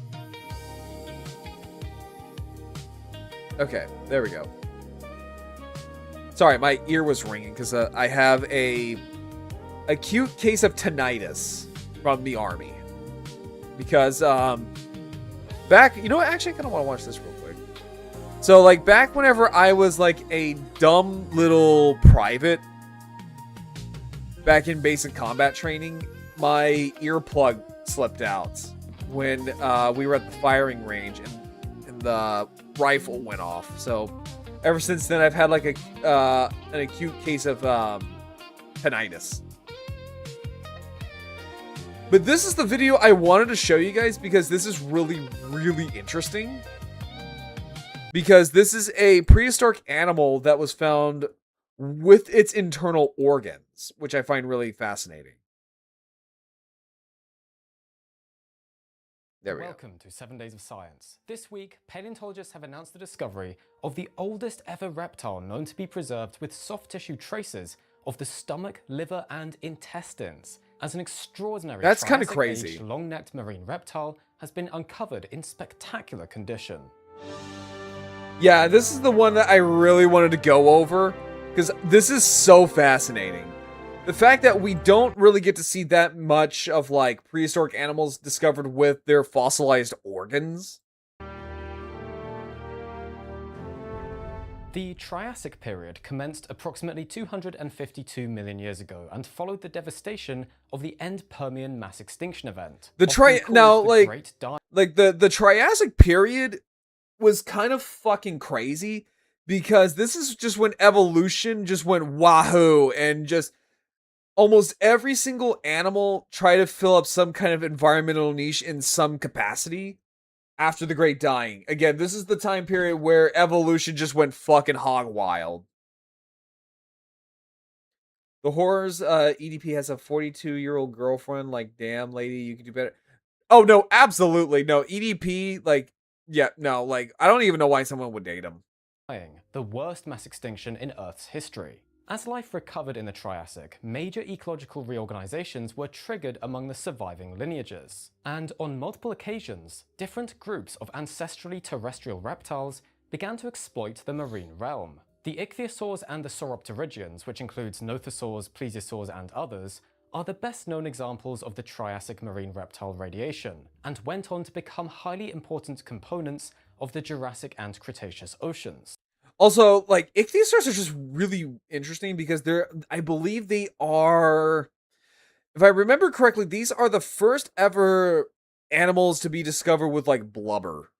Okay, there we go. Sorry, my ear was ringing because I have a acute case of tinnitus from the army. Because, back, you know what, actually I kind of want to watch this real quick. So, like, back whenever I was, like, a dumb little private, back in basic combat training, my earplug slipped out when we were at the firing range and the rifle went off. So ever since then, I've had like an acute case of tinnitus. But this is the video I wanted to show you guys because this is really, really interesting. Because this is a prehistoric animal that was found with its internal organs, which I find really fascinating. There we go. Welcome to 7 Days of Science. This week, paleontologists have announced the discovery of the oldest ever reptile known to be preserved with soft tissue traces of the stomach, liver, and intestines. As an extraordinary That's kind of Triassic-aged crazy. long-necked marine reptile has been uncovered in spectacular condition. Yeah, this is the one that I really wanted to go over because this is so fascinating. The fact that we don't really get to see that much of like prehistoric animals discovered with their fossilized organs. The Triassic period commenced approximately 252 million years ago and followed the devastation of the end Permian mass extinction event. The Triassic period was kind of fucking crazy because this is just when evolution just went wahoo and just almost every single animal tried to fill up some kind of environmental niche in some capacity. After the Great Dying. Again, this is the time period where evolution just went fucking hog wild. The horrors, EDP has a 42-year-old girlfriend. Like, damn, lady, you could do better. Oh, no, absolutely. No, EDP, like, yeah, no, like, I don't even know why someone would date him. The worst mass extinction in Earth's history. As life recovered in the Triassic, major ecological reorganizations were triggered among the surviving lineages. And on multiple occasions, different groups of ancestrally terrestrial reptiles began to exploit the marine realm. The ichthyosaurs and the sauropterygians, which includes nothosaurs, plesiosaurs, and others, are the best known examples of the Triassic marine reptile radiation, and went on to become highly important components of the Jurassic and Cretaceous oceans. Also, like, ichthyosaurs are just really interesting because I believe they are, if I remember correctly, these are the first ever animals to be discovered with, like, blubber.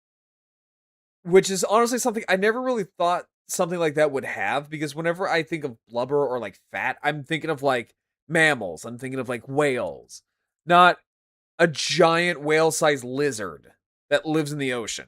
Which is honestly something I never really thought something like that would have, because whenever I think of blubber or, like, fat, I'm thinking of, like, mammals. I'm thinking of, like, whales. Not a giant whale-sized lizard that lives in the ocean.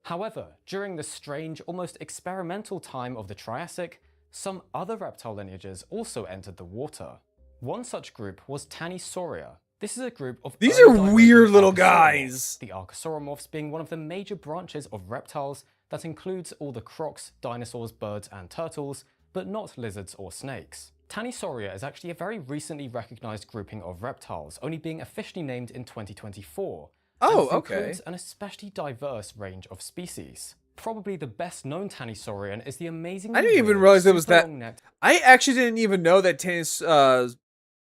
However, during the strange, almost experimental time of the Triassic, some other reptile lineages also entered the water. One such group was Tanisauria. This is a group of These are weird little guys. The Archosauromorphs being one of the major branches of reptiles that includes all the crocs, dinosaurs, birds, and turtles, but not lizards or snakes. Tanisauria is actually a very recently recognized grouping of reptiles, only being officially named in 2024. Oh, and okay. includes an especially diverse range of species. Probably the best known Tanisaurian is the amazing. I didn't even realize it was that. I actually didn't even know that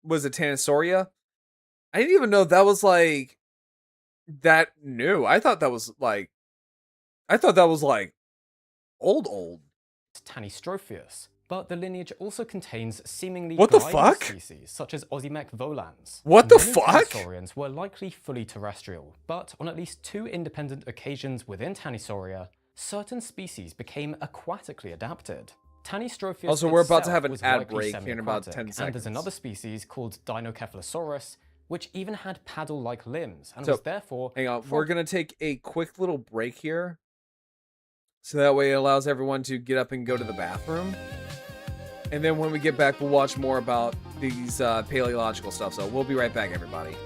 was a Tanisauria. I didn't even know that was like that new. I thought that was like old. Tanistropheus. But the lineage also contains seemingly what the gliding fuck species such as Ozymech volans. What the Many fuck? Tanisaurians were likely fully terrestrial, but on at least 2 independent occasions within Tanisauria, certain species became aquatically adapted. Tanistropheus also, we're about to have an was ad likely break here in about 10 seconds. And there's another species called Dinocephalosaurus, which even had paddle-like limbs and So, was therefore. Hang on, we're gonna take a quick little break here, so that way it allows everyone to get up and go to the bathroom. And then when we get back, we'll watch more about these paleological stuff. So we'll be right back, everybody.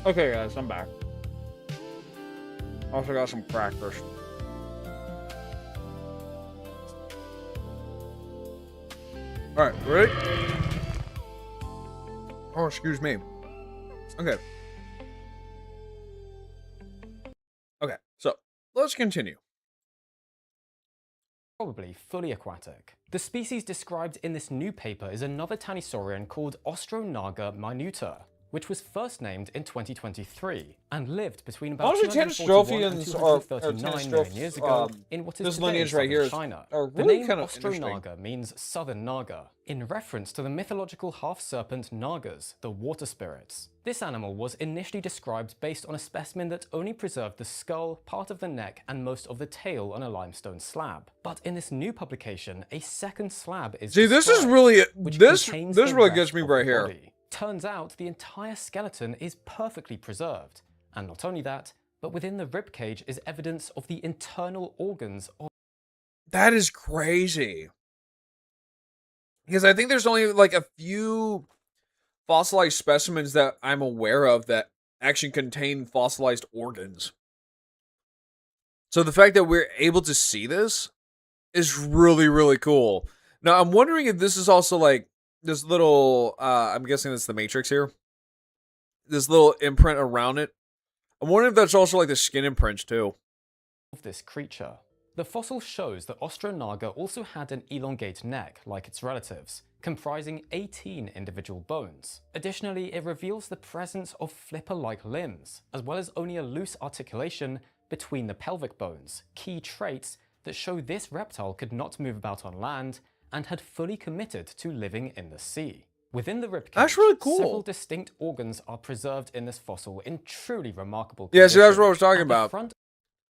Okay, guys, I'm back. Also got some crackers. Alright, ready? Oh, excuse me. Okay. Okay, so let's continue. Probably fully aquatic. The species described in this new paper is another Tanisaurian called Ostronaga minuta, which was first named in 2023 and lived between about 241 and 239 million years ago in what is today southern China. The name Ostronaga means southern Naga, in reference to the mythological half-serpent Nagas, the water spirits. This animal was initially described based on a specimen that only preserved the skull, part of the neck, and most of the tail on a limestone slab. But in this new publication, a second slab is See, this is really this really gets me right here. Body. Turns out the entire skeleton is perfectly preserved. And not only that, but within the ribcage is evidence of the internal organs of... That is crazy. Because I think there's only like a few fossilized specimens that I'm aware of that actually contain fossilized organs. So the fact that we're able to see this is really, really cool. Now, I'm wondering if this is also like this little, I'm guessing that's the matrix here. This little imprint around it. I'm wondering if that's also like the skin imprints too. Of this creature. The fossil shows that Ostronaga also had an elongate neck like its relatives, comprising 18 individual bones. Additionally, it reveals the presence of flipper-like limbs, as well as only a loose articulation between the pelvic bones, key traits that show this reptile could not move about on land and had fully committed to living in the sea. Within the ribcage, that's really cool. Several distinct organs are preserved in this fossil in truly remarkable condition. Yeah, so that's what I was talking At about. Front...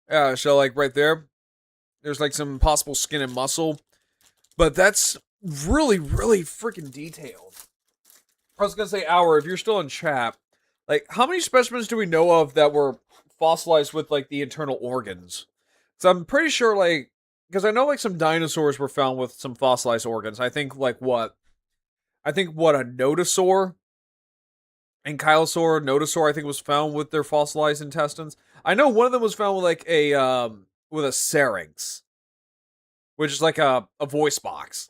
Yeah, so like right there, there's like some possible skin and muscle, but that's really, really freaking detailed. I was gonna say, Hour, if you're still in chat, like how many specimens do we know of that were fossilized with like the internal organs? So I'm pretty sure like, because I know like some dinosaurs were found with some fossilized organs. I think like what? I think what a nodosaur and nodosaur I think was found with their fossilized intestines. I know one of them was found with like a with a syrinx, which is like a voice box.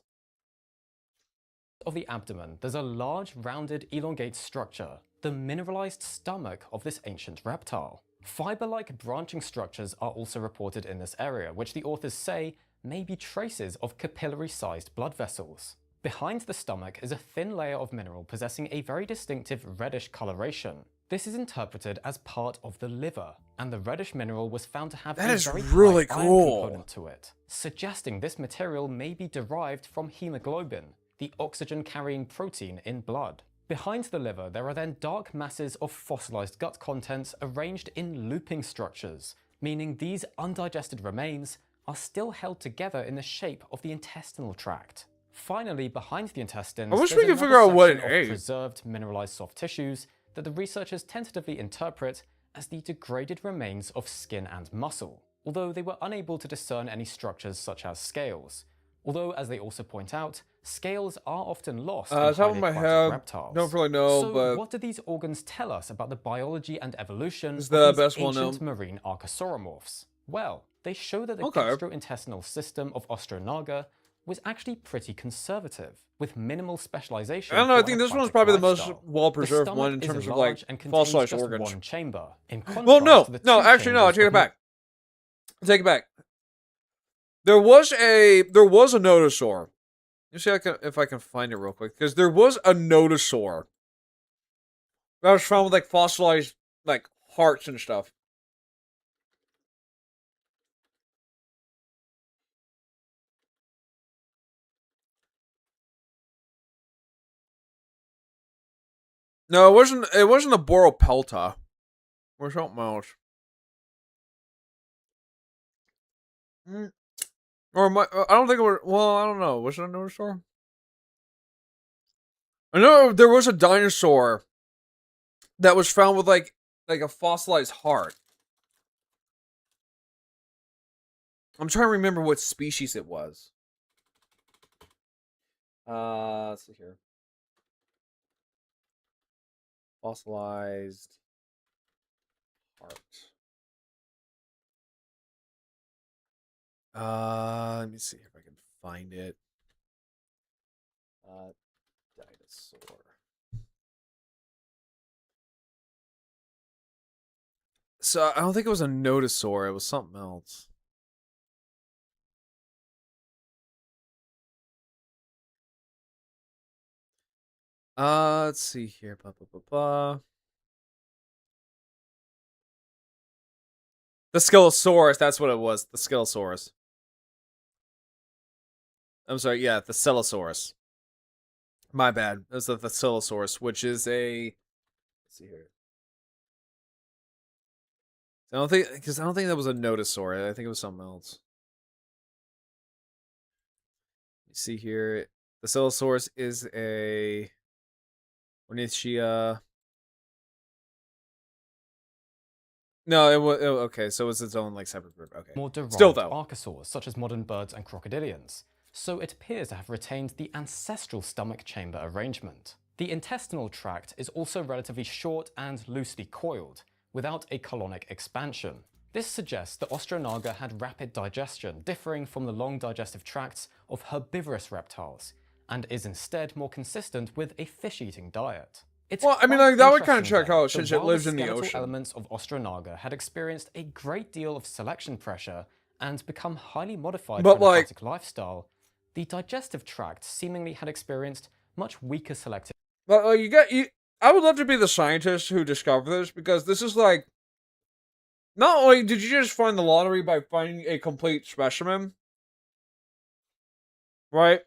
Of the abdomen, there's a large rounded elongate structure, the mineralized stomach of this ancient reptile. Fiber-like branching structures are also reported in this area, which the authors say may be traces of capillary-sized blood vessels. Behind the stomach is a thin layer of mineral possessing a very distinctive reddish coloration. This is interpreted as part of the liver, and the reddish mineral was found to have a very really high iron cool component to it, suggesting this material may be derived from hemoglobin, the oxygen-carrying protein in blood. Behind the liver, there are then dark masses of fossilized gut contents arranged in looping structures, meaning these undigested remains are still held together in the shape of the intestinal tract. Finally, behind the intestines, I wish we could figure out what it is. Preserved mineralized soft tissues that the researchers tentatively interpret as the degraded remains of skin and muscle, although they were unable to discern any structures such as scales. Although, as they also point out, scales are often lost in highly aquatic reptiles. Don't really know, so but what do these organs tell us about the biology and evolution of the these best ancient marine archosauromorphs? Well, they show that the gastrointestinal system of Ostronaga was actually pretty conservative, with minimal specialization. I don't know, I think this one's probably the most well-preserved one in terms of like fossilized organs. One chamber. Well, no, actually no, I take it back. I take it back. There was a nodosaur. Let me see if I can find it real quick, because there was a nodosaur that was found with like fossilized like hearts and stuff. No, it wasn't. It wasn't a Boropelta. Or something else. Or I don't think it was. Well, I don't know. Was it a dinosaur? I know there was a dinosaur that was found with like a fossilized heart. I'm trying to remember what species it was. Let's see here. Fossilized Let me see if I can find it. Dinosaur. So I don't think it was a notosaur. It was something else. Let's see here. The Skelosaurus, that's what it was. The Skelosaurus. I'm sorry, yeah, the Celosaurus. My bad. It was the Celosaurus, which is a... Let's see here. I don't think that was a notosaur. I think it was something else. You see here, the Celosaurus is a Ornithia. No, it was okay. So it was its own like separate group. Okay. More derived Still though, archosaurs, such as modern birds and crocodilians. So it appears to have retained the ancestral stomach chamber arrangement. The intestinal tract is also relatively short and loosely coiled, without a colonic expansion. This suggests that Ostronaga had rapid digestion, differing from the long digestive tracts of herbivorous reptiles, and is instead more consistent with a fish-eating diet. Well, I mean, like, that would kind of check out since it lives in the ocean. Elements of Ostronaga had experienced a great deal of selection pressure and become highly modified for an aquatic lifestyle. The digestive tract seemingly had experienced much weaker selective. But I would love to be the scientist who discovered this, because this is like, not only did you just find the lottery by finding a complete specimen, right?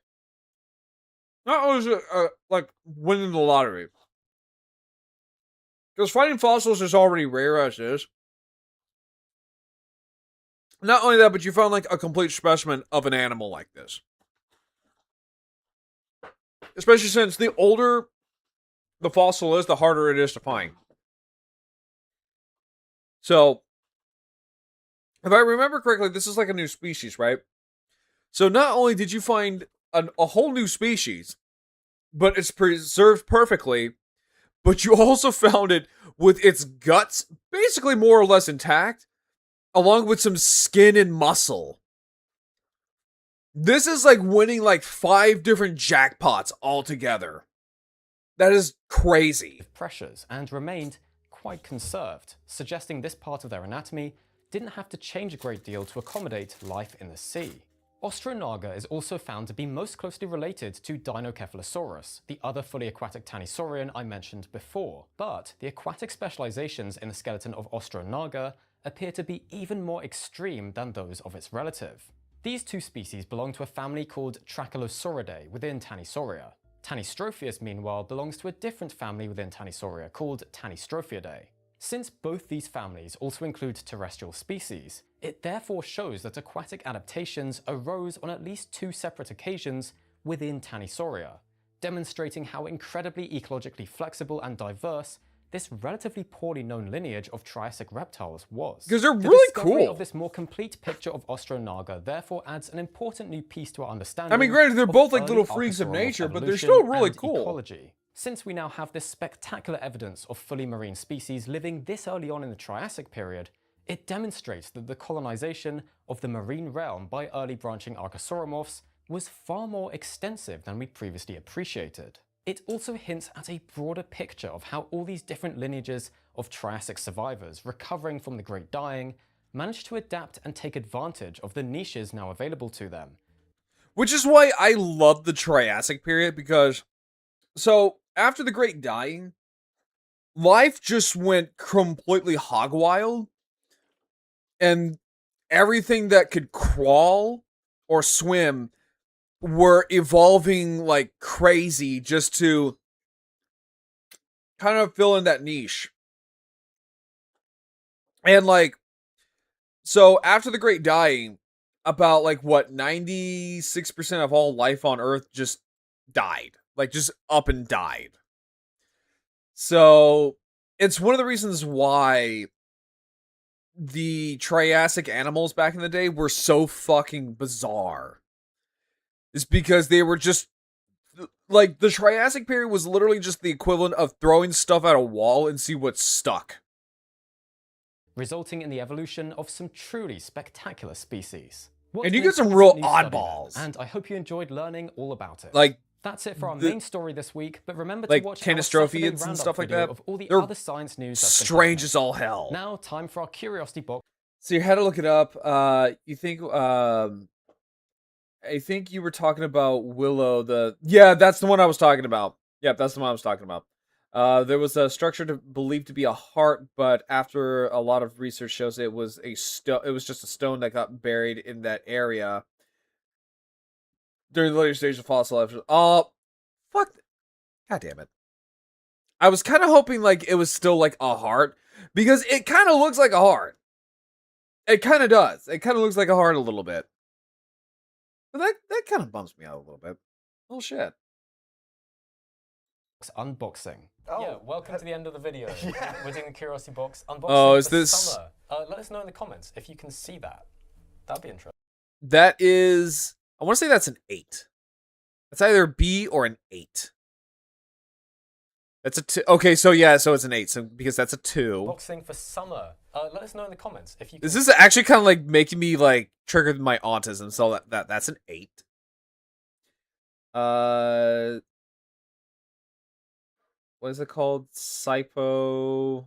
Not only is it like winning the lottery, because finding fossils is already rare as is. Not only that, but you found like a complete specimen of an animal like this. Especially since the older the fossil is, the harder it is to find. So, if I remember correctly, this is like a new species, right? So not only did you find a whole new species, but it's preserved perfectly, but you also found it with its guts basically more or less intact, along with some skin and muscle. This is like winning like 5 different jackpots altogether. That is crazy. Pressures and remained quite conserved, suggesting this part of their anatomy didn't have to change a great deal to accommodate life in the sea. Ostronaga is also found to be most closely related to Dinocephalosaurus, the other fully aquatic Tanisaurian I mentioned before, but the aquatic specializations in the skeleton of Ostronaga appear to be even more extreme than those of its relative. These two species belong to a family called Trachelosauridae within Tanisauria. Tanistropheus, meanwhile, belongs to a different family within Tanisauria called Tanistrophiidae. Since both these families also include terrestrial species, it therefore shows that aquatic adaptations arose on at least 2 separate occasions within Tanisauria, demonstrating how incredibly ecologically flexible and diverse this relatively poorly known lineage of Triassic reptiles was. Because they're really cool. The discovery of this more complete picture of Ostronaga therefore adds an important new piece to our understanding. I mean, granted, they're both like little freaks of nature, but they're still really cool. Ecology. Since we now have this spectacular evidence of fully marine species living this early on in the Triassic period, it demonstrates that the colonization of the marine realm by early branching archosauromorphs was far more extensive than we previously appreciated. It also hints at a broader picture of how all these different lineages of Triassic survivors recovering from the Great Dying managed to adapt and take advantage of the niches now available to them. Which is why I love the Triassic period, because, so, after the Great Dying, life just went completely hog wild, and everything that could crawl or swim were evolving like crazy just to kind of fill in that niche. And like, so after the Great Dying, about like what, 96% of all life on Earth just died. Like just up and died. So it's one of the reasons why the Triassic animals back in the day were so fucking bizarre. Is because they were just, like, the Triassic period was literally just the equivalent of throwing stuff at a wall and see what stuck. resulting in the evolution of some truly spectacular species. And you get some real oddballs. And I hope you enjoyed learning all about it. Like, that's it for our main story this week, but remember to watch our Saturday and stuff like roundup that. of all the They're other science news that's been strange happening. as all hell. Now, time for our curiosity box. So you had to look it up. You think I think you were talking about Willow. Yeah, that's the one I was talking about. Yep, that's the one I was talking about. There was a structure believed to be a heart, but after a lot of research shows it was it was just a stone that got buried in that area during the later stage of fossil evolution. Oh, fuck! God damn it! I was kind of hoping like it was still like a heart because it kind of looks like a heart. It kind of does. It kind of looks like a heart a little bit, but that kind of bumps me out a little bit. Oh shit! Unboxing. Oh. Yeah, welcome to the end of the video. Yeah. We're doing a curiosity box unboxing. Oh, is for this summer. Let us know in the comments if you can see that. That'd be interesting. That is, I want to say that's an 8. It's either B or an 8. That's a 2. Okay, so yeah, so it's an 8. So because that's a 2. Unboxing for summer. Let us know in the comments if you can. This is actually kind of like making me like trigger my autism. So that's an 8. What is it called? Sypo.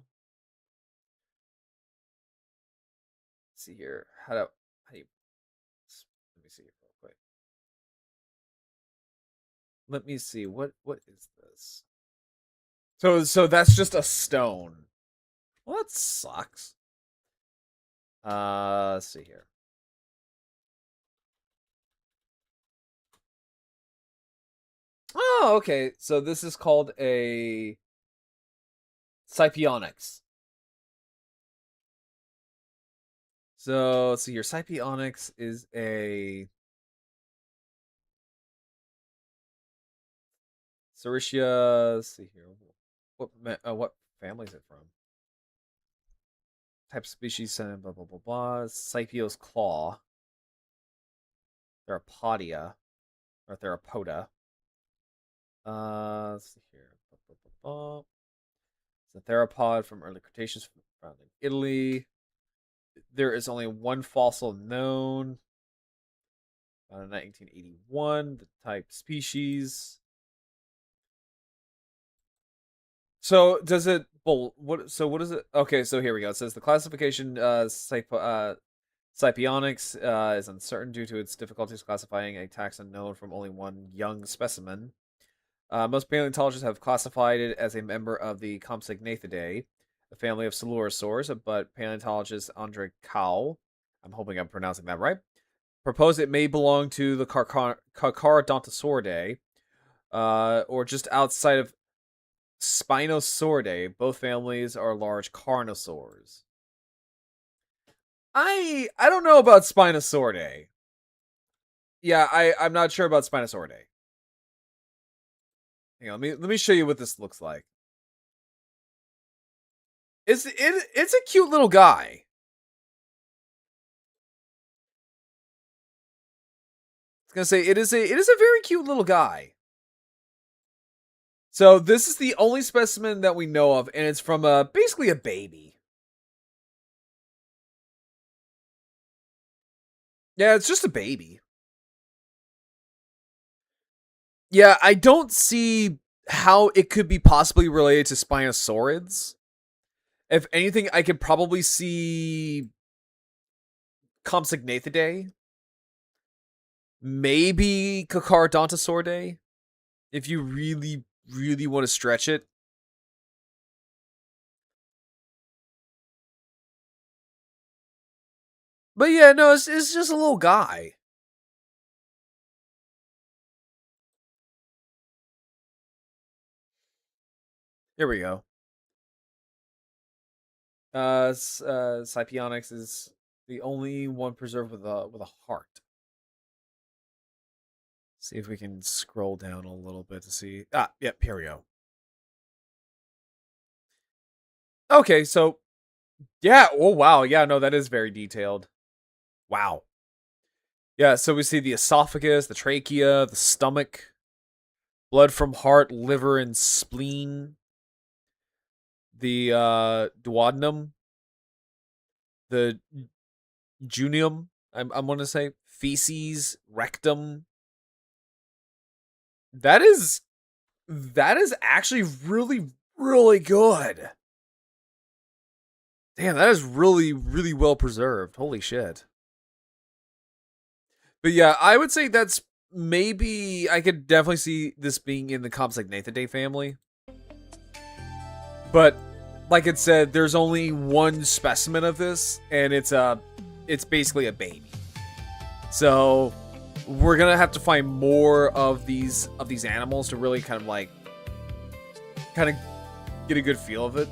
Let's see here. How do you? Let me see real quick. Let me see. What is this? So that's just a stone. Well, that sucks. Let's see here. Oh, okay. So this is called a Scipionyx. So let's see here. Scipionyx is a Seritia. Let's see here. What family is it from? Type of species, blah blah blah blah. Scipio's claw. Theropodia or Theropoda. Let's see here. It's a theropod from early Cretaceous found in Italy. There is only one fossil known. Found in 1981. The type species. So does it? What? So what is it? Okay, so here we go. It says the classification Scipionyx is uncertain due to its difficulties classifying a taxon known from only one young specimen. Most paleontologists have classified it as a member of the Compsognathidae, a family of coelurosaurs, but paleontologist Andre Kao, I'm hoping I'm pronouncing that right, proposed it may belong to the Carcharodontosauridae, or just outside of Spinosauridae. Both families are large carnosaurs. I don't know about Spinosauridae. Yeah, I'm not sure about Spinosauridae. Hang on, let me show you what this looks like. It's a cute little guy. I was gonna say it is a very cute little guy. So this is the only specimen that we know of, and it's from basically a baby. Yeah, it's just a baby. Yeah, I don't see how it could be possibly related to Spinosaurids. If anything, I could probably see Compsognathidae. Maybe Carcharodontosauridae. If you really, really want to stretch it. But yeah, no, it's just a little guy. Here we go. Scipionyx is the only one preserved with a heart. See if we can scroll down a little bit to see. Yep, here we go. Okay, so yeah, oh wow, yeah, no, that is very detailed. Wow. Yeah, so we see the esophagus, the trachea, the stomach, blood from heart, liver, and spleen. The duodenum, the junium, I'm going to say, feces, rectum. That is actually really, really good. Damn, that is really, really well preserved. Holy shit. But yeah, I would say that's maybe, I could definitely see this being in the Compsognathidae family. But like it said, there's only one specimen of this, and it's basically a baby. So we're gonna have to find more of these animals to really kind of get a good feel of it.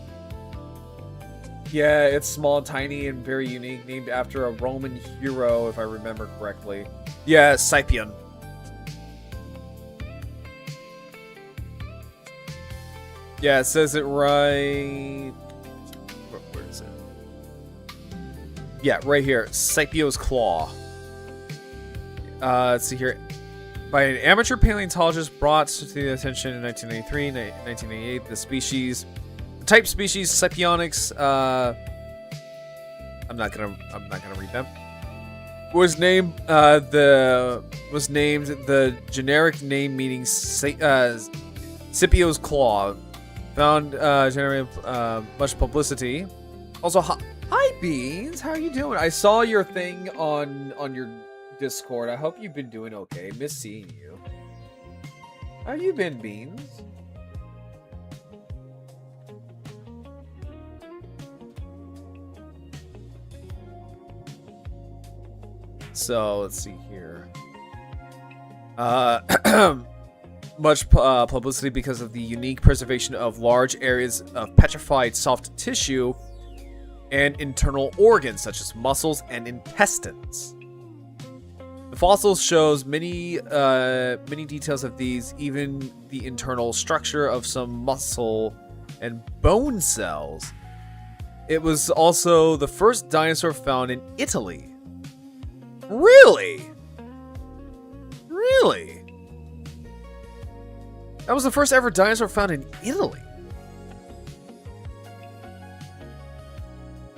Yeah, it's small, tiny, and very unique, named after a Roman hero, if I remember correctly. Yeah, Scipion. Yeah, it says it right... Where is it? Yeah, right here. Scipio's Claw. Let's see here. By an amateur paleontologist brought to the attention in 1993, 1988, the species... Type species Scipionix, I'm not gonna read them. Was named the generic name meaning Scipio's Claw. Found generated much publicity. Also, hi Beans, how are you doing? I saw your thing on your Discord. I hope you've been doing okay. Miss seeing you. How you been, Beans? So let's see here. Much publicity because of the unique preservation of large areas of petrified soft tissue and internal organs such as muscles and intestines. The fossils shows many details of these, even the internal structure of some muscle and bone cells. It was also the first dinosaur found in Italy. Really? Really? That was the first ever dinosaur found in Italy.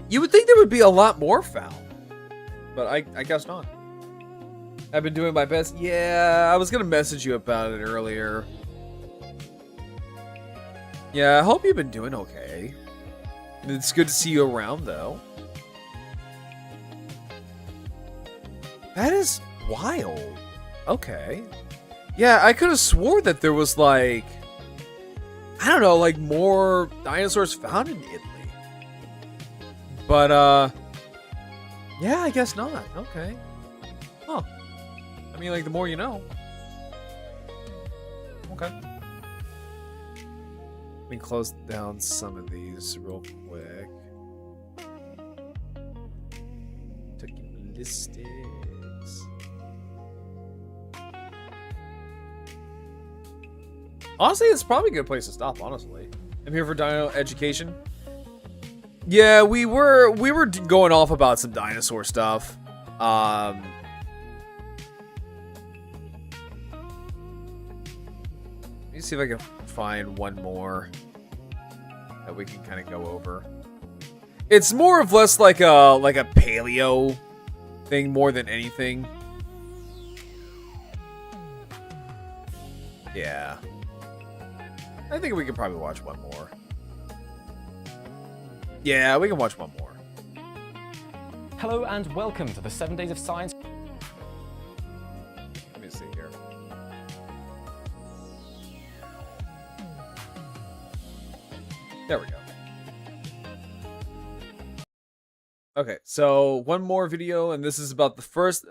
You would think there would be a lot more found, but I guess not. I've been doing my best. Yeah, I was gonna message you about it earlier. Yeah, I hope you've been doing okay. It's good to see you around, though. That is wild. Okay. Yeah, I could have swore that there was like, I don't know, like more dinosaurs found in Italy. But, yeah, I guess not. Okay. Huh. I mean, like, the more you know. Okay. Let me close down some of these real quick. Ballistics. Honestly, it's probably a good place to stop, honestly. I'm here for dino education. Yeah, we were going off about some dinosaur stuff. Let me see if I can find one more that we can kind of go over. It's more of less like a paleo thing more than anything. Yeah. I think we could probably watch one more. Yeah, we can watch one more. Hello and welcome to the 7 Days of Science. Let me see here. There we go. Okay, so one more video, and this is about the first,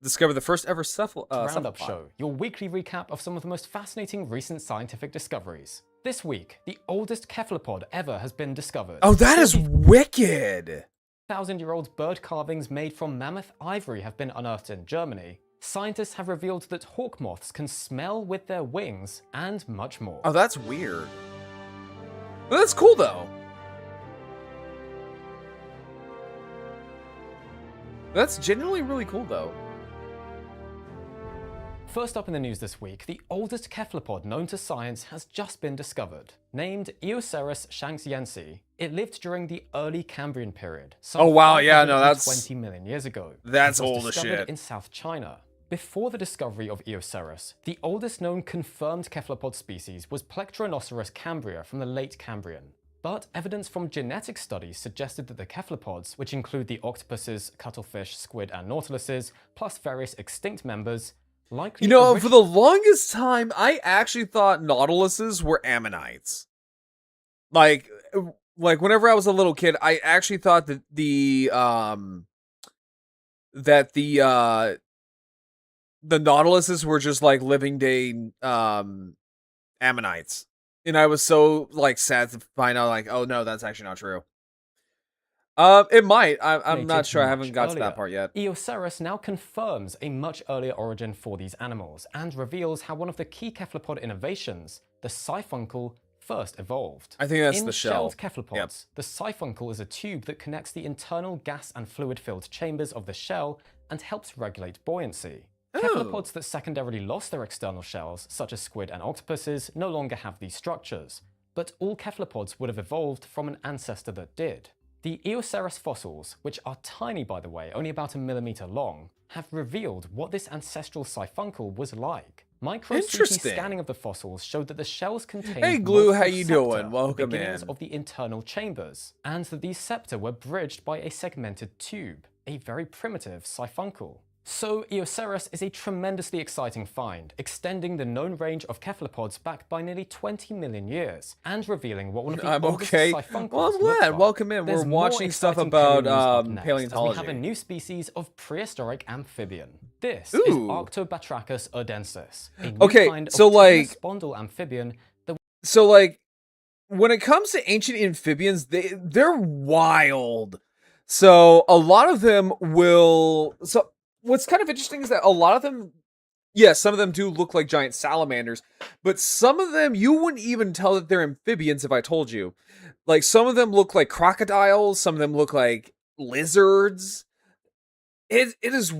discover the first ever Roundup Show, your weekly recap of some of the most fascinating recent scientific discoveries. This week, the oldest cephalopod ever has been discovered. Oh, that is wicked! 1,000-year-old bird carvings made from mammoth ivory have been unearthed in Germany. Scientists have revealed that hawk moths can smell with their wings, and much more. Oh, that's weird. Well, that's cool, though. That's genuinely really cool, though. First up in the news this week, the oldest cephalopod known to science has just been discovered. Named Eoceras shanxiensis, it lived during the early Cambrian period. Oh wow, yeah, no, that's 20 million years ago. That's It was old as discovered shit. in South China. Before the discovery of Eoceras, the oldest known confirmed cephalopod species was Plectronossaurus cambria from the late Cambrian. But evidence from genetic studies suggested that the cephalopods, which include the octopuses, cuttlefish, squid, and nautiluses, plus various extinct members, likely for the longest time, I actually thought nautiluses were ammonites. Like whenever I was a little kid, I actually thought that the nautiluses were just like living day ammonites. And I was so like sad to find out like, oh no, that's actually not true. It might. I'm not sure. I haven't got to that part yet. Eoceras now confirms a much earlier origin for these animals and reveals how one of the key cephalopod innovations, the siphuncle, first evolved. I think that's in the shell. shelled cephalopods, the siphuncle is a tube that connects the internal gas and fluid-filled chambers of the shell and helps regulate buoyancy. Cephalopods that secondarily lost their external shells, such as squid and octopuses, no longer have these structures, but all cephalopods would have evolved from an ancestor that did. The Eoceras fossils, which are tiny by the way, only about 1 millimeter long, have revealed what this ancestral siphuncle was like. Micro-CT scanning of the fossils showed that the shells contained Hey Glue, how multiple you septa, doing? the Welcome beginnings in. of the internal chambers, and that these septa were bridged by a segmented tube, a very primitive siphuncle. So Eoceras is a tremendously exciting find, extending the known range of cephalopods back by nearly 20 million years, and revealing what one of the oldest sifuncles Well, I'm looks glad. like. Welcome in. There's We're more watching stuff exciting about paleo news up next, as paleontology. we have a new species of prehistoric amphibian. This Ooh. is Arctobatrachus urdensis, a new Okay, kind so of like, spondyle amphibian that so like, when it comes to ancient amphibians, they're wild. So a lot of them will. So what's kind of interesting is that a lot of them, yes, some of them do look like giant salamanders, but some of them you wouldn't even tell that they're amphibians if I told you. Like some of them look like crocodiles, some of them look like lizards. It is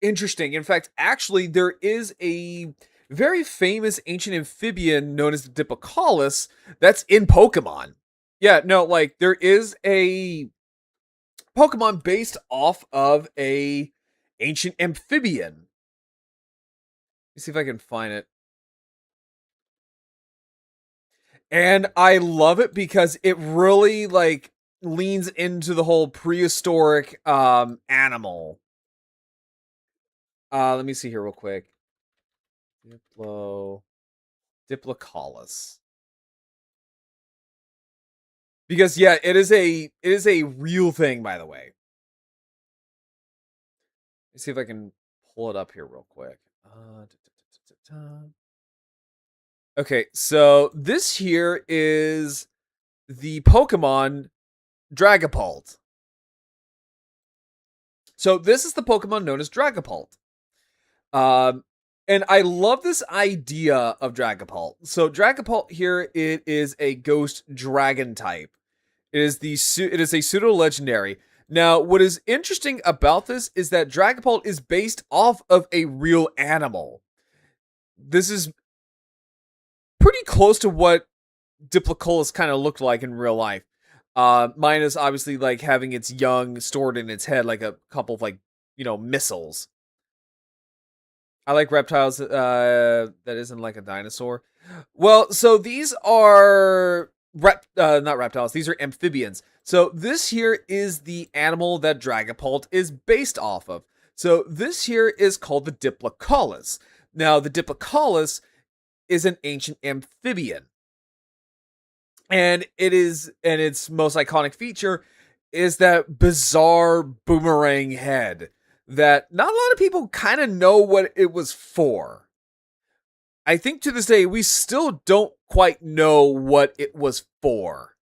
interesting. In fact, actually, there is a very famous ancient amphibian known as the Diplocalus that's in Pokemon. Yeah, no, like there is a Pokemon based off of a ancient amphibian. Let me see if I can find it. And I love it because it really like leans into the whole prehistoric animal. Let me see here real quick. Diplocalus. Because yeah, it is a real thing, by the way. Let's see if I can pull it up here real quick. Okay, so this here is the Pokemon Dragapult. So this is the Pokemon known as Dragapult. And I love this idea of Dragapult. So Dragapult here, it is a ghost dragon type. It is a pseudo-legendary. Now, what is interesting about this is that Dragapult is based off of a real animal. This is pretty close to what Diplocalus kind of looked like in real life. Minus obviously like having its young stored in its head like a couple of like, missiles. I like reptiles that isn't like a dinosaur. Well, so these are not reptiles, these are amphibians. So this here is the animal that Dragapult is based off of. So this here is called the Diplocalus. Now, the Diplocalus is an ancient amphibian. And its most iconic feature is that bizarre boomerang head that not a lot of people kind of know what it was for. I think to this day, we still don't quite know what it was for.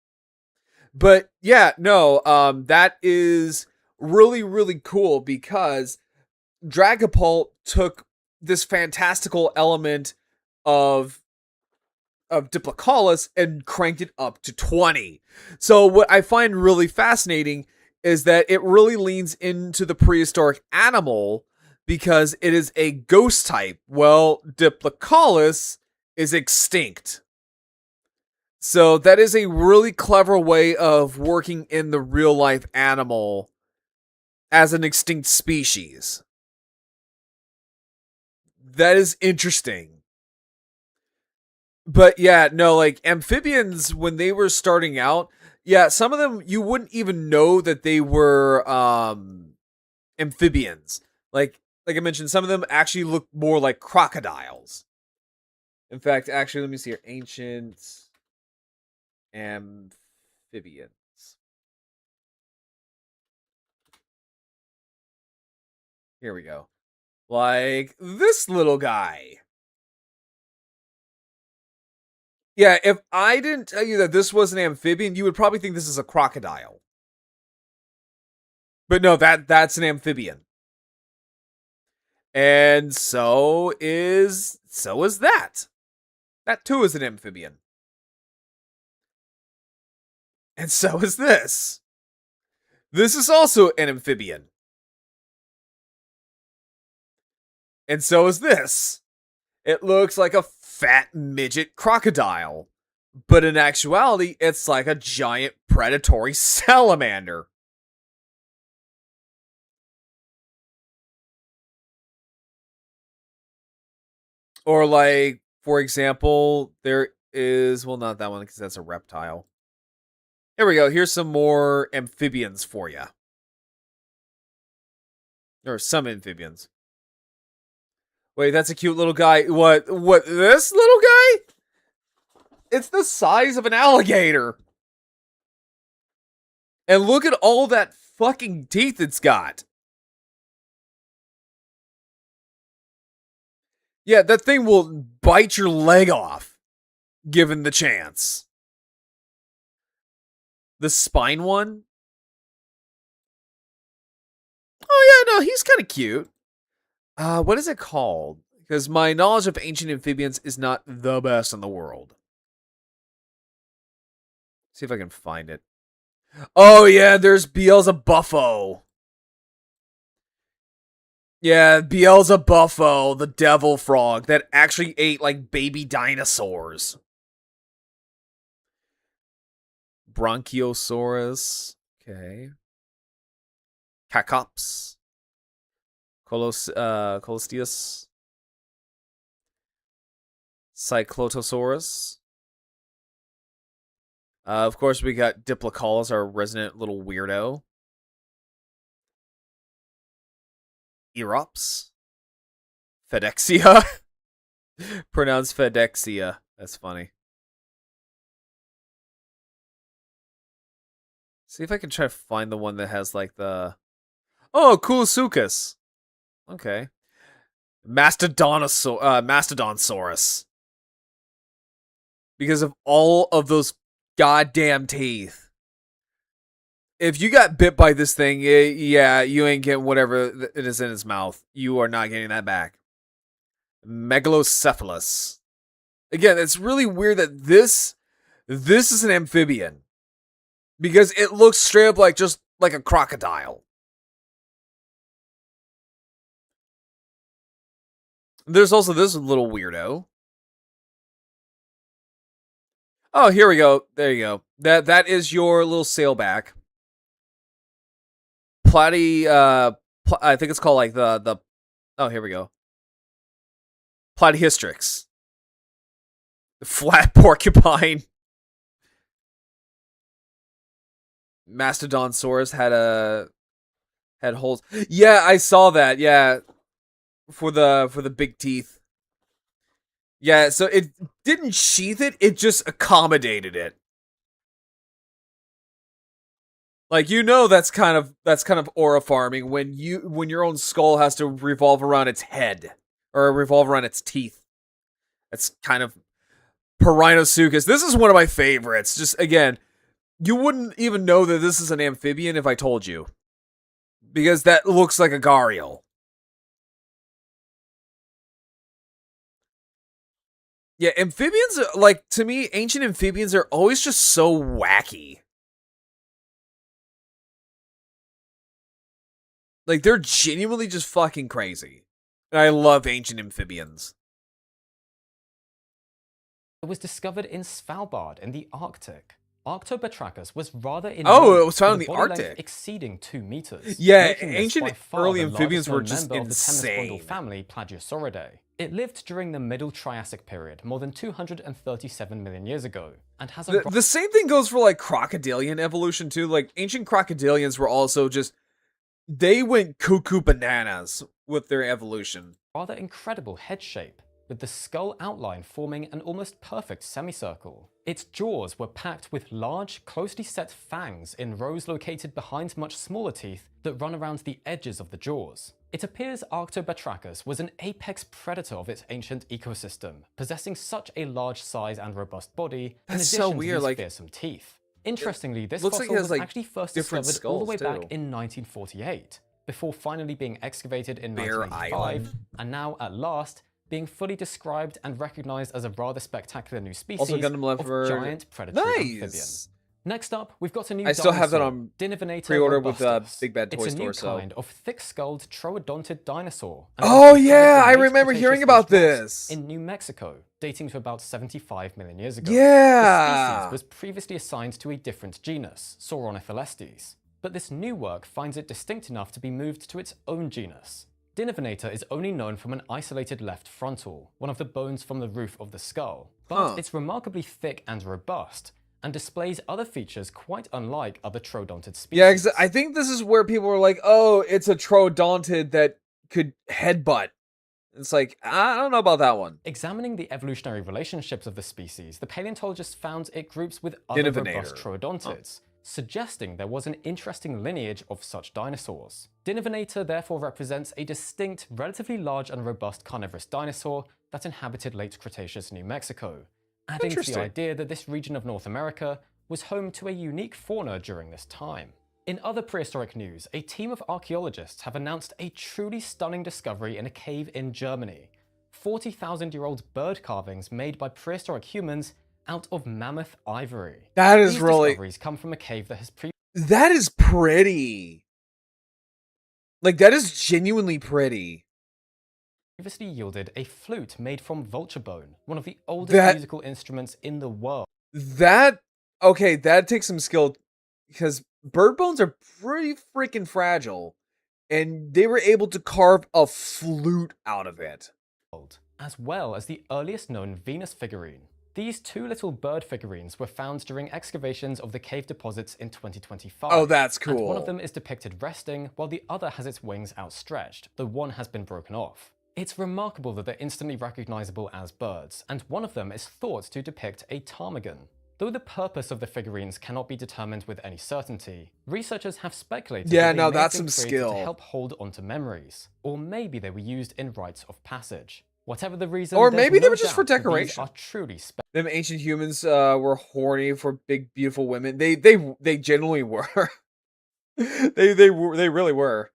But yeah, no, that is really, really cool because Dragapult took this fantastical element of Diplocalus and cranked it up to 20. So what I find really fascinating is that it really leans into the prehistoric animal because it is a ghost type. Well, Diplocaulus is extinct. So that is a really clever way of working in the real life animal as an extinct species. That is interesting. But yeah, no, like amphibians, when they were starting out, yeah, some of them you wouldn't even know that they were amphibians. Like I mentioned, some of them actually look more like crocodiles. In fact, actually, let me see here. Ancient amphibians. Here we go. Like this little guy. Yeah, if I didn't tell you that this was an amphibian, you would probably think this is a crocodile. But no, that's an amphibian. And so is that. That too is an amphibian. And so is this. This is also an amphibian. And so is this. It looks like a fat midget crocodile. But in actuality, it's like a giant predatory salamander. Or like, for example, there is, well, not that one because that's a reptile. Here we go. Here's some more amphibians for you. There are some amphibians. Wait, that's a cute little guy. What, this little guy? It's the size of an alligator. And look at all that fucking teeth it's got. Yeah, that thing will bite your leg off, given the chance. The spine one? Oh yeah, no, he's kind of cute. What is it called? Because my knowledge of ancient amphibians is not the best in the world. See if I can find it. Oh yeah, there's Beelzebuffo. Yeah, Beelzebuffo, the devil frog that actually ate like baby dinosaurs. Bronchiosaurus. Okay. Cacops. Colosteus. Cyclotosaurus. Of course, we got Diplocaulus, our resident little weirdo. Erops. Fedexia. Pronounced Fedexia. That's funny. See if I can try to find the one that has like the... Oh, Kulosuchus. Okay. Mastodonsaurus. Because of all of those goddamn teeth. If you got bit by this thing, yeah, you ain't getting whatever it is in its mouth. You are not getting that back. Megalocephalus. Again, it's really weird that this is an amphibian. Because it looks straight up like just like a crocodile. There's also this little weirdo. Oh, here we go. There you go. That is your little sailback. I think it's called like the oh, here we go. Platyhystrix. The flat porcupine. Mastodonsaurus had holes. Yeah, I saw that. Yeah. For the big teeth. Yeah, so it didn't sheath it, it just accommodated it. Like, you know, that's kind of aura farming when your own skull has to revolve around its head or revolve around its teeth. That's kind of Pirinosuchus. This is one of my favorites. Just again, you wouldn't even know that this is an amphibian if I told you, because that looks like a gharial. Yeah, amphibians are, like, to me, ancient amphibians are always just so wacky. Like, they're genuinely just fucking crazy. And I love ancient amphibians. It was discovered in Svalbard in the Arctic. Arctobatrachus was rather in it was found in with the a body length Arctic. exceeding 2 meters. Yeah, making this ancient by far early the amphibians largest were known just member of the insane. Temnospondyl family Plagiosauridae. It lived during the Middle Triassic period, more than 237 million years ago, and has a The same thing goes for, like, crocodilian evolution, too. Like, ancient crocodilians were also just... They went cuckoo bananas with their evolution. rather incredible head shape, with the skull outline forming an almost perfect semicircle. Its jaws were packed with large, closely set fangs in rows located behind much smaller teeth that run around the edges of the jaws. It appears Arctobatrachus was an apex predator of its ancient ecosystem, possessing such a large size and robust body, in That's addition so to weird, these like, fearsome teeth. Interestingly, this looks like fossil it has, was like, actually first different discovered all the way skulls, back too. in 1948, before finally being excavated in Bear 1985, Island. and now, at last, being fully described and recognized as a rather spectacular new species Also, Gundam Left of for- giant predatory amphibian. Nice! Next up, we've got a new I still have that dinosaur, on Dinovenator pre-order with robustus. Big Bad Toy It's a new Store, so... kind of thick-skulled troodontid dinosaur. and Oh, was discovered yeah! in I late remember Cretaceous hearing about rocks this! in New Mexico, dating to about 75 million years ago. Yeah! The species was previously assigned to a different genus, Sauronophelestes, but this new work finds it distinct enough to be moved to its own genus. Dinovenator is only known from an isolated left frontal, one of the bones from the roof of the skull, but it's remarkably thick and robust, and displays other features quite unlike other troodontid species. Yeah, I think this is where people are like, oh, it's a troodontid that could headbutt. It's like, I don't know about that one. Examining the evolutionary relationships of the species, the paleontologist found it groups with other robust troodontids, suggesting there was an interesting lineage of such dinosaurs. Dinovenator therefore represents a distinct, relatively large and robust carnivorous dinosaur that inhabited late Cretaceous New Mexico, adding to the idea that this region of North America was home to a unique fauna during this time. In other prehistoric news, a team of archaeologists have announced a truly stunning discovery in a cave in Germany. 40,000-year-old bird carvings made by prehistoric humans out of mammoth ivory. That is These really... discoveries come from a cave that has That is pretty. Like, that is genuinely pretty. previously yielded a flute made from vulture bone, one of the oldest musical instruments in the world. Okay, that takes some skill, because bird bones are pretty freaking fragile, and they were able to carve a flute out of it. As well as the earliest known Venus figurine. These two little bird figurines were found during excavations of the cave deposits in 2025. Oh, that's cool. And one of them is depicted resting, while the other has its wings outstretched, though one has been broken off. It's remarkable that they're instantly recognizable as birds, and one of them is thought to depict a ptarmigan. Though the purpose of the figurines cannot be determined with any certainty, researchers have speculated that they may that's have been some created skill. to help hold onto memories, or maybe they were used in rites of passage. Whatever the reason, Or there's maybe they no were just for doubt that these decoration. are truly special. Them ancient humans were horny for big, beautiful women. They genuinely were. they really were.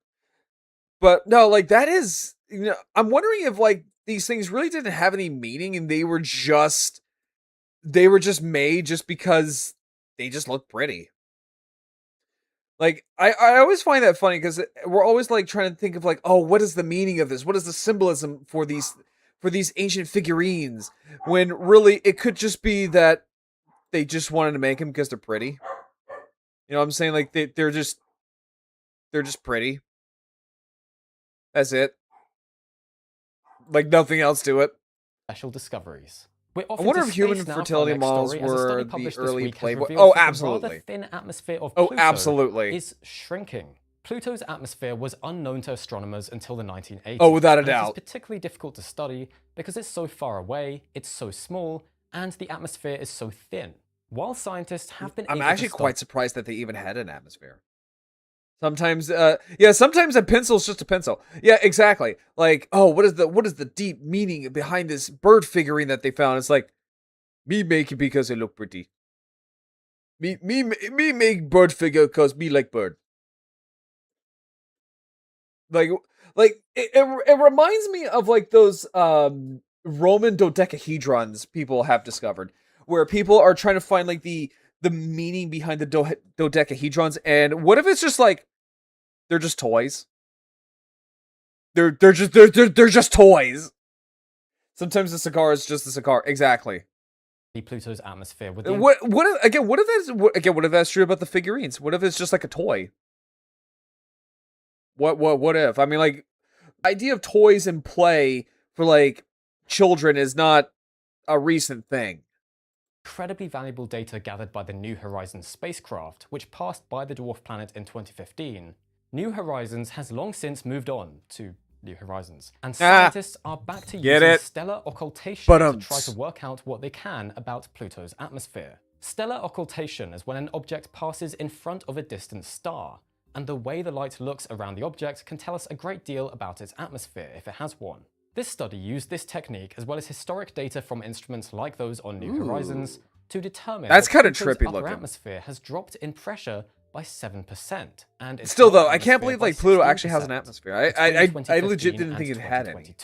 But no, like, that is, you know, I'm wondering if, like, these things really didn't have any meaning and they were just made just because they just look pretty. Like, I always find that funny because we're always, like, trying to think of, like, oh, what is the meaning of this? What is the symbolism for these ancient figurines? When really it could just be that they just wanted to make them because they're pretty. You know what I'm saying? Like, they're just pretty. That's it. Like, nothing else to it. Special discoveries. I wonder if human fertility models were the early Playboy. Oh, absolutely. The rather thin atmosphere of Oh, Pluto absolutely. is shrinking. Pluto's atmosphere was unknown to astronomers until the 1980s. Oh, without a and doubt. It's particularly difficult to study because it's so far away, it's so small, and the atmosphere is so thin. While scientists have been I'm able actually to quite surprised that they even had an atmosphere. Sometimes, sometimes a pencil's just a pencil. Yeah, exactly. Like, oh, what is the deep meaning behind this bird figurine that they found? It's like, me make it because it look pretty. Me make bird figure because me like bird. Like it reminds me of, like, those Roman dodecahedrons people have discovered, where people are trying to find, like, the meaning behind the dodecahedrons, and what if it's just like they're just toys? They're just toys. Sometimes the cigar is just a cigar. Exactly. Pluto's atmosphere with What if that's true about the figurines? What if it's just like a toy? What if? I mean, like, the idea of toys and play for like children is not a recent thing. Incredibly valuable data gathered by the New Horizons spacecraft, which passed by the dwarf planet in 2015. New Horizons has long since moved on to New Horizons, and scientists are back to using stellar occultation to try to work out what they can about Pluto's atmosphere. Stellar occultation is when an object passes in front of a distant star, and the way the light looks around the object can tell us a great deal about its atmosphere if it has one. This study used this technique as well as historic data from instruments like those on New Horizons to determine that's kind of Pluto's trippy upper looking. Atmosphere has dropped in pressure by 7%, and its Still though, lower I can't atmosphere believe by like Pluto 16% actually has an atmosphere. I legit didn't think it had any.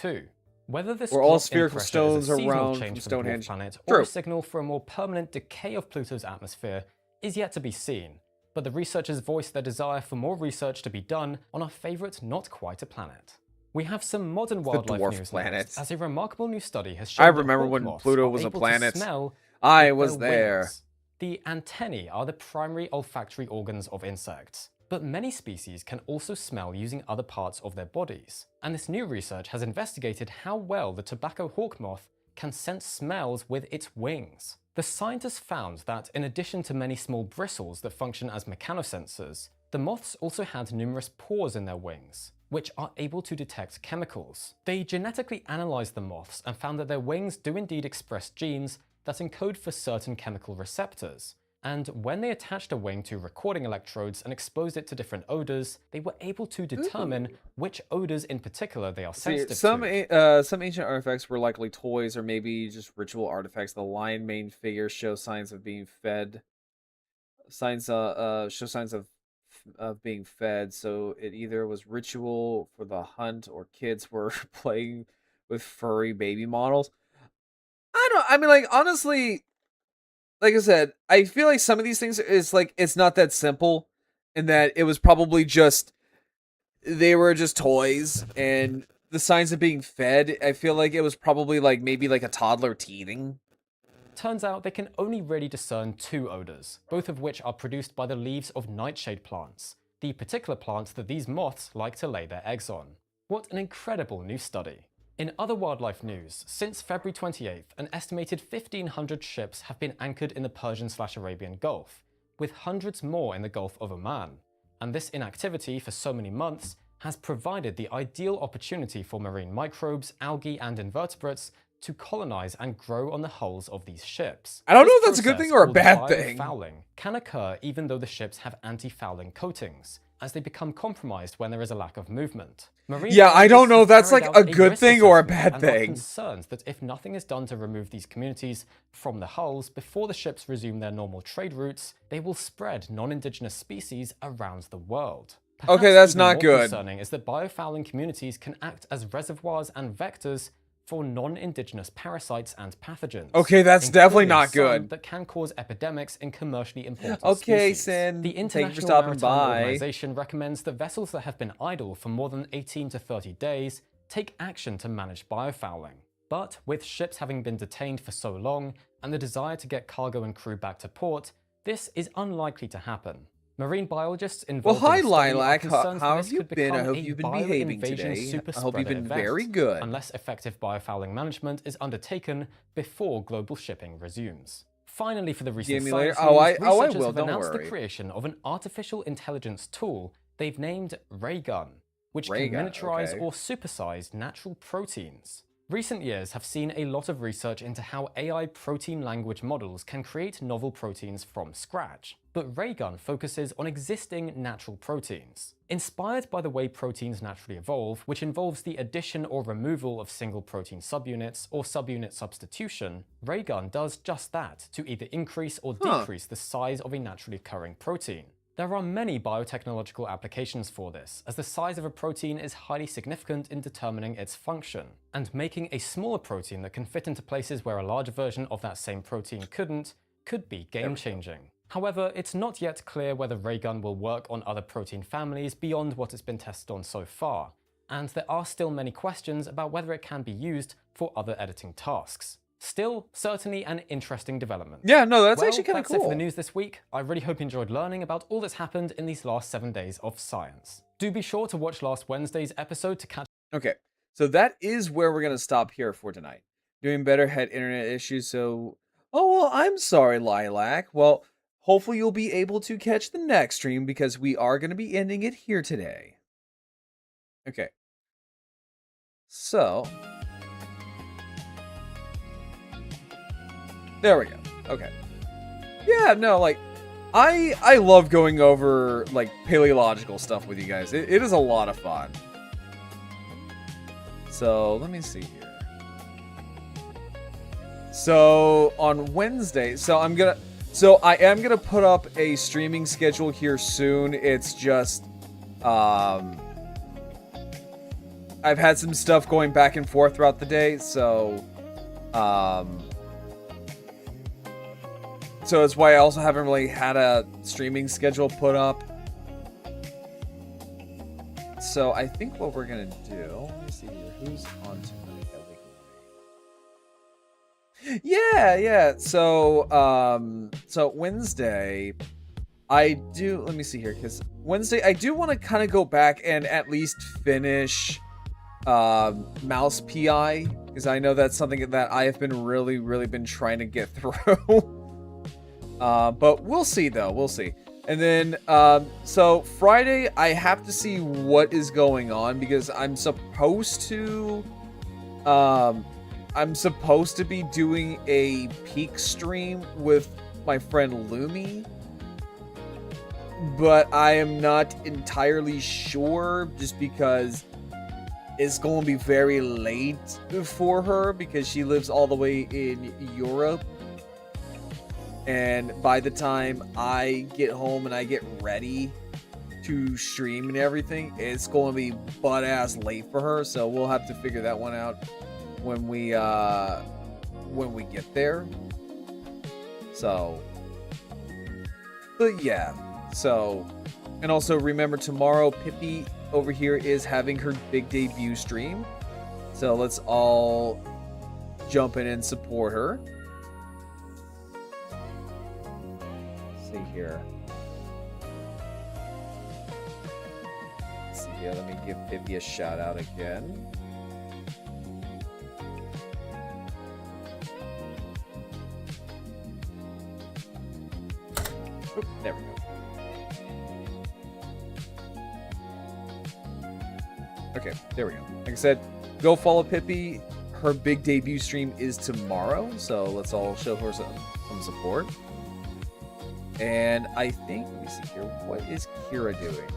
Whether this Or all drop in spherical pressure stones is a seasonal around change from for the dwarf Stonehenge. planet True. or a signal for a more permanent decay of Pluto's atmosphere is yet to be seen, but the researchers voiced their desire for more research to be done on our favourite not quite a planet. We have some modern wildlife dwarf news planet. next, as a remarkable new study has shown I that remember hawk when moths Pluto are was a able to planet. smell I with was their there. wings. The antennae are the primary olfactory organs of insects, but many species can also smell using other parts of their bodies. And this new research has investigated how well the tobacco hawk moth can sense smells with its wings. The scientists found that in addition to many small bristles that function as mechanosensors, the moths also had numerous pores in their wings, which are able to detect chemicals. They genetically analyzed the moths and found that their wings do indeed express genes that encode for certain chemical receptors. And when they attached a wing to recording electrodes and exposed it to different odors, they were able to determine which odors in particular they are sensitive to. Some ancient artifacts were likely toys or maybe just ritual artifacts. The lion main figures show signs of being fed. Show signs of being fed, so it either was ritual for the hunt or kids were playing with furry baby models. I mean, like, honestly, like I said, I feel like some of these things is like, it's not that simple, and that it was probably just, they were just toys, and the signs of being fed, I feel like it was probably like, maybe like a toddler teething. Turns out they can only really discern two odors, both of which are produced by the leaves of nightshade plants, the particular plant that these moths like to lay their eggs on. What an incredible new study. In other wildlife news, since February 28th, an estimated 1,500 ships have been anchored in the Persian/Arabian Gulf, with hundreds more in the Gulf of Oman. And this inactivity for so many months has provided the ideal opportunity for marine microbes, algae, and invertebrates to colonize and grow on the hulls of these ships. I don't know This if that's a good process, thing or a called bad thing. biofouling, can occur even though the ships have anti-fouling coatings, as they become compromised when there is a lack of movement. Marine Yeah, I don't know if that's biologists like have a carried good risk thing or a assessment bad and are thing. concerned that if nothing is done to remove these communities from the hulls before the ships resume their normal trade routes, they will spread non-indigenous species around the world. Perhaps Okay, that's even not more good. concerning is that biofouling communities can act as reservoirs and vectors for non-indigenous parasites and pathogens. Okay, that's definitely including not some good. that can cause epidemics in commercially important Okay, species. Sin. The Thank you for International stopping Maritime by. Organization recommends that vessels that have been idle for more than 18 to 30 days take action to manage biofouling. But with ships having been detained for so long and the desire to get cargo and crew back to port, this is unlikely to happen. Marine biologists involved Well, hi, in the study are Lilac. concerned How this have you could been? I become hope a you've been behaving bioinvasion today. I hope you've superspreader been event, very good. unless effective biofouling management is undertaken before global shipping resumes. Finally, for the recent me later. science Oh, news, I researchers will, have don't announced worry. the creation of an artificial intelligence tool they've named Raygun, which can Raygun, miniaturize okay. or supersize natural proteins. Recent years have seen a lot of research into how AI protein language models can create novel proteins from scratch, but Raygun focuses on existing natural proteins. Inspired by the way proteins naturally evolve, which involves the addition or removal of single protein subunits or subunit substitution, Raygun does just that to either increase or decrease the size of a naturally occurring protein. There are many biotechnological applications for this, as the size of a protein is highly significant in determining its function, and making a smaller protein that can fit into places where a larger version of that same protein couldn't, could be game-changing. However, it's not yet clear whether Raygun will work on other protein families beyond what it's been tested on so far, and there are still many questions about whether it can be used for other editing tasks. Still, certainly an interesting development. Yeah, no, that's actually kind of That's it for cool. the news this week. I really hope you enjoyed learning about all that's happened in these last 7 days of science. Do be sure to watch last Wednesday's episode to catch. Okay, so that is where we're gonna stop here for tonight. Doing Better had internet issues, so... Oh, well, I'm sorry, Lilac. Well, hopefully you'll be able to catch the next stream, because we are gonna be ending it here today. Okay. So... There we go. Okay. Yeah, no, like, I love going over, like, paleological stuff with you guys. It is a lot of fun. So, let me see here. So, on Wednesday, I am gonna put up a streaming schedule here soon. It's just, I've had some stuff going back and forth throughout the day, so that's why I also haven't really had a streaming schedule put up. So I think what we're gonna do, let me see here, who's on tonight that we can... Yeah. So Wednesday, let me see here, because Wednesday I do want to kind of go back and at least finish Mouse PI, because I know that's something that I have been really been trying to get through. But we'll see, though. We'll see. And then, so Friday, I have to see what is going on, because I'm supposed to be doing a peak stream with my friend Lumi, but I am not entirely sure, just because it's going to be very late for her, because she lives all the way in Europe. And by the time I get home and I get ready to stream and everything, it's going to be butt-ass late for her. So we'll have to figure that one out when we get there. So, but yeah. So, and also remember, tomorrow Pippi over here is having her big debut stream. So let's all jump in and support her. Here. Let's see here. Let me give Pippi a shout out again. Oop, there we go. Okay, there we go. Like I said, go follow Pippi. Her big debut stream is tomorrow, so let's all show her some support. And I think, let me see here, what is Kira doing?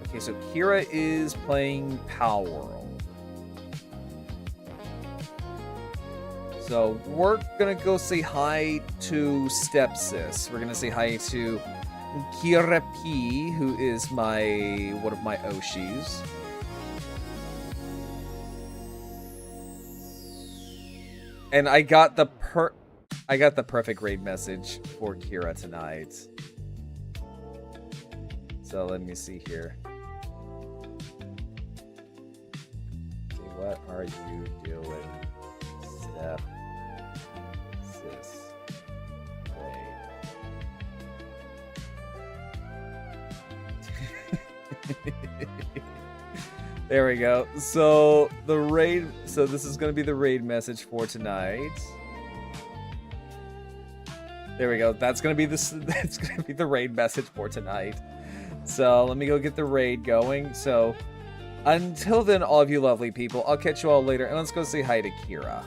Okay, so Kira is playing Power World. So we're gonna go say hi to Stepsis. We're gonna say hi to Kira P, who is one of my Oshis. And I got the perfect raid message for Kira tonight. So let me see here. See, what are you doing? Step sis. Raid. There we go. So this is gonna be the raid message for tonight. There we go. That's gonna be the raid message for tonight. So let me go get the raid going. So until then, all of you lovely people, I'll catch you all later, and let's go say hi to Kira.